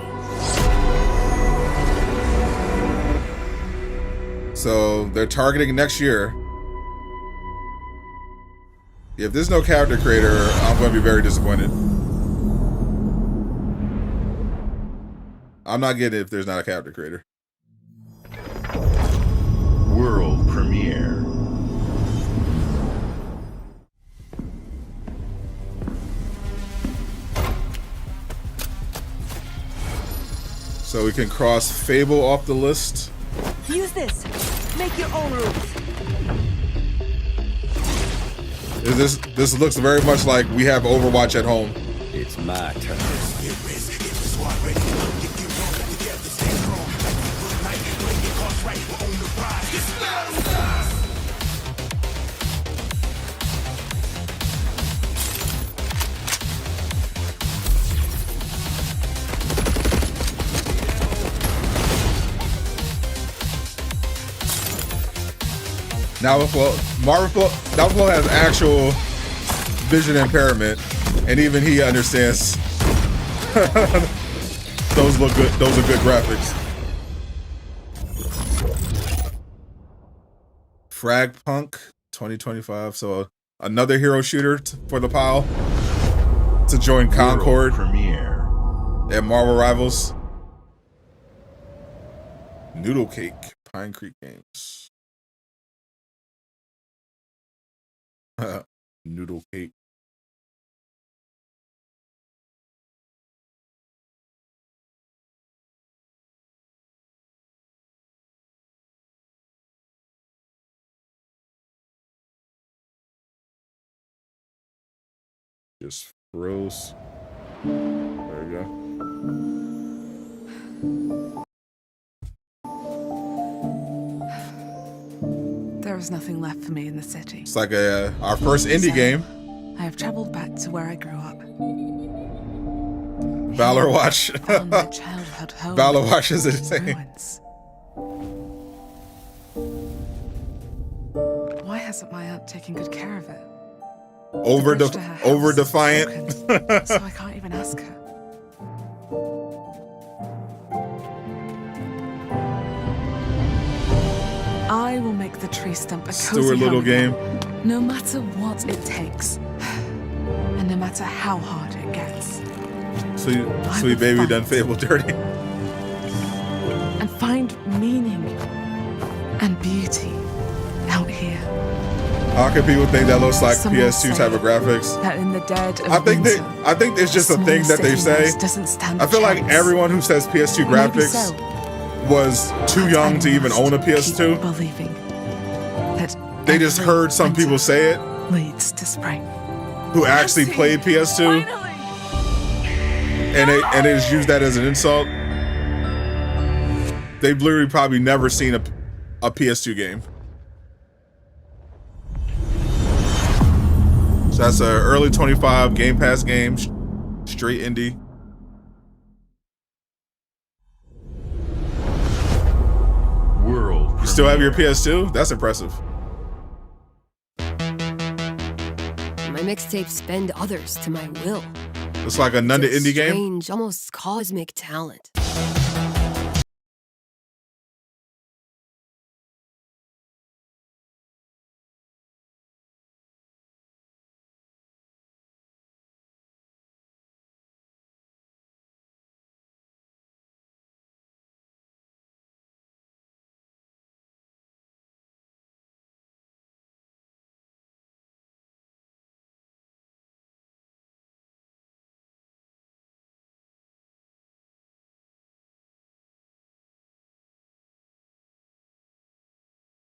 So they're targeting next year. If there's no character creator, I'm going to be very disappointed. I'm not getting it if there's not a character creator. World premiere. So we can cross Fable off the list. Use this. Make your own rules. This looks very much like we have Overwatch at home. It's my turn. Now, Marvel has actual vision impairment, and even he understands those look good. Those are good graphics. Fragpunk 2025. So another hero shooter for the pile to join Concord premiere and Marvel Rivals. Noodle Cake, Pine Creek Games. Noodle Cake. Just froze. There we go. There is nothing left for me in the city. It's like our first indie game. I have traveled back to where I grew up. Valor Watch. Found my childhood home. Valor Watch is insane. Ruins. Why hasn't my aunt taken good care of it? Over defiant. So I can't even ask her. I will make the tree stump a cozy Stuart Little home game. again, no matter what it takes, and no matter how hard it gets. Sweet baby done Fable dirty. And find meaning and beauty out here. How can people think that looks like Some PS2 will type say of graphics? That in the dead of I think winter, it's just a small thing that they city say. doesn't stand I feel a like chance. everyone who says PS2 Maybe graphics so. was too young to even own a PS2. Believing that They just heard some people say it leads to spring. who actually played PS2. And they just use that as an insult. They've literally probably never seen a PS2 game. So that's an early 25 Game Pass game, straight indie. World. You still have your PS2? That's impressive. My mixtapes bend others to my will. It's like another It's a indie game. strange, almost cosmic talent.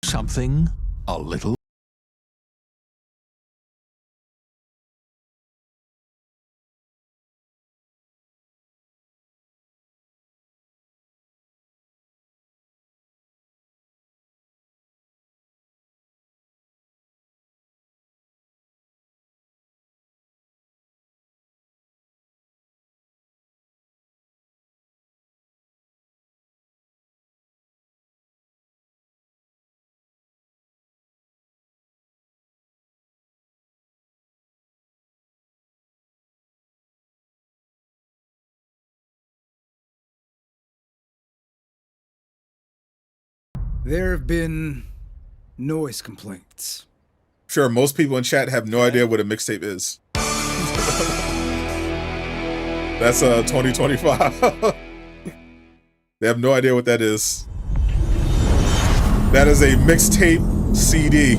Something a little. There have been noise complaints. Sure, most people in chat have no idea what a mixtape is. That's 2025. They have no idea what that is. That is a mixtape CD.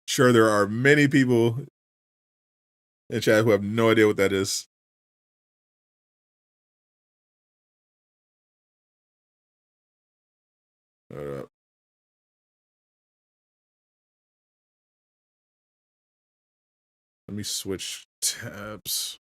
Sure, there are many people in chat who have no idea what that is. Let me switch tabs.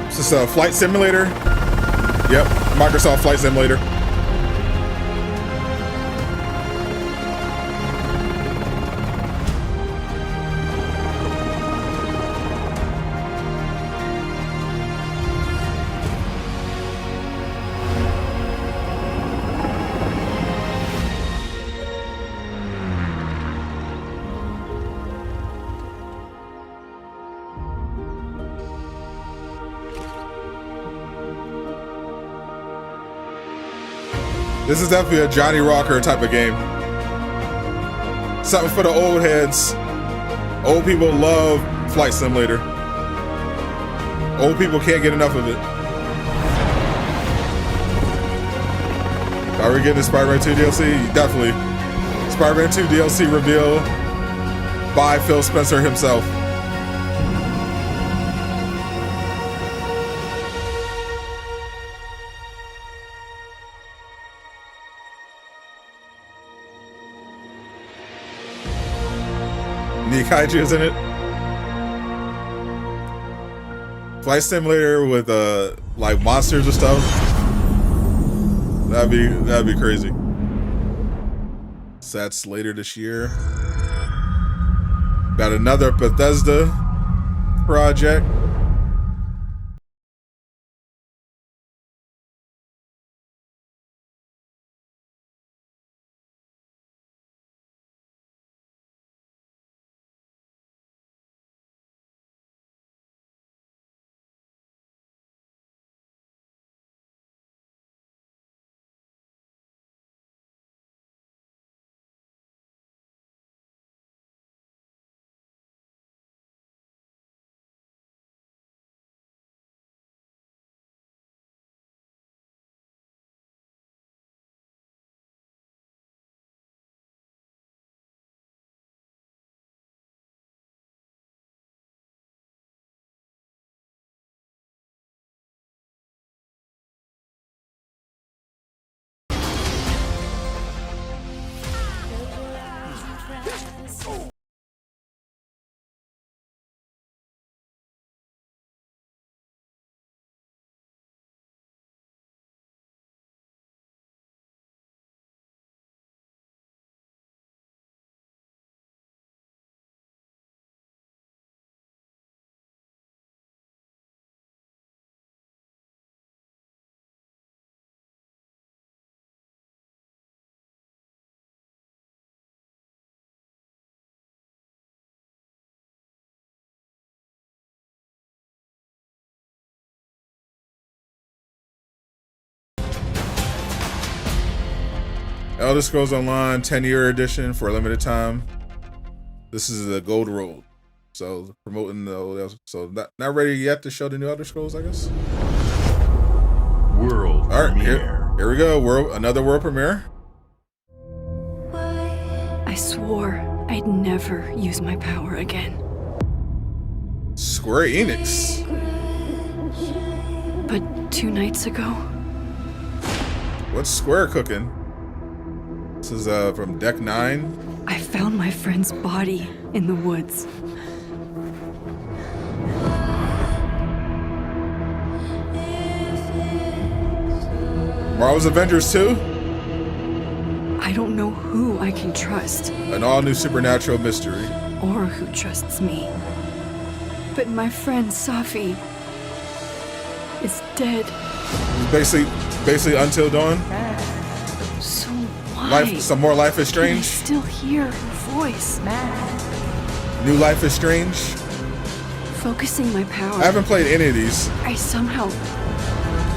Is this a flight simulator? Yep, Microsoft Flight Simulator. This is definitely a Johnny Rocker type of game. Something for the old heads. Old people love Flight Simulator. Old people can't get enough of it. Are we getting Spider-Man 2 DLC? Definitely. Spider-Man 2 DLC reveal by Phil Spencer himself. Kaiju is in it. Flight Simulator with like monsters and stuff. That'd be crazy. So that's later this year. Got another Bethesda project. Elder Scrolls Online 10-year edition for a limited time. This is the Gold Road. So promoting the old, so not ready yet to show the new Elder Scrolls, I guess. World All right, premiere. here we go. Another world premiere. I swore I'd never use my power again. Square Enix. But 2 nights ago, What's Square cooking? This is from Deck 9. I found my friend's body in the woods. Marvel's Avengers 2. I don't know who I can trust. An all-new supernatural mystery. Or who trusts me. But my friend Safi is dead. Basically Until Dawn. So why? Some more Life is Can I Strange. still hear her voice. New Life is Strange. Focusing my power. I haven't played any of these. I somehow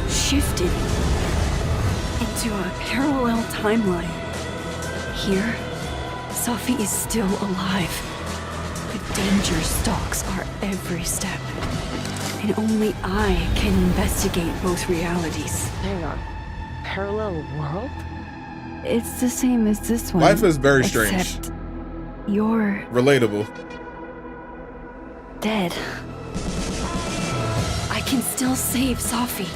shifted into a parallel timeline. Here, Safi is still alive. The danger stalks our every step. And only I can investigate both realities. Hang on. Parallel world? It's the same as this one. Life is very strange. Except you're Relatable. dead. I can still save Safi.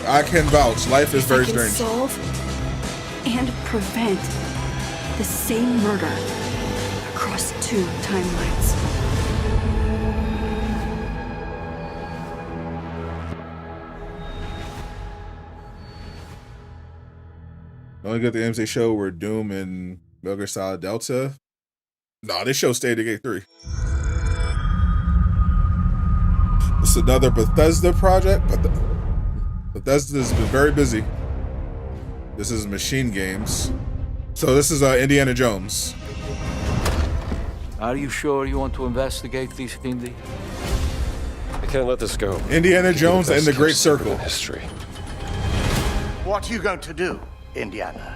I can vouch. Life is very I can strange. solve and prevent the same murder across 2 timelines. The only good games they show were Doom and Veilguard Solid Delta. No, they show State of Decay 3. It's another Bethesda project, but Bethesda's been very busy. This is Machine Games. So this is Indiana Jones. Are you sure you want to investigate these, Indy? I can't let this go. Indiana Jones and the Great Circle. History. What are you going to do, Indiana?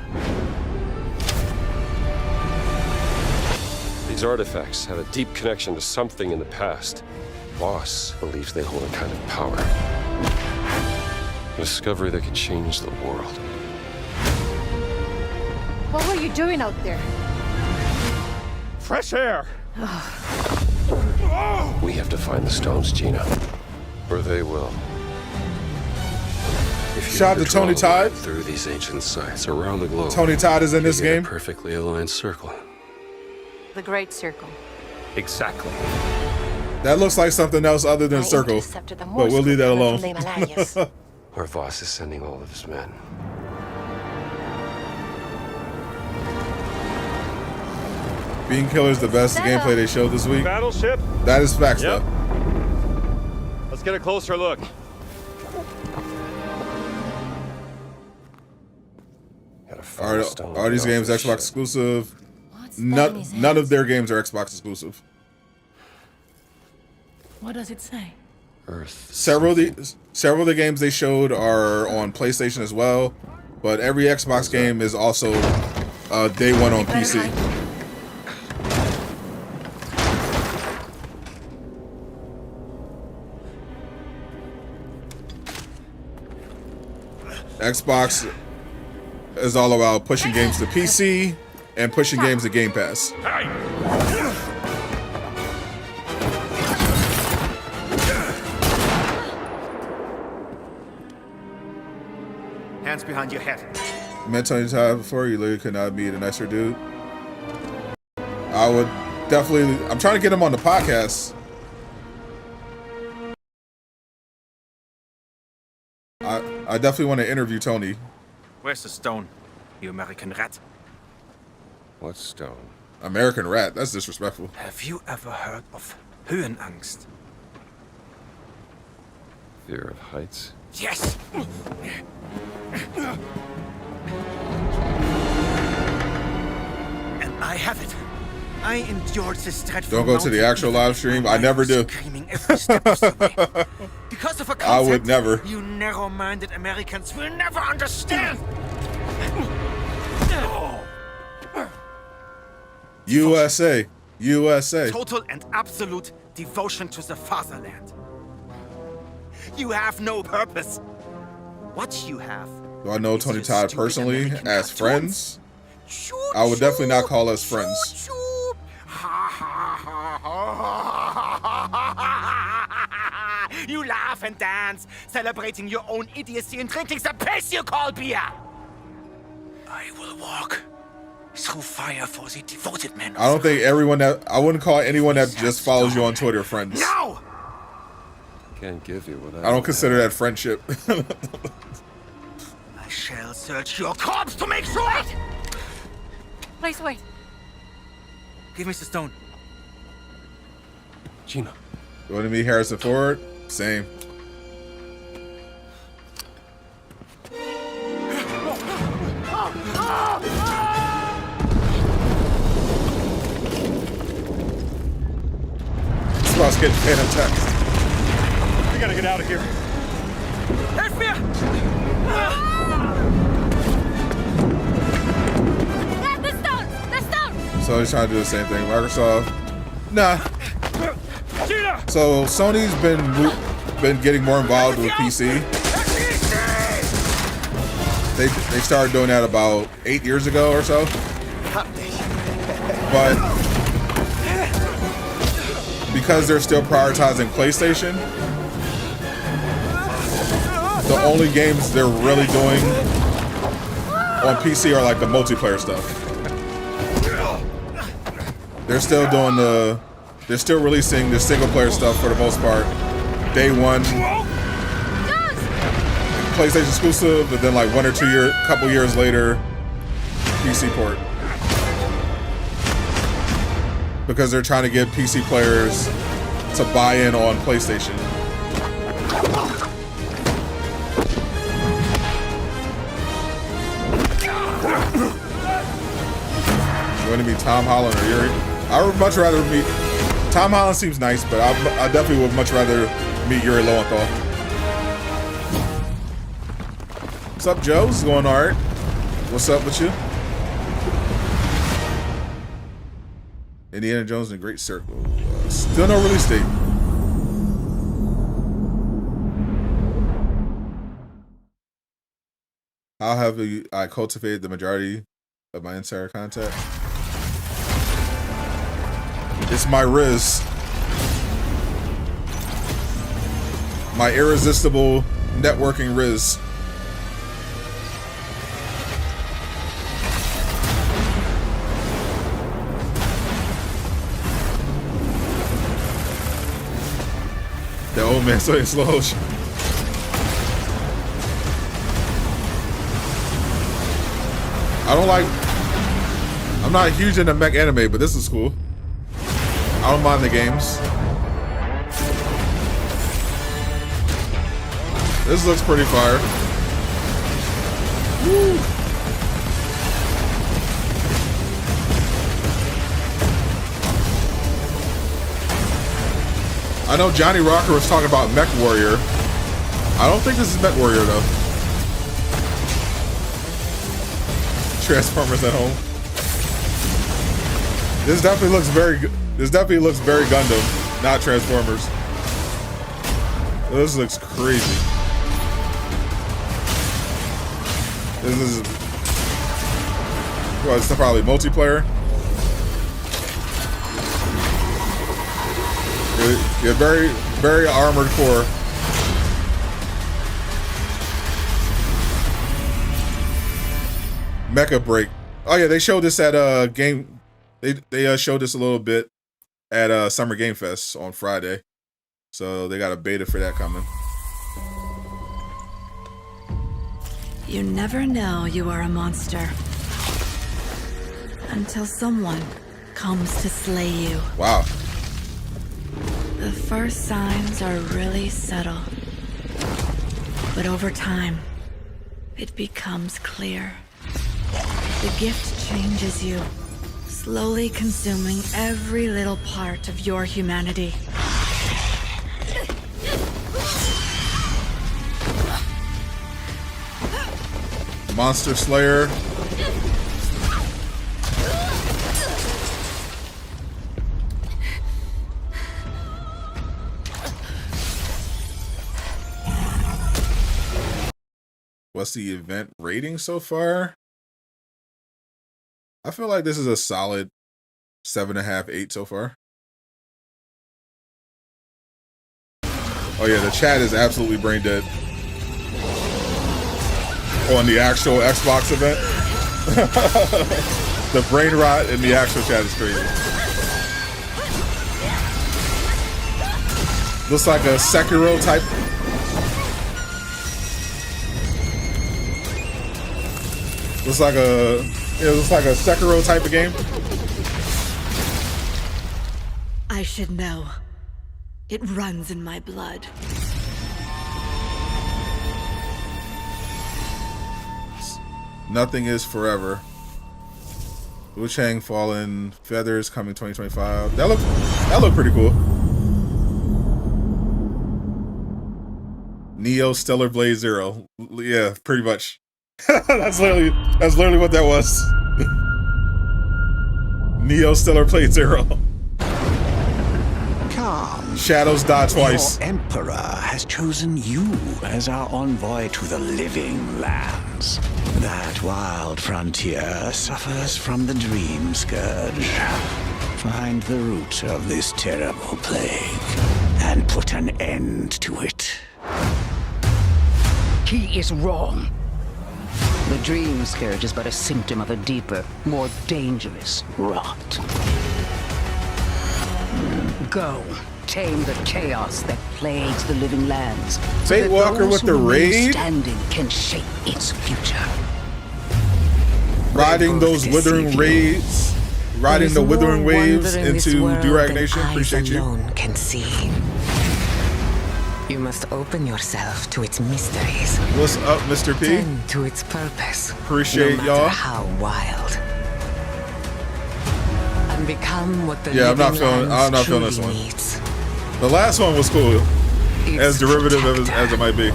These artifacts have a deep connection to something in the past. Boss believes they hold a kind of power. A discovery that could change the world. What were you doing out there? Fresh air! We have to find the stones, Gina. Or they will. If you Shout out to Tony Todd. Through these ancient sites around the globe. Tony Todd is in this you get game. A perfectly aligned circle. The Great Circle. Exactly. That looks like something else other than Circle. But we'll leave that alone. Our boss is sending all of his men. Bean Killer's the best gameplay they showed this week. Battleship? That is facts, Yep. though. Let's get a closer look. Are these games Xbox exclusive? None of their games are Xbox exclusive. What does it say? Earth. Several of the games they showed are on PlayStation as well, but every Xbox game is also day one on PC. Xbox is all about pushing games to PC and pushing games to Game Pass. Hands behind your head. Met Tony Todd before, you literally could not be a nicer dude. I would definitely, I'm trying to get him on the podcast. I definitely want to interview Tony. Where's the stone, you American rat? What stone? American rat? That's disrespectful. Have you ever heard of Höhenangst? Fear of heights? Yes! And I have it. I endured this dreadful Don't go to the actual live stream. I never do. Every step of the way. Because of a concept I would never. you narrow-minded Americans will never understand. USA. USA. Total and absolute devotion to the fatherland. You have no purpose. What you have. Do I know Tony Todd personally as friends? I would definitely not call us friends. You laugh and dance, celebrating your own idiocy and drinking the piss you call beer. I will walk through fire for the devoted men. I don't think everyone that I wouldn't call anyone that just follows you on Twitter friends. No. Can't give you what I don't consider that friendship. I shall search your corpse to make sure. Wait. Please wait. Give me the stone. Gina. You want to meet Harrison Ford? Same. Sprout's getting phantom text. We gotta get out of here. Help me! The stone! The stone! So he's trying to do the same thing. Microsoft. Nah. So Sony's been getting more involved with PC. They started doing that about 8 years ago or so. But because they're still prioritizing PlayStation, the only games they're really doing on PC are like the multiplayer stuff. They're still doing they're still releasing the single player stuff for the most part. Day one, PlayStation exclusive, but then like couple years later, PC port. Because they're trying to get PC players to buy in on PlayStation. You want to meet Tom Holland or Yuri? I would much rather meet Tom Holland. Seems nice, but I definitely would much rather meet Yuri Lowenthal. What's up, Joe? What's going on, Art? What's up with you? Indiana Jones and the Great Circle. Still no release date. How have I cultivated the majority of my insider contact? It's my Riz. My irresistible networking Riz. The old man so slow motion. I'm not huge into mech anime, but this is cool. I don't mind the games. This looks pretty fire. Woo. I know Johnny Rocker was talking about Mech Warrior. I don't think this is Mech Warrior though. Transformers at home. This definitely looks very Gundam, not Transformers. This looks crazy. This is well, it's probably multiplayer. You're very, very armored core. Mecha Break. Oh yeah, they showed this at game. They showed this a little bit at Summer Game Fest on Friday. So they got a beta for that coming. You never know you are a monster until someone comes to slay you. Wow. The first signs are really subtle, but over time, it becomes clear. The gift changes you, slowly consuming every little part of your humanity. Monster Slayer. What's the event rating so far? I feel like this is a solid 7.5, 8 so far. Oh yeah, the chat is absolutely brain dead on the actual Xbox event. The brain rot in the actual chat is crazy. Looks like a Sekiro type. Looks like a Sekiro type of game. I should know. It runs in my blood. Nothing is forever. Wu Chang Fallen Feathers coming 2025. That look pretty cool. Neo Stellar Blade Zero. Yeah, pretty much. That's literally what that was. Neo Stellar Blade Zero. Come. Shadows die twice. Your Emperor has chosen you as our envoy to the living lands. That wild frontier suffers from the dream scourge. Find the root of this terrible plague and put an end to it. He is wrong. The dream scourge is but a symptom of a deeper, more dangerous rot. Go, tame the chaos that plagues the living lands. Fate Walker with the raid? Standing can shape its future. Riding those withering raids, riding the withering waves into Durag Nation. Appreciate you. Can see. You must open yourself to its mysteries. What's up, Mr. P? Tend to its purpose. Appreciate no y'all. How wild. And become what the I'm not feeling this one. Needs. The last one was cool, as derivative as it might be.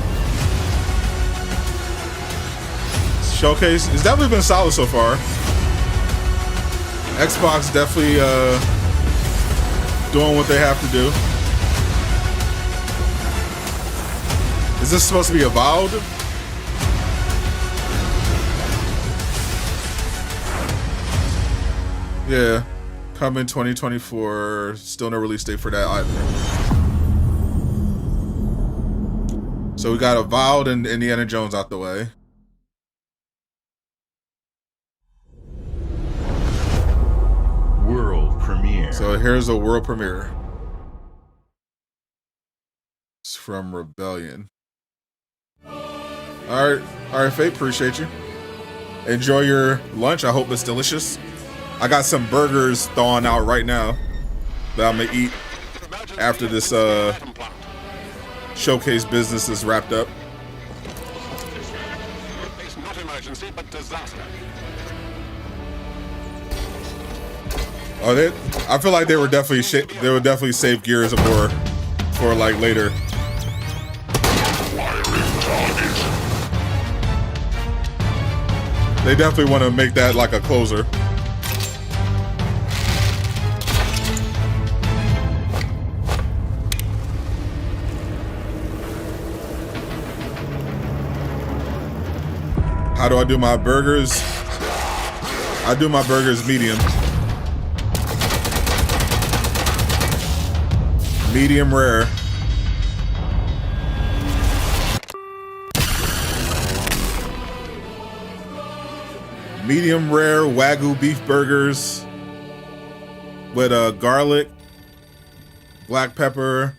Showcase it's definitely been solid so far. Xbox definitely doing what they have to do. Is this supposed to be Avowed? Yeah, coming 2024. Still no release date for that either. So we got Avowed and Indiana Jones out the way. World premiere. So here's a world premiere. It's from Rebellion. All right, Fate, appreciate you. Enjoy your lunch. I hope it's delicious. I got some burgers thawing out right now that I'm gonna eat after this showcase business is wrapped up. It's not emergency, but disaster. Oh, I feel like they would definitely save Gears of War for like later. They definitely want to make that like a closer. How do I do my burgers? I do my burgers medium. Medium rare. Medium rare Wagyu beef burgers with garlic, black pepper,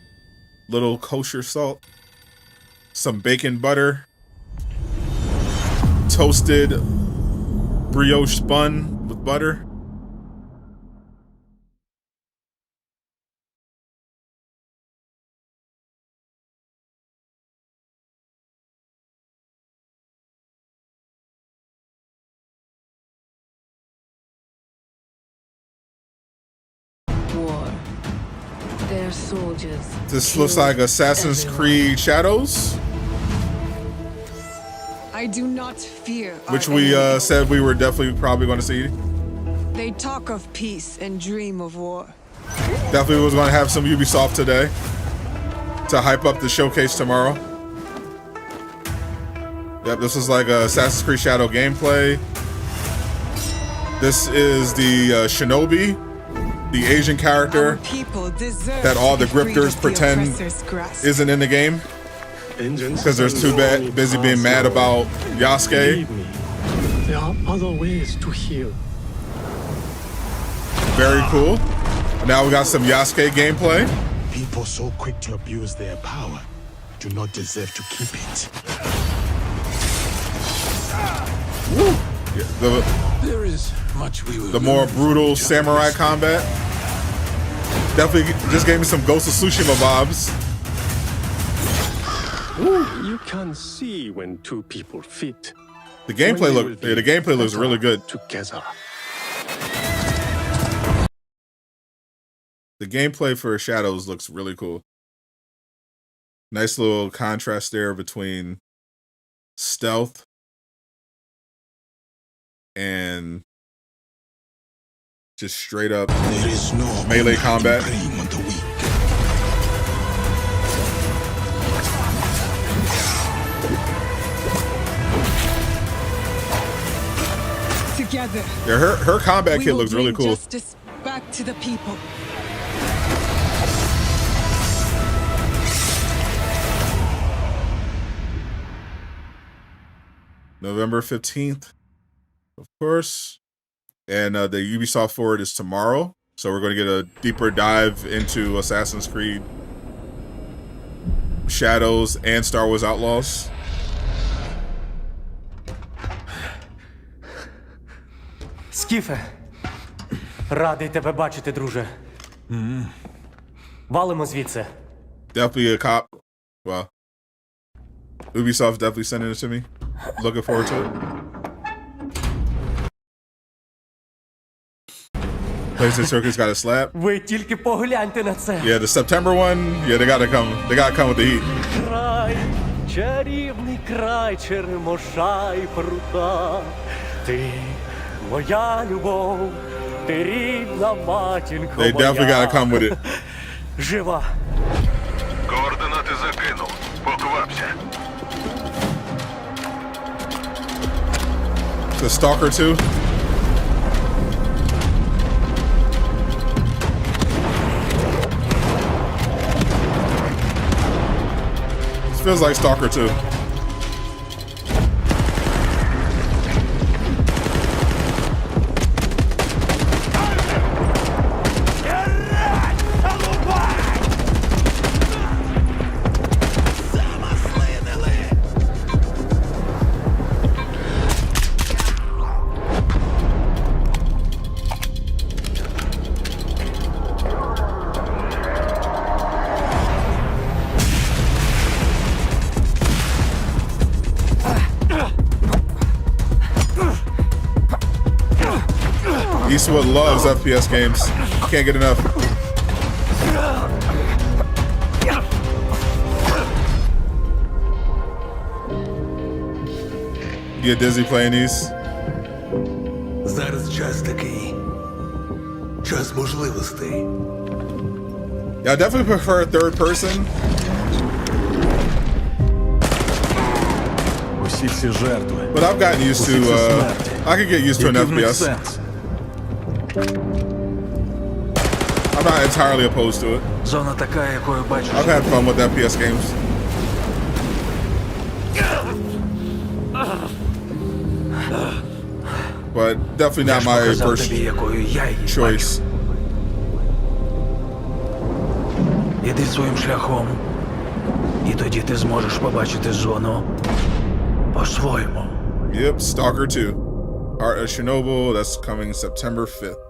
little kosher salt, some bacon butter, toasted brioche bun with butter. War. Their soldiers. This looks like Assassin's Creed Shadows, I do not fear. which we said we were definitely probably going to see. They talk of peace and dream of war. Definitely was going to have some Ubisoft today to hype up the showcase tomorrow. Yep, this is like a Assassin's Creed Shadow gameplay. This is the Shinobi, the Asian character that all the grifters pretend isn't in the game because they're too busy being mad about Yasuke. There are other ways to heal. Very cool. Now we got some Yasuke gameplay. People so quick to abuse their power do not deserve to keep it. Yeah, there is much we will the more brutal samurai combat. Definitely just gave me some Ghost of Tsushima vibes. You can see when two people fit. The gameplay looks really good. Together. The gameplay for Shadows looks really cool. Nice little contrast there between stealth and just straight up melee combat. Together. Yeah, her combat kit looks really cool. Justice back to the people. November 15th, of course. And the Ubisoft Forward is tomorrow. So we're going to get a deeper dive into Assassin's Creed Shadows and Star Wars Outlaws. Скіфе, радий тебе бачити, друже. Валимо звідси. Definitely a cop. Well, Ubisoft definitely sending it to me. Looking forward to it. PlayStation Circuit's got a slap. Ви тільки погляньте на це. Yeah, the September one. Yeah, they gotta come. They gotta come with the heat. Край, чарівний край, черемоша і прута. Ти моя любов, ти рідна матінко моя. They definitely gotta come with it. Жива. Координати закинув. Поквапся. The Stalker 2. This feels like Stalker 2. Eastwood loves FPS games. Can't get enough. You get dizzy playing these? Зараз час такий. Час можливостей. Yeah, I definitely prefer third person. Усі жертви. But I've gotten used to, I could get used to an FPS. I'm not entirely opposed to it. Зона така, якою бачу. I've had fun with FPS games. But definitely not my first choice. Іди своїм шляхом, і тоді ти зможеш побачити зону по-своєму. Yep, Stalker 2. Art of Chernobyl, that's coming September 5th.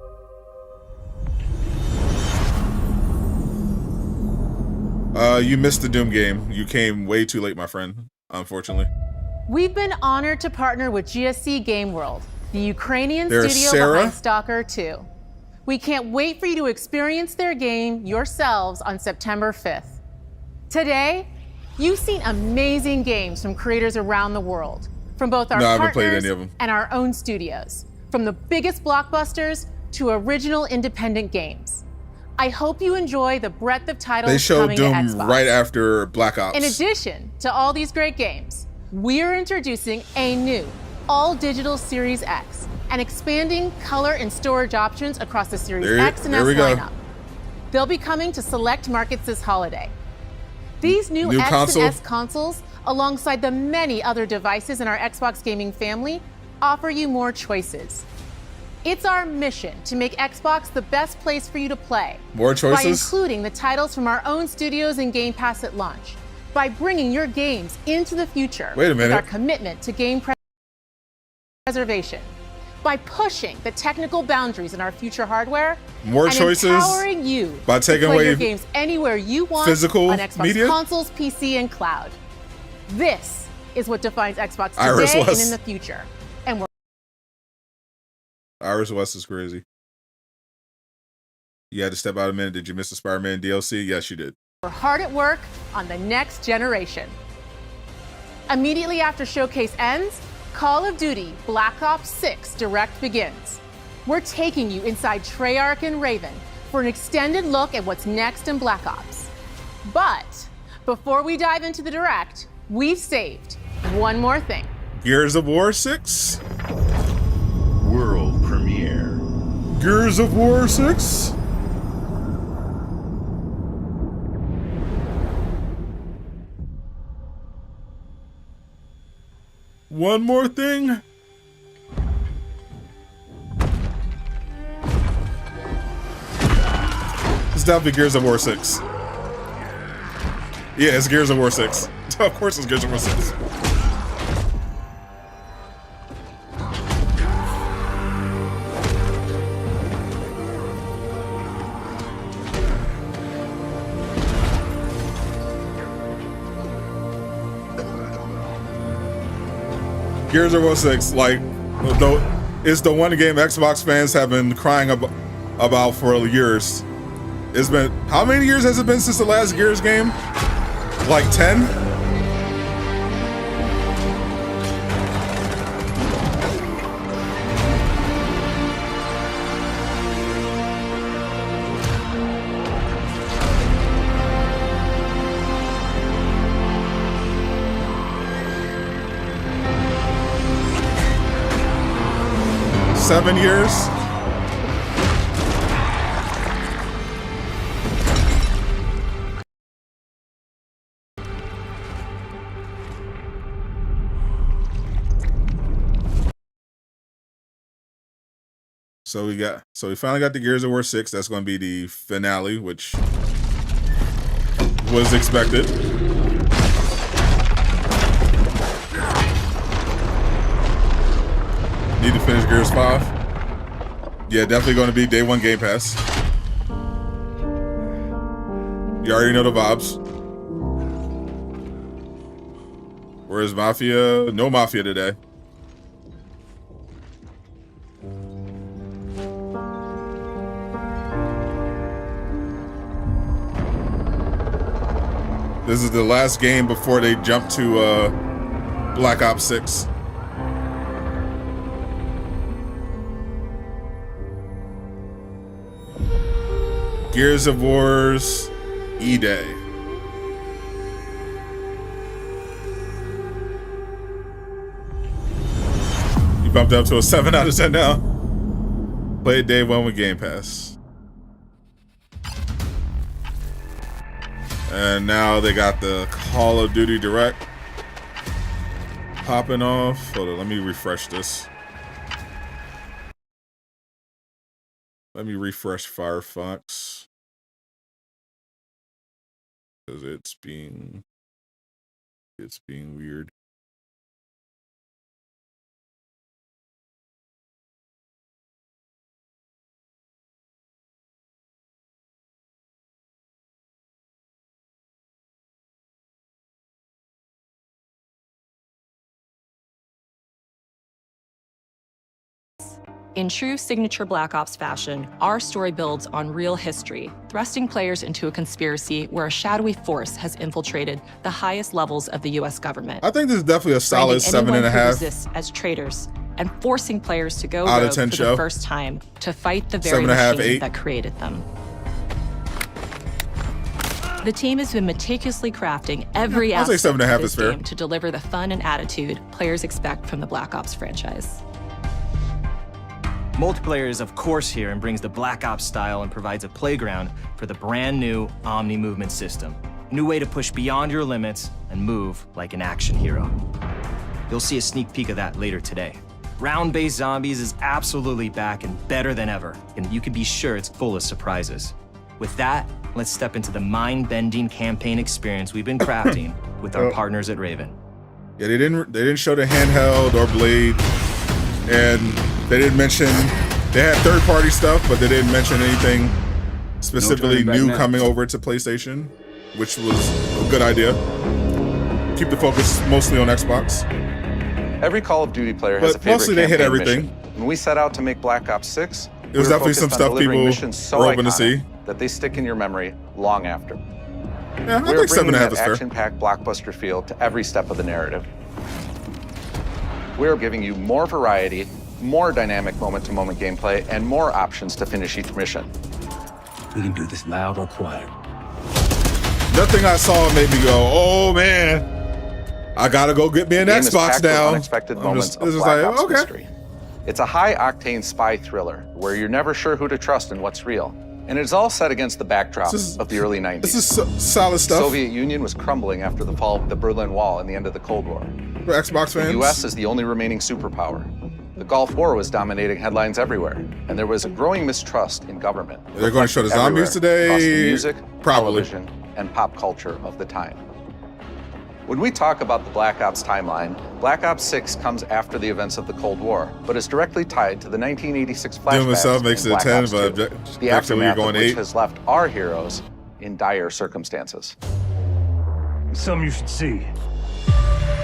You missed the Doom game. You came way too late, my friend, unfortunately. We've been honored to partner with GSC Game World, the Ukrainian There's studio Sarah. behind Stalker 2. We can't wait for you to experience their game yourselves on September 5th. Today, you've seen amazing games from creators around the world, from both our No, I haven't played partners any of them. and our own studios, from the biggest blockbusters to original independent games. I hope you enjoy the breadth of titles They showed coming to Doom Xbox. right after Black Ops. In addition to all these great games, we're introducing a new all-digital Series X and expanding color and storage options across the Series X and S lineup. They'll be coming to select markets this holiday. These new X console? and S consoles, alongside the many other devices in our Xbox gaming family, offer you more choices. It's our mission to make Xbox the best place for you to play. More choices? By including the titles from our own studios in Game Pass at launch. By bringing your games into the future. Wait a minute. With our commitment to game preservation. By pushing the technical boundaries in our future hardware. More and choices empowering you by taking to play away your games anywhere you want physical on Xbox media? consoles, PC, and cloud. This is what defines Xbox Iris today and West. in the future. And we're Iris West is crazy. You had to step out a minute. Did you miss the Spider-Man DLC? Yes, you did. hard at work on the next generation. Immediately after Showcase ends, Call of Duty Black Ops 6 Direct begins. We're taking you inside Treyarch and Raven for an extended look at what's next in Black Ops. But before we dive into the Direct, we've saved one more thing. Gears of War 6? World premiere. Gears of War 6? One more thing? It's definitely Gears of War 6. Yeah, it's Gears of War 6. Of course it's Gears of War 6. Gears of War 6, like, it's the one game Xbox fans have been crying about for years. It's been, how many years has it been since the last Gears game? Like 10? Seven years? So we finally got the Gears of War 6. That's going to be the finale, which was expected. Need to finish Gears 5. Yeah, definitely going to be day one Game Pass. You already know the vibes. Where's Mafia? No Mafia today. This is the last game before they jump to Black Ops 6. Gears of War's E-Day. You bumped up to a 7 out of 10 now. Play day one with Game Pass. And now they got the Call of Duty Direct popping off. Hold on, let me refresh this. Let me refresh Firefox. Because it's being weird. In true signature Black Ops fashion, our story builds on real history, thrusting players into a conspiracy where a shadowy force has infiltrated the highest levels of the U.S. government. I think this is definitely a solid 7.5. Resists as traitors and forcing players to go out rogue of 10 for show. the first time to fight the very 7.5, machine 8. that created them. The team has been meticulously crafting every I'll say aspect 7.5 of this is fair. game to deliver the fun and attitude players expect from the Black Ops franchise. Multiplayer is of course here and brings the Black Ops style and provides a playground for the brand new Omni movement system. New way to push beyond your limits and move like an action hero. You'll see a sneak peek of that later today. Round-based zombies is absolutely back and better than ever, and you can be sure it's full of surprises. With that, let's step into the mind-bending campaign experience we've been crafting with our partners at Raven. Yeah, they didn't show the handheld or blade, and they didn't mention they had third-party stuff, but they didn't mention anything specifically new coming over to PlayStation, which was a good idea. Keep the focus mostly on Xbox. Every Call of Duty player has a favorite mostly they hit campaign everything. mission. When we set out to make Black Ops 6, There was definitely some stuff people so were hoping to iconic see. that they stick in your memory long after. Yeah, I We're think 7.5 bringing that is fair. action-packed blockbuster feel to every step of the narrative. We're giving you more variety, more dynamic moment-to-moment gameplay, and more options to finish each mission. We can do this loud or quiet. Nothing I saw made me go, oh man, I gotta go get me an The game is Xbox packed with now. unexpected moments of this is Black like, Ops okay. history. It's a high-octane spy thriller where you're never sure who to trust and what's real. And it's all set against the backdrop of the early 90s. This is solid stuff. The Soviet Union was crumbling after the fall of the Berlin Wall and the end of the Cold War. For Xbox fans. The US is the only remaining superpower. The Gulf War was dominating headlines everywhere, and there was a growing mistrust in government. They're going to show the zombies today. Across the music, Probably. television, and pop culture of the time. When we talk about the Black Ops timeline, Black Ops 6 comes after the events of the Cold War, but is directly tied to the 1986 Doom itself flashbacks makes in it a Black 10, Ops but 2, the actually aftermath you're of going which 8. has left our heroes in dire circumstances. Something you should see.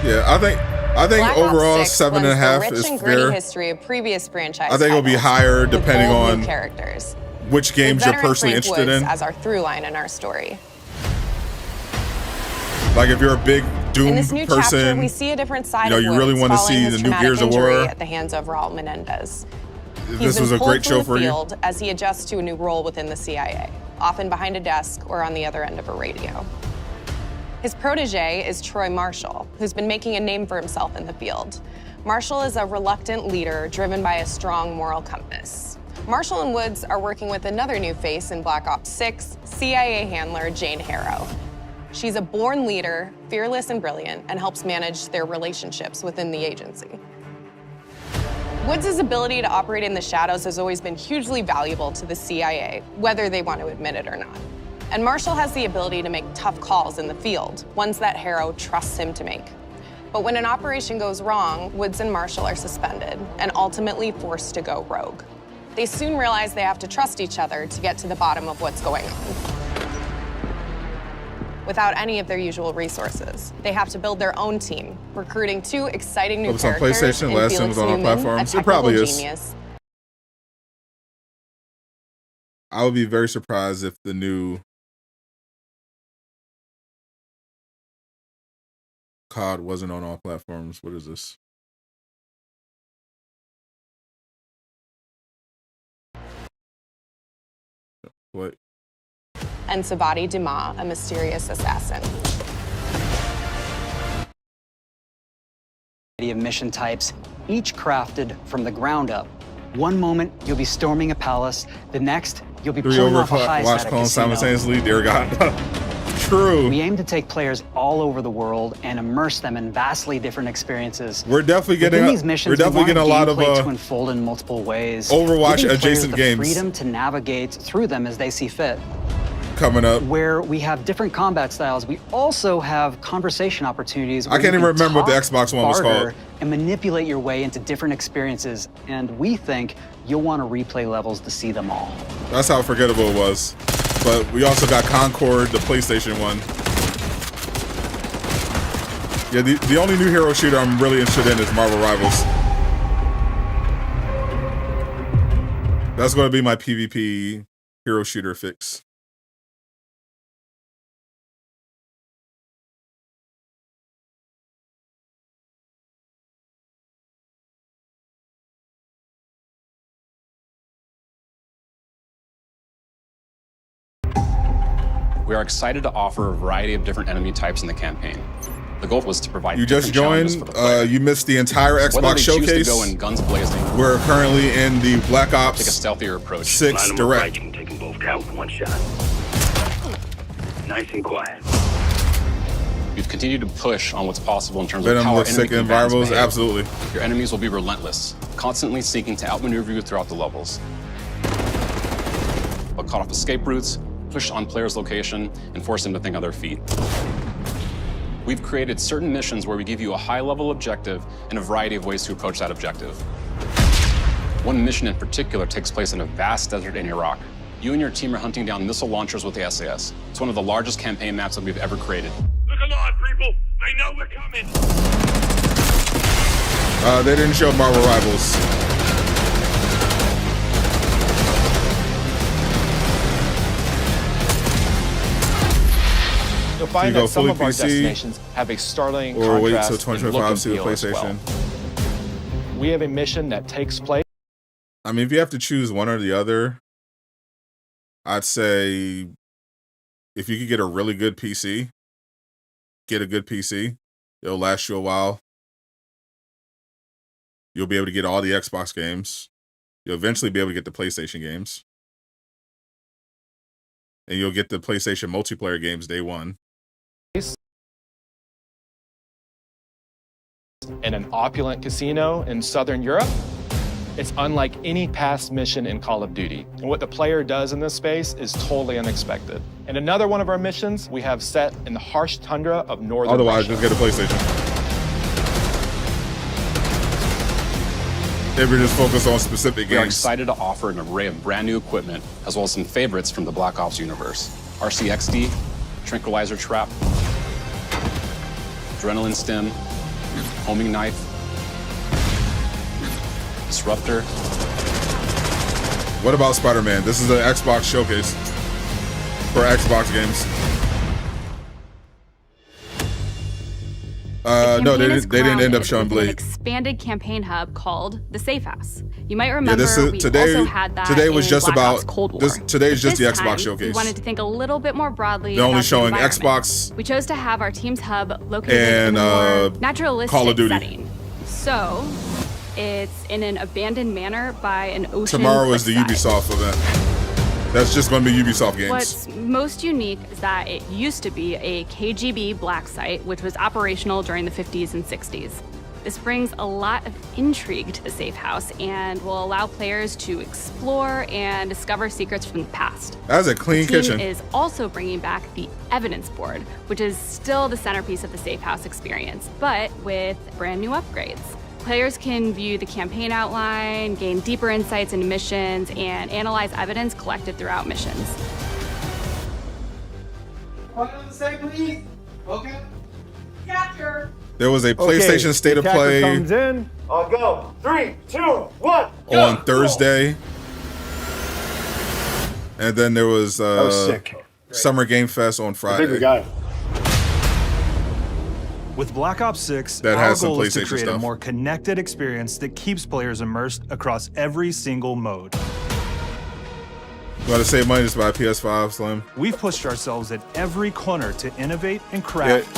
Yeah, I think Black overall Ops 6 blends 7.5 the is rich and gritty fair. history of previous franchise I think it'll be titles higher with depending bold new on characters. which games With you're veteran personally Frank interested Woods in. as our through line in our story. Like if you're a big Doom In this new chapter, person, we see a different side you of really Woods want to following see his the new traumatic Gears of injury War. at the hands of Raul Menendez. This He's was been a pulled great from show the for you. field as he adjusts to a new role within the CIA, often behind a desk or on the other end of a radio. His protege is Troy Marshall, who's been making a name for himself in the field. Marshall is a reluctant leader driven by a strong moral compass. Marshall and Woods are working with another new face in Black Ops 6, CIA handler Jane Harrow. She's a born leader, fearless and brilliant, and helps manage their relationships within the agency. Woods' ability to operate in the shadows has always been hugely valuable to the CIA, whether they want to admit it or not. And Marshall has the ability to make tough calls in the field, ones that Harrow trusts him to make. But when an operation goes wrong, Woods and Marshall are suspended and ultimately forced to go rogue. They soon realize they have to trust each other to get to the bottom of what's going on. Without any of their usual resources, they have to build their own team, recruiting two exciting new It was on characters PlayStation, in last time Felix was on all Newman, platforms. a It probably technical is. genius. I would be very surprised if the new COD wasn't on all platforms. What is this? What? And Savati Dumas, a mysterious assassin. Of mission types, each crafted from the ground up. One moment, you'll be storming a palace. The next, you'll be 3 pulling off a overclock heist watch at a clones casino. simultaneously. Dear God. True. We aim to take players all over the world and immerse them in vastly different experiences. We're definitely getting Within a, these missions, we're definitely we getting a want lot of gameplay to unfold in multiple ways. Overwatch giving players adjacent the games freedom to navigate through them as they see fit. coming up. Where we have different combat styles, we also have conversation opportunities. I where can't you even can remember what the talk, Xbox One was barter, called. and manipulate your way into different experiences. And we think you'll want to replay levels to see them all. That's how forgettable it was. But we also got Concord, the PlayStation one. Yeah, the only new hero shooter I'm really interested in is Marvel Rivals. That's going to be my PvP hero shooter fix. We are excited to offer a variety of different enemy types in the campaign. The goal was to provide You just different challenges joined. for the player. You missed the entire Whether Xbox they choose showcase. to go in guns blazing, We're currently in the Black Ops take a stealthier approach. 6 Direct. Taking both down with one shot. Nice and quiet. We've continued to push on what's possible in terms Venom of how our looks enemy sick in combatants environments. behave. Absolutely. Your enemies will be relentless, constantly seeking to outmaneuver you throughout the levels. They'll cut off escape routes, push on players' location, and force them to think on their feet. We've created certain missions where we give you a high-level objective and a variety of ways to approach that objective. One mission in particular takes place in a vast desert in Iraq. You and your team are hunting down missile launchers with the SAS. It's one of the largest campaign maps that we've ever created. Look alive, people! They know we're coming! They didn't show Marvel Rivals. You'll find you go that some fully of our PC, destinations have a startling or wait till contrast in look 2025 and to see the feel as well. PlayStation. We have a mission that takes place. I mean, if you have to choose one or the other, I'd say if you could get a really good PC, get a good PC. It'll last you a while. You'll be able to get all the Xbox games. You'll eventually be able to get the PlayStation games. And you'll get the PlayStation multiplayer games day one. In an opulent casino in Southern Europe. It's unlike any past mission in Call of Duty. And what the player does in this space is totally unexpected. And another one of our missions we have set in the harsh tundra of northern Otherwise, Russia. just get a PlayStation. If you're just focused on specific We are games. excited to offer an array of brand new equipment, as well as some favorites from the Black Ops universe. RCXD, Tranquilizer Trap, Adrenaline Stim, Homing Knife, Disruptor. What about Spider-Man? This is an Xbox showcase for Xbox games. No, they didn't end up showing with an Blade. expanded campaign hub called the Safe House. You might remember this is, we today. also had that Today was in just Black about Ops Cold War. today's just the This Xbox time, showcase. We wanted to think a little bit more broadly. They're only about the showing environment. Xbox We chose to have our team's hub located and in a more naturalistic Call of Duty. setting. So it's in an abandoned manor by an ocean. Tomorrow is the cliffside. Ubisoft event. That's just going to be Ubisoft games. What's most unique is that it used to be a KGB black site, which was operational during the 50s and 60s. This brings a lot of intrigue to the Safe House and will allow players to explore and discover secrets from the past. That's a clean the team kitchen. is also bringing back the evidence board, which is still the centerpiece of the Safe House experience, but with brand new upgrades. Players can view the campaign outline, gain deeper insights into missions, and analyze evidence collected throughout missions. Okay. Capture. There was a PlayStation State of Play Comes in. I'll go. 3, 2, 1. on Thursday. And then there was sick. Summer Game Fest on Friday. Bigger guy. With Black Ops 6, That our has some goal is to PlayStation create a stuff. more connected experience that keeps players immersed across every single mode. You want to save money, just buy a PS5, Slim. We've pushed ourselves at every corner to innovate and craft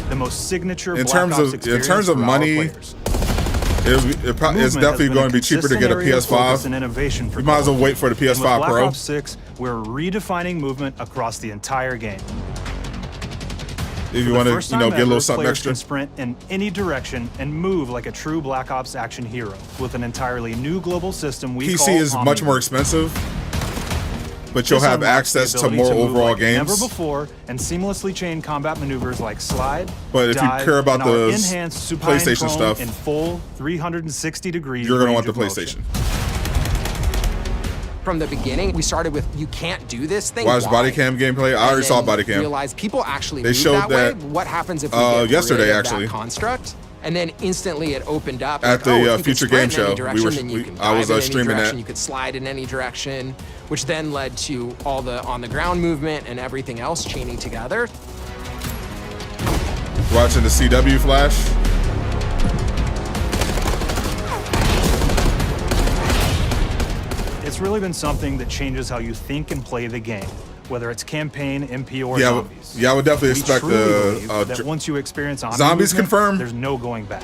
the most signature In Black terms Ops of experience for our money, players. it's Movement definitely has been going to be cheaper to consistent get a area of focus PS5. and innovation for You might as well wait for the And with PS5 Black Pro. Ops 6, we're redefining movement across the entire game. If you For want the to, first you know, time get a little ever, something players extra. can sprint in any direction and move like a true Black Ops action hero with an entirely new global system we call PC is much Omni. more expensive, but you'll This have unlocks the access to ability more move overall like games. Never before, and seamlessly chain combat maneuvers like slide. But if you dive, care about and our the enhanced supine PlayStation prone stuff, in full 360 degrees, You're going to want range the of motion. PlayStation. From the beginning, we started with, you can't do this thing. Watch Why? body cam gameplay. I And already saw then body cam. Realized people actually They move showed that, that, way. What happens if we get yesterday, rid of actually. that construct? And then instantly it opened up At like, the, oh, if you could Future Game sprint in any Show, direction, then you can I was dive in any streaming direction, that. You could slide in any direction, which then led to all the on the ground movement and everything else chaining together. Watching the CW flash. It's really been something that changes how you think and play the game. whether it's campaign, MP, or Yeah, zombies. yeah, I would definitely We expect truly the believe that once you experience Omni zombies movement, confirmed. there's no going back.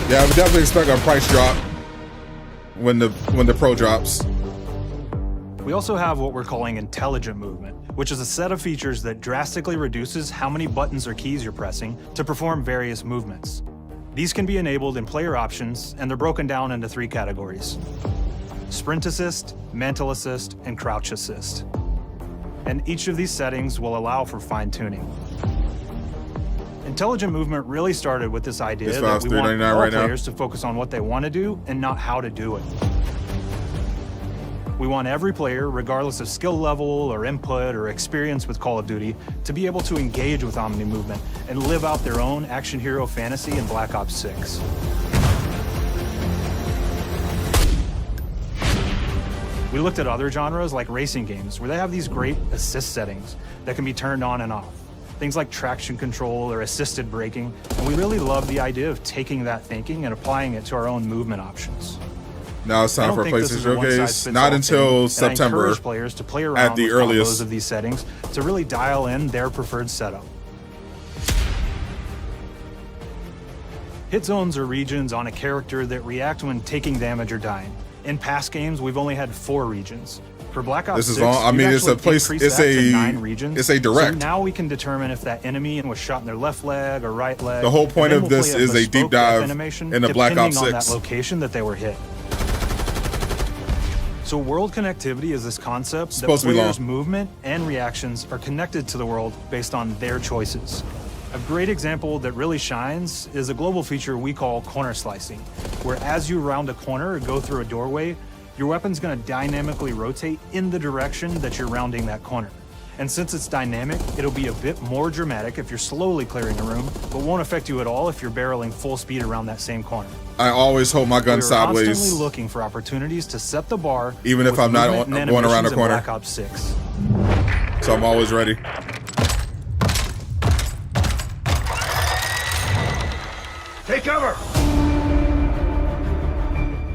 Yeah, I would definitely expect a price drop when the Pro drops. We also have what we're calling intelligent movement, which is a set of features that drastically reduces how many buttons or keys you're pressing to perform various movements. These can be enabled in player options, and they're broken down into 3 categories: sprint assist, mantle assist, and crouch assist. And each of these settings will allow for fine-tuning. Intelligent movement really started with this idea This that file's we want $3.99 all right now. players to focus on what they want to do and not how to do it. We want every player, regardless of skill level or input or experience with Call of Duty, to be able to engage with Omni movement and live out their own action hero fantasy in Black Ops 6. We looked at other genres like racing games, where they have these great assist settings that can be turned on and off. Things like traction control or assisted braking, and we really love the idea of taking that thinking and applying it to our own movement options. Now it's time for PlayStation Showcase. Not until September. I encourage players to play around at the with earliest. combos of these settings to really dial in their preferred setup. Hit zones are regions on a character that react when taking damage or dying. In past games, we've only had 4 regions. For Black Ops This is 6, all- I we've mean, it's a actually place- increased it's that to a- 9 regions. it's a direct. So now we can determine if that enemy was shot in their left leg or right leg. The whole point and then of we'll this play is a deep bespoke death dive animation into Black Ops depending on 6. that location that they were hit. So world connectivity is this concept that Supposed to be players' long. movement and reactions are connected to the world based on their choices. A great example that really shines is a global feature we call corner slicing, where as you round a corner or go through a doorway, your weapon's gonna dynamically rotate in the direction that you're rounding that corner. And since it's dynamic, it'll be a bit more dramatic if you're slowly clearing a room, but won't affect you at all if you're barreling full speed around that same corner. I always hold my gun We're sideways, constantly looking for opportunities to set the bar, even if with I'm not movement and going around animations the in corner. Black Ops 6. So I'm always ready. Take cover!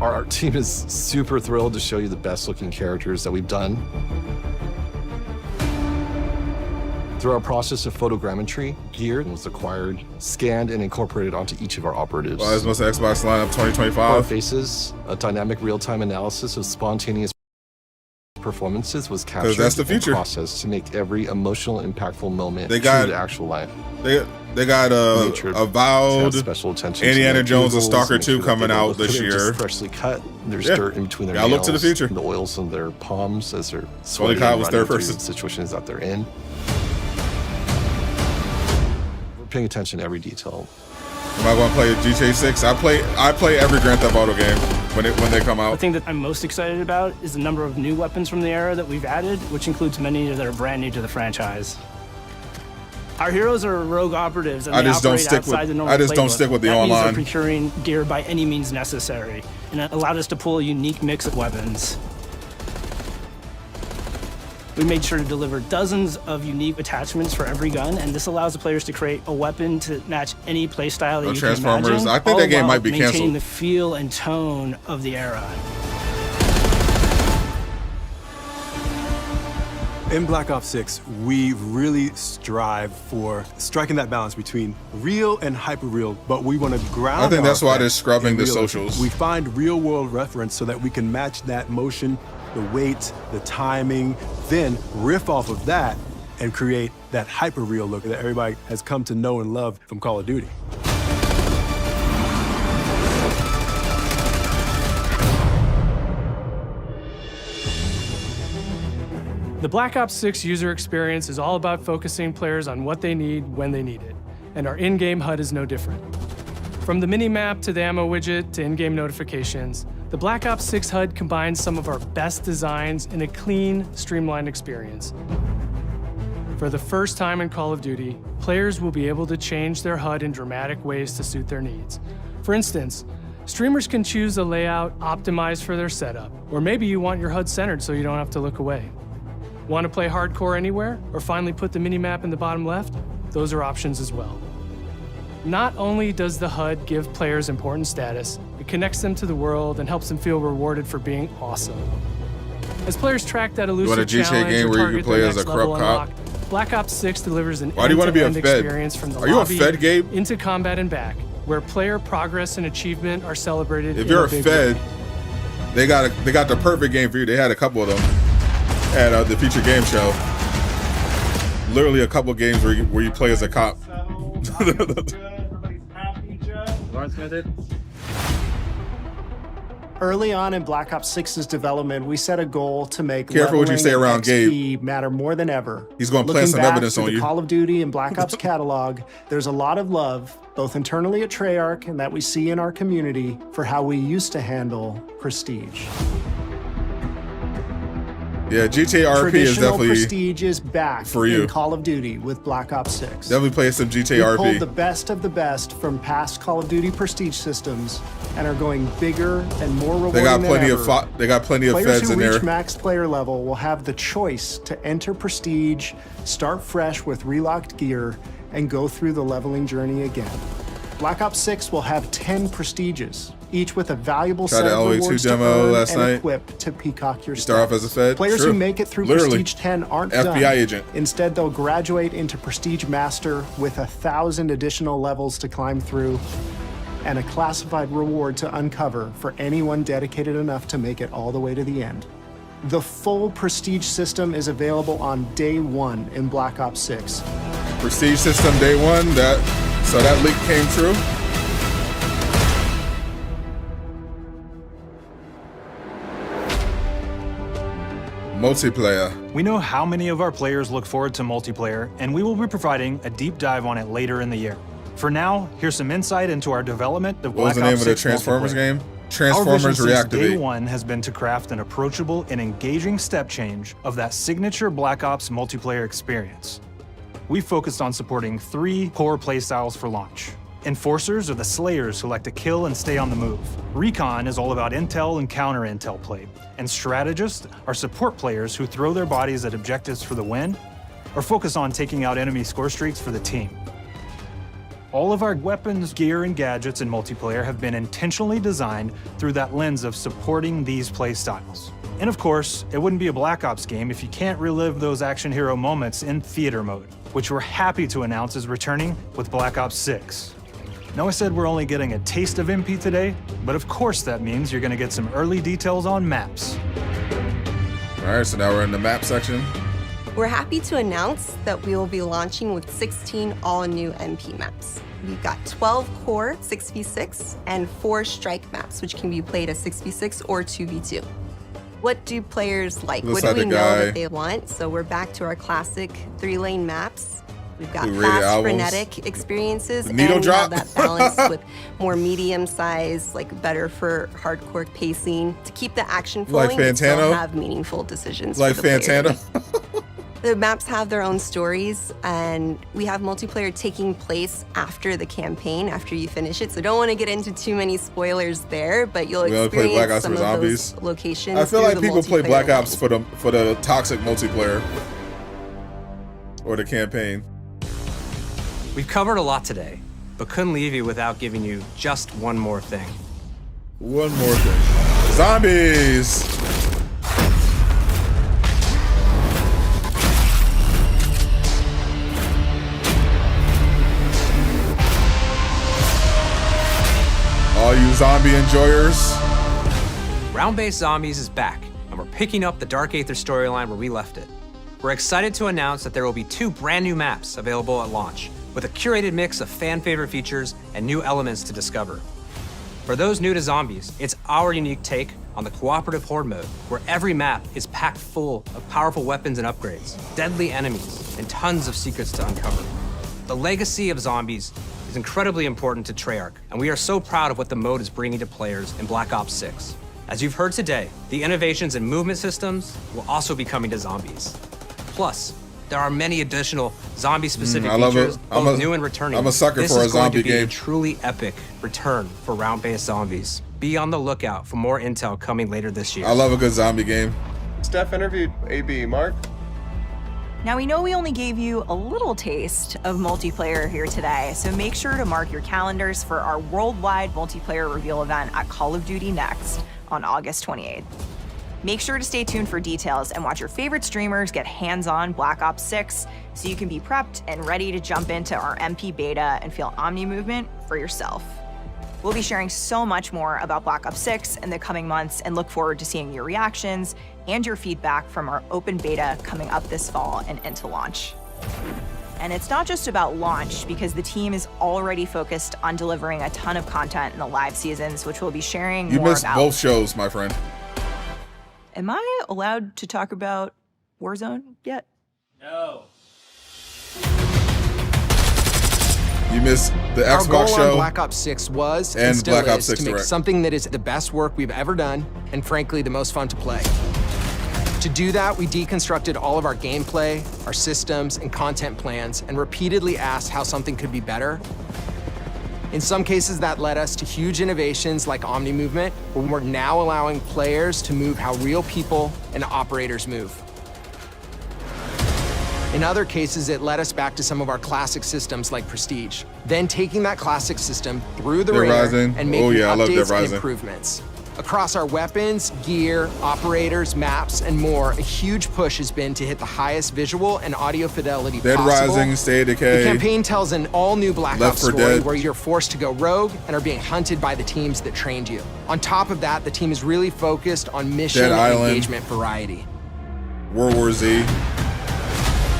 Our art team is super thrilled to show you the best looking characters that we've done. Through our process of photogrammetry, gear was acquired, scanned, and incorporated onto each of our operatives. Well, as most of Xbox lineup Our 2025. faces, a dynamic real-time analysis of spontaneous performances was captured that's the future. and processed to make every emotional, impactful moment They got- true to actual life. They got Nature Avowed, has special attention to Indiana their Jones, and googles, Stalker make 2 sure that coming they don't out look this good, year. just freshly cut. There's Yeah. dirt in between their Gotta nails. look to the future. The oils on their palms as they're sweating Kyle and was running third through person. the situations that they're in. We're paying attention to every detail. Am I going to play GTA 6? I play every Grand Theft Auto game when they come The out. thing that I'm most excited about is the number of new weapons from the era that we've added, which includes many that are brand new to the franchise. Our heroes are rogue operatives, and I they just don't operate stick outside with- the normal I just don't playbook. stick with the that means online. they're procuring gear by any means necessary, and it allowed us to pull a unique mix of weapons. We made sure to deliver dozens of unique attachments for every gun, and this allows the players to create a weapon to match any playstyle that No you Transformers. can imagine. I think all that game while might be maintaining canceled. the feel and tone of the era. In Black Ops 6, we really strive for striking that balance between real and hyper-real, but we want to ground I think that's our why they're effects scrubbing in the realism. socials. We find real-world reference so that we can match that motion, the weight, the timing, then riff off of that and create that hyper-real look that everybody has come to know and love from Call of Duty. The Black Ops 6 user experience is all about focusing players on what they need when they need it, and our in-game HUD is no different. From the mini-map to the ammo widget to in-game notifications, the Black Ops 6 HUD combines some of our best designs in a clean, streamlined experience. For the first time in Call of Duty, players will be able to change their HUD in dramatic ways to suit their needs. For instance, streamers can choose a layout optimized for their setup, or maybe you want your HUD centered so you don't have to look away. Want to play hardcore anywhere, or finally put the minimap in the bottom left? Those are options as well. Not only does the HUD give players important status, it connects them to the world and helps them feel rewarded for being awesome. As players track that elusive challenge game or where you can target play their as a next level corrupt cop? unlock, Black Ops 6 delivers an Why do you want to be a end-to-end Fed? experience from the Are you a lobby Fed, Gabe? into combat and back, where player progress and achievement are celebrated. If you're a big Fed, way. they got the perfect game for you. They had a couple of them at the feature game show. Literally a couple of games where you play as a cop. Early on in Black Ops 6's development, we set a goal to make Careful what you say leveling around and Gabe. XP matter more than ever. He's gonna plant Looking some back evidence through on the you. Call of Duty and Black Ops catalog, there's a lot of love, both internally at Treyarch and that we see in our community, for how we used to handle prestige. Yeah, GTA RP is Traditional definitely prestige is back for you. in Call of Duty with Black Ops 6. Definitely play some GTA We RP. pulled the best of the best from past Call of Duty prestige systems and are going bigger and more rewarding They got than plenty ever. of they got plenty of Players feds who in reach there. max player level will have the choice to enter prestige, start fresh with relocked gear, and go through the leveling journey again. Black Ops 6 will have 10 prestiges, each with a valuable Tried set the of LA2 rewards to demo earn last and night. equip to peacock your Start off stats. as a Fed. Players Sure. who make it through Literally. Prestige 10 aren't FBI done. agent. Instead, they'll graduate into Prestige Master with 1,000 additional levels to climb through and a classified reward to uncover for anyone dedicated enough to make it all the way to the end. The full Prestige system is available on day one in Black Ops 6. Prestige system day one. So that leak came true. Multiplayer. We know how many of our players look forward to multiplayer, and we will be providing a deep dive on it later in the year. For now, here's some insight into our development of What was Black the name Ops of the 6 Transformers multiplayer. game? Our Transformers vision since day Reactivate. one has been to craft an approachable and engaging step change of that signature Black Ops multiplayer experience. We focused on supporting 3 core playstyles for launch. Enforcers are the slayers who like to kill and stay on the move. Recon is all about intel and counter-intel play. And strategists are support players who throw their bodies at objectives for the win or focus on taking out enemy score streaks for the team. All of our weapons, gear, and gadgets in multiplayer have been intentionally designed through that lens of supporting these play styles. And of course, it wouldn't be a Black Ops game if you can't relive those action hero moments in theater mode, which we're happy to announce is returning with Black Ops 6. Now, I said we're only getting a taste of MP today, but of course that means you're gonna get some early details on maps. All right, so now we're in the map section. We're happy to announce that we will be launching with 16 all-new MP maps. We've got 12 core 6v6 and 4 strike maps, which can be played as 6v6 or 2v2. What do players like? Looks What do like we the know guy that they want? So we're back to our classic 3-lane maps. We've got Who rated fast, albums. frenetic experiences, The and needle we drop. have that balance with more medium size, like better for hardcore pacing to keep the action Like flowing, but still Fantano? have meaningful decisions. Like for the player to Fantano. make. The maps have their own stories, and we have multiplayer taking place after the campaign, after you finish it. So don't want to get into too many spoilers there, but you'll We only play Black experience Ops some for of zombies. those locations. I feel through like the people play multiplayer Black lens. Ops for the toxic multiplayer or the campaign. We've covered a lot today, but couldn't leave you without giving you just one more thing. One more thing. Zombies! All you zombie enjoyers. Round-based Zombies is back, and we're picking up the Dark Aether storyline where we left it. We're excited to announce that there will be 2 brand new maps available at launch, with a curated mix of fan-favorite features and new elements to discover. For those new to Zombies, it's our unique take on the cooperative horde mode, where every map is packed full of powerful weapons and upgrades, deadly enemies, and tons of secrets to uncover. The legacy of Zombies is incredibly important to Treyarch, and we are so proud of what the mode is bringing to players in Black Ops 6. As you've heard today, the innovations in movement systems will also be coming to Zombies. Plus, there are many additional zombie-specific I love features, it. both new and returning. I'm a sucker This for a is going zombie to be game. a truly epic return for round-based Zombies. Be on the lookout for more intel coming later this year. I love a good zombie game. Steph interviewed AB. Mark? Now, we know we only gave you a little taste of multiplayer here today, so make sure to mark your calendars for our worldwide multiplayer reveal event at Call of Duty Next on August 28th. Make sure to stay tuned for details and watch your favorite streamers get hands-on Black Ops 6 so you can be prepped and ready to jump into our MP beta and feel Omni movement for yourself. We'll be sharing so much more about Black Ops 6 in the coming months and look forward to seeing your reactions and your feedback from our open beta coming up this fall and into launch. And it's not just about launch, because the team is already focused on delivering a ton of content in the live seasons, which we'll be sharing You more missed about. both shows, my friend. Am I allowed to talk about Warzone yet? No. You missed the Our Xbox goal show on Black Ops 6 was and still Black Ops is 6 to make Direct. something that is the best work we've ever done, and frankly, the most fun to play. To do that, we deconstructed all of our gameplay, our systems, and content plans, and repeatedly asked how something could be better. In some cases, that led us to huge innovations like Omni Movement, where we're now allowing players to move how real people and operators move. In other cases, it led us back to some of our classic systems like Prestige, then taking that classic system through the Dead ringer Rising. and making Oh, yeah, I love Dead updates and Rising. improvements. Across our weapons, gear, operators, maps, and more, a huge push has been to hit the highest visual and audio fidelity Dead possible. Rising, State of Decay. The campaign tells an all-new Black Left Ops 4 story Dead. where you're forced to go rogue and are being hunted by the teams that trained you. On top of that, the team is really focused on mission Dead and Island. engagement variety. World War Z.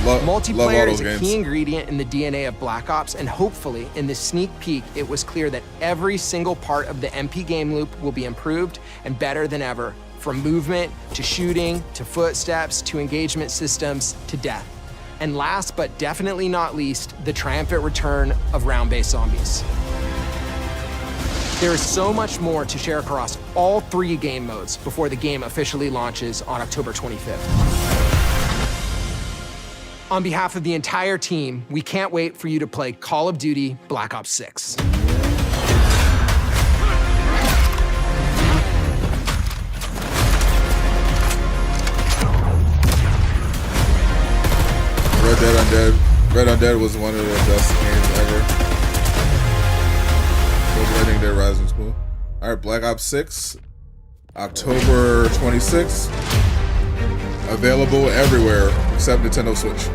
Love all Multiplayer those is a games. key ingredient in the DNA of Black Ops, and hopefully, in this sneak peek, it was clear that every single part of the MP game loop will be improved and better than ever, from movement, to shooting, to footsteps, to engagement systems, to death. And last but definitely not least, the triumphant return of round-based zombies. There is so much more to share across all 3 game modes before the game officially launches on October 25th. On behalf of the entire team, we can't wait for you to play Call of Duty Black Ops 6. Red Undead was one of the best games ever. I think Dead Rising's cool. All right, Black Ops 6, October 26th. Available everywhere except Nintendo Switch.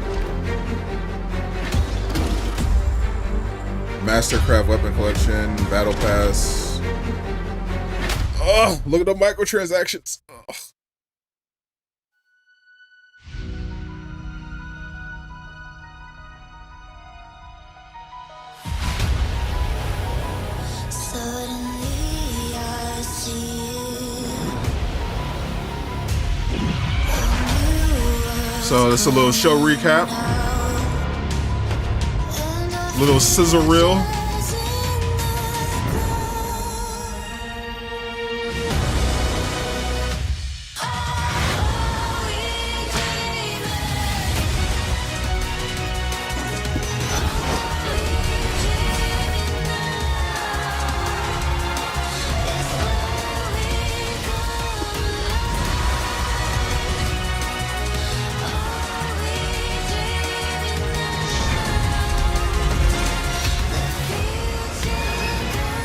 Mastercraft Weapon Collection, Battle Pass. Oh, look at the microtransactions. Oh. So this is a little show recap. Little scissor reel.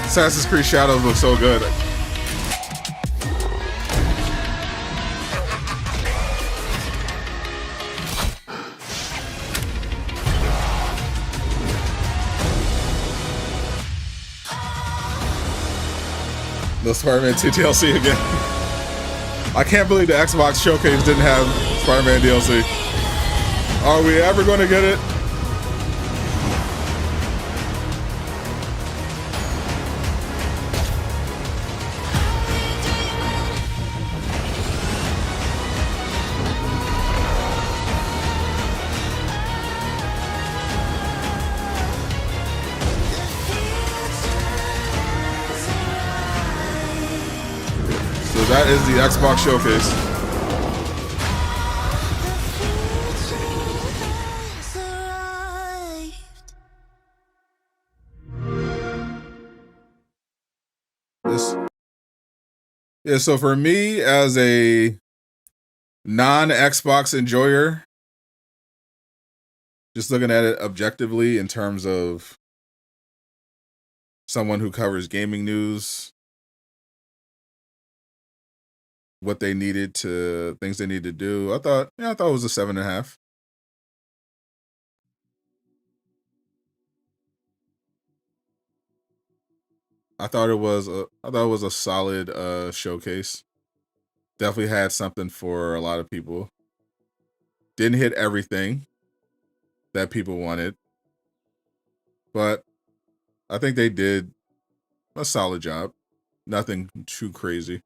Assassin's Creed Shadows looks so good. The Spider-Man 2 DLC again. I can't believe the Xbox Showcase didn't have Spider-Man DLC. Are we ever going to get it? So that is the Xbox Showcase. Yeah, so for me as a non-Xbox enjoyer, just looking at it objectively in terms of someone who covers gaming news, what they needed to, things they need to do. I thought it was a 7.5. I thought it was a solid showcase. Definitely had something for a lot of people. Didn't hit everything that people wanted, but I think they did a solid job. Nothing too crazy.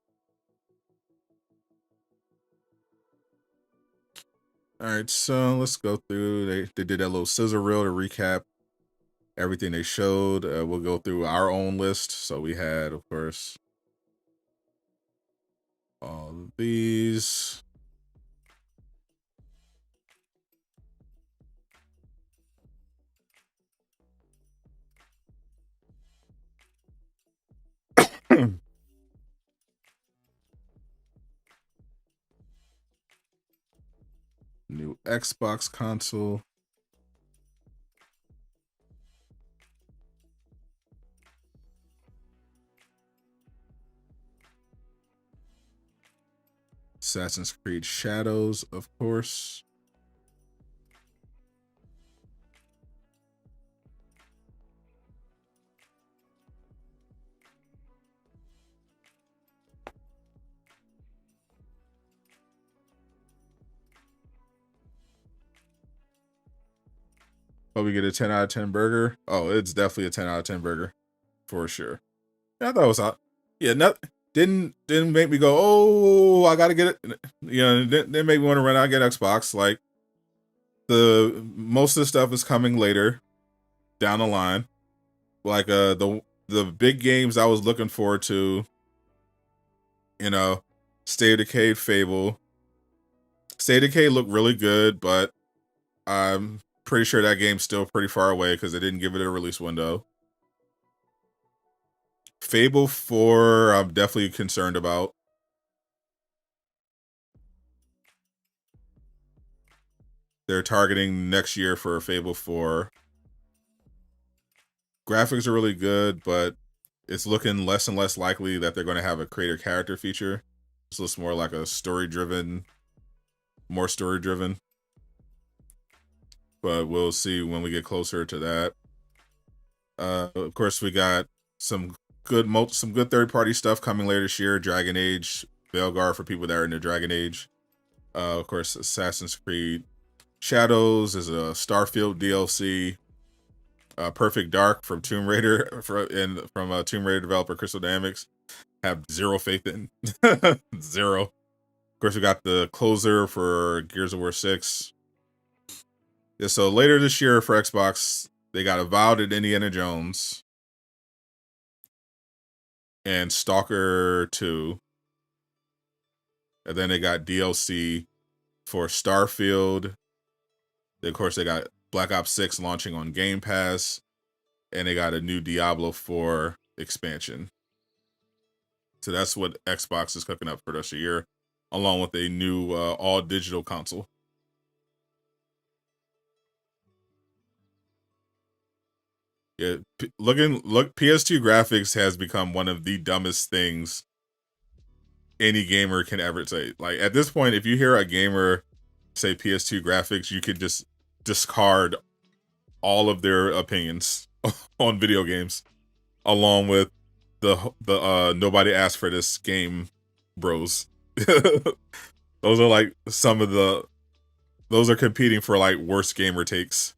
All right, so let's go through. They did that little scissor reel to recap everything they showed. We'll go through our own list. So we had, of course, all of these. New Xbox console. Assassin's Creed Shadows, of course. Oh, we get a 10 out of 10 burger. Oh, it's definitely a 10 out of 10 burger for sure. Yeah, I thought it was hot. Yeah, didn't make me go, oh, I gotta get it. You know, didn't make me want to run out and get Xbox. Like, the most of the stuff is coming later down the line. Like the big games I was looking forward to, you know, State of Decay, Fable. State of Decay looked really good, but I'm pretty sure that game's still pretty far away because they didn't give it a release window. Fable 4, I'm definitely concerned about. They're targeting next year for Fable 4. Graphics are really good, but it's looking less and less likely that they're going to have a creator character feature. This looks more like a story-driven, more story-driven. But we'll see when we get closer to that. Of course, we got some good third-party stuff coming later this year. Dragon Age, Veilguard for people that are into Dragon Age. Of course, Assassin's Creed Shadows is a Starfield DLC. Perfect Dark from Tomb Raider from Tomb Raider developer Crystal Dynamics. Have zero faith in. Zero. Of course, we got the closer for Gears of War 6. Yeah, so later this year for Xbox, they got Avowed and Indiana Jones. And Stalker 2. And then they got DLC for Starfield. Of course, they got Black Ops 6 launching on Game Pass. And they got a new Diablo 4 expansion. So that's what Xbox is cooking up for this year, along with a new all-digital console. Yeah, PS2 graphics has become one of the dumbest things any gamer can ever say. Like, at this point, if you hear a gamer say PS2 graphics, you could just discard all of their opinions on video games, along with the nobody asked for this game bros. Those are like those are competing for like worst gamer takes.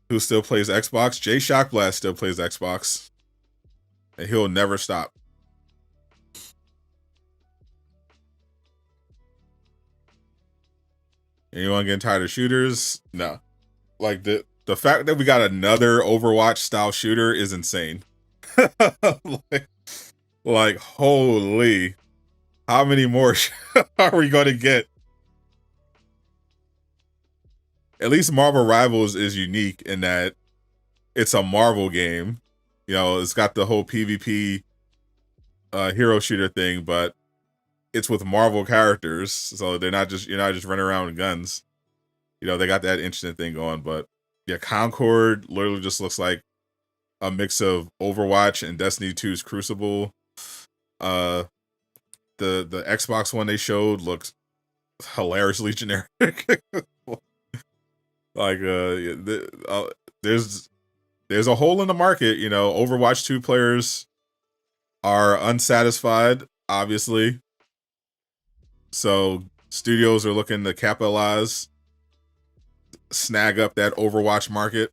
Who still plays Xbox? Jay Shockblast still plays Xbox. And he'll never stop. Anyone getting tired of shooters? No. Like, the fact that we got another Overwatch style shooter is insane. like holy. How many more are we going to get? At least Marvel Rivals is unique in that it's a Marvel game. You know, it's got the whole PvP hero shooter thing, but it's with Marvel characters, so you're not just running around with guns. You know, they got that interesting thing going, but yeah, Concord literally just looks like a mix of Overwatch and Destiny 2's Crucible. The Xbox one they showed looked hilariously generic. Like there's a hole in the market, you know. Overwatch 2 players are unsatisfied, obviously. So studios are looking to capitalize, snag up that Overwatch market.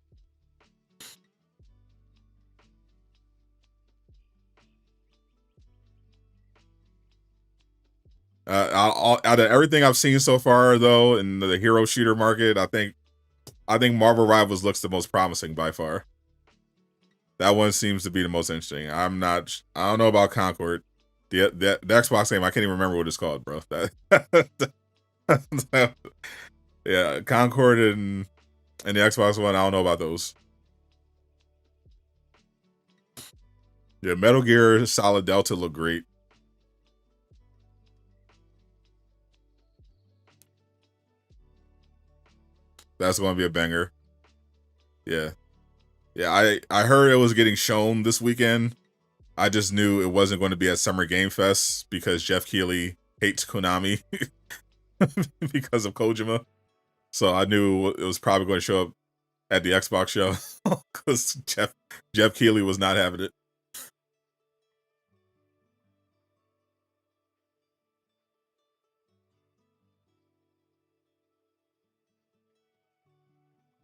Out of everything I've seen so far, though, in the hero shooter market, I think Marvel Rivals looks the most promising by far. That one seems to be the most interesting. I don't know about Concord. The Xbox game, I can't even remember what it's called, bro. Yeah, Concord and the Xbox One, I don't know about those. Yeah, Metal Gear Solid Delta look great. That's going to be a banger. Yeah. Yeah, I heard it was getting shown this weekend. I just knew it wasn't going to be at Summer Game Fest because Jeff Keighley hates Konami because of Kojima. So I knew it was probably going to show up at the Xbox show because Jeff Keighley was not having it.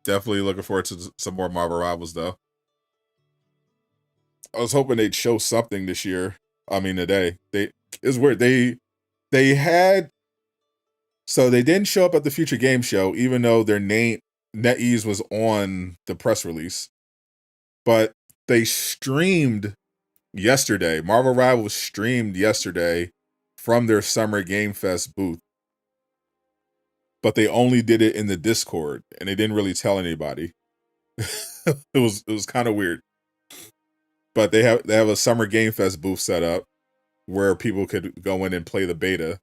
Definitely looking forward to some more Marvel Rivals, though. I was hoping they'd show something this year. I mean, today. It's weird. They had... So they didn't show up at the Future Game Show, even though their name, NetEase, was on the press release. But they streamed yesterday. Marvel Rivals streamed yesterday from their Summer Game Fest booth. But they only did it in the Discord, and they didn't really tell anybody. It was kind of weird. But they have a Summer Game Fest booth set up where people could go in and play the beta,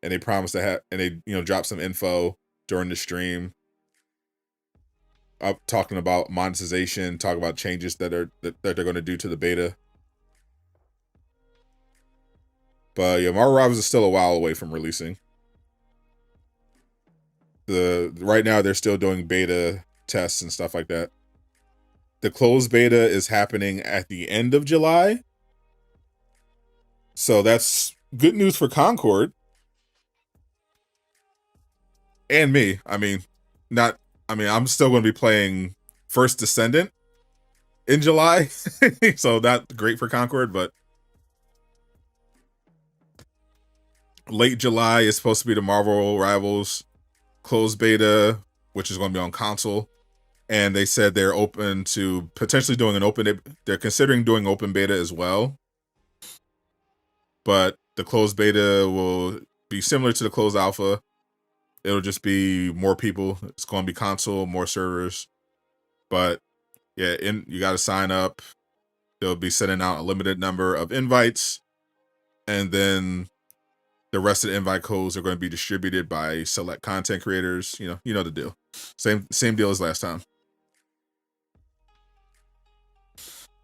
and they promised to have, and they drop some info during the stream, up talking about monetization, talk about changes that they're going to do to the beta. But yeah, Marvel Rivals is still a while away from releasing. Right now they're still doing beta tests and stuff like that. The closed beta is happening at the end of July. So that's good news for Concord. And me. I'm still going to be playing First Descendant in July. So not great for Concord, but late July is supposed to be the Marvel Rivals closed beta, which is going to be on console. And they said they're open to potentially doing they're considering doing open beta as well. But the closed beta will be similar to the closed alpha. It'll just be more people. It's going to be console, more servers. But yeah, you got to sign up. They'll be sending out a limited number of invites. And then the rest of the invite codes are going to be distributed by select content creators. You know the deal. Same deal as last time.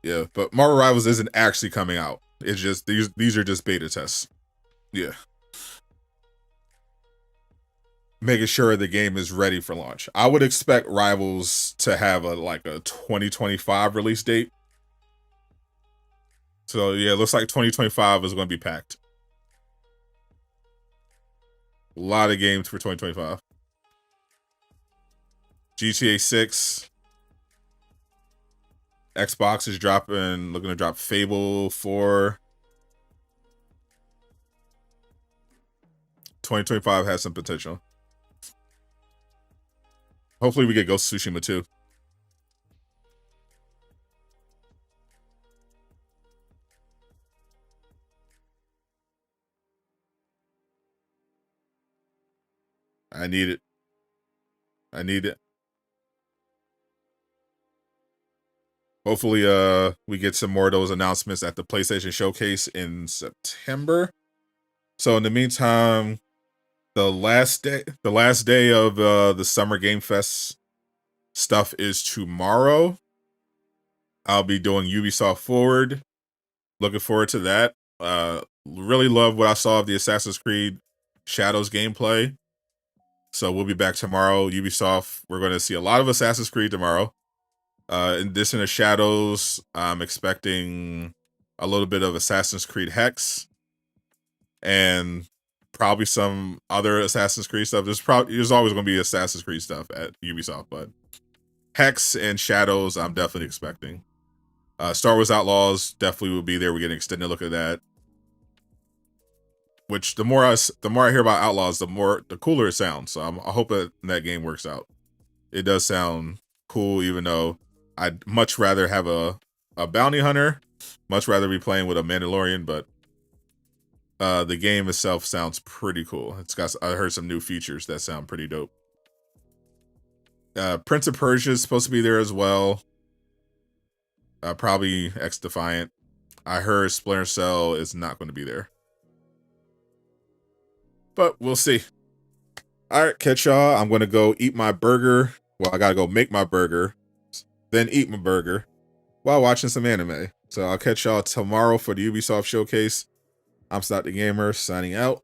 Yeah, but Marvel Rivals isn't actually coming out. It's just these are just beta tests. Yeah. Making sure the game is ready for launch. I would expect Rivals to have a 2025 release date. So yeah, it looks like 2025 is going to be packed. A lot of games for 2025. GTA 6. Xbox is looking to drop Fable 4. 2025 has some potential. Hopefully we get Ghost of Tsushima too. I need it. Hopefully, we get some more of those announcements at the PlayStation Showcase in September. So in the meantime, the last day of the Summer Game Fest stuff is tomorrow. I'll be doing Ubisoft Forward. Looking forward to that. Really love what I saw of the Assassin's Creed Shadows gameplay. So we'll be back tomorrow. Ubisoft, we're going to see a lot of Assassin's Creed tomorrow. In addition to Shadows, I'm expecting a little bit of Assassin's Creed Hex and probably some other Assassin's Creed stuff. There's always going to be Assassin's Creed stuff at Ubisoft, but Hex and Shadows I'm definitely expecting. Star Wars Outlaws definitely will be there. We're getting an extended look at that. Which the more I hear about Outlaws, the cooler it sounds. So I hope that game works out. It does sound cool, even though I'd much rather have a bounty hunter, much rather be playing with a Mandalorian, but the game itself sounds pretty cool. I heard some new features that sound pretty dope. Prince of Persia is supposed to be there as well. Probably X Defiant. I heard Splinter Cell is not going to be there. But we'll see. All right, catch y'all. I'm going to go eat my burger. Well, I got to go make my burger, then eat my burger while watching some anime. So I'll catch y'all tomorrow for the Ubisoft Showcase. I'm Sadot the Gamer, signing out.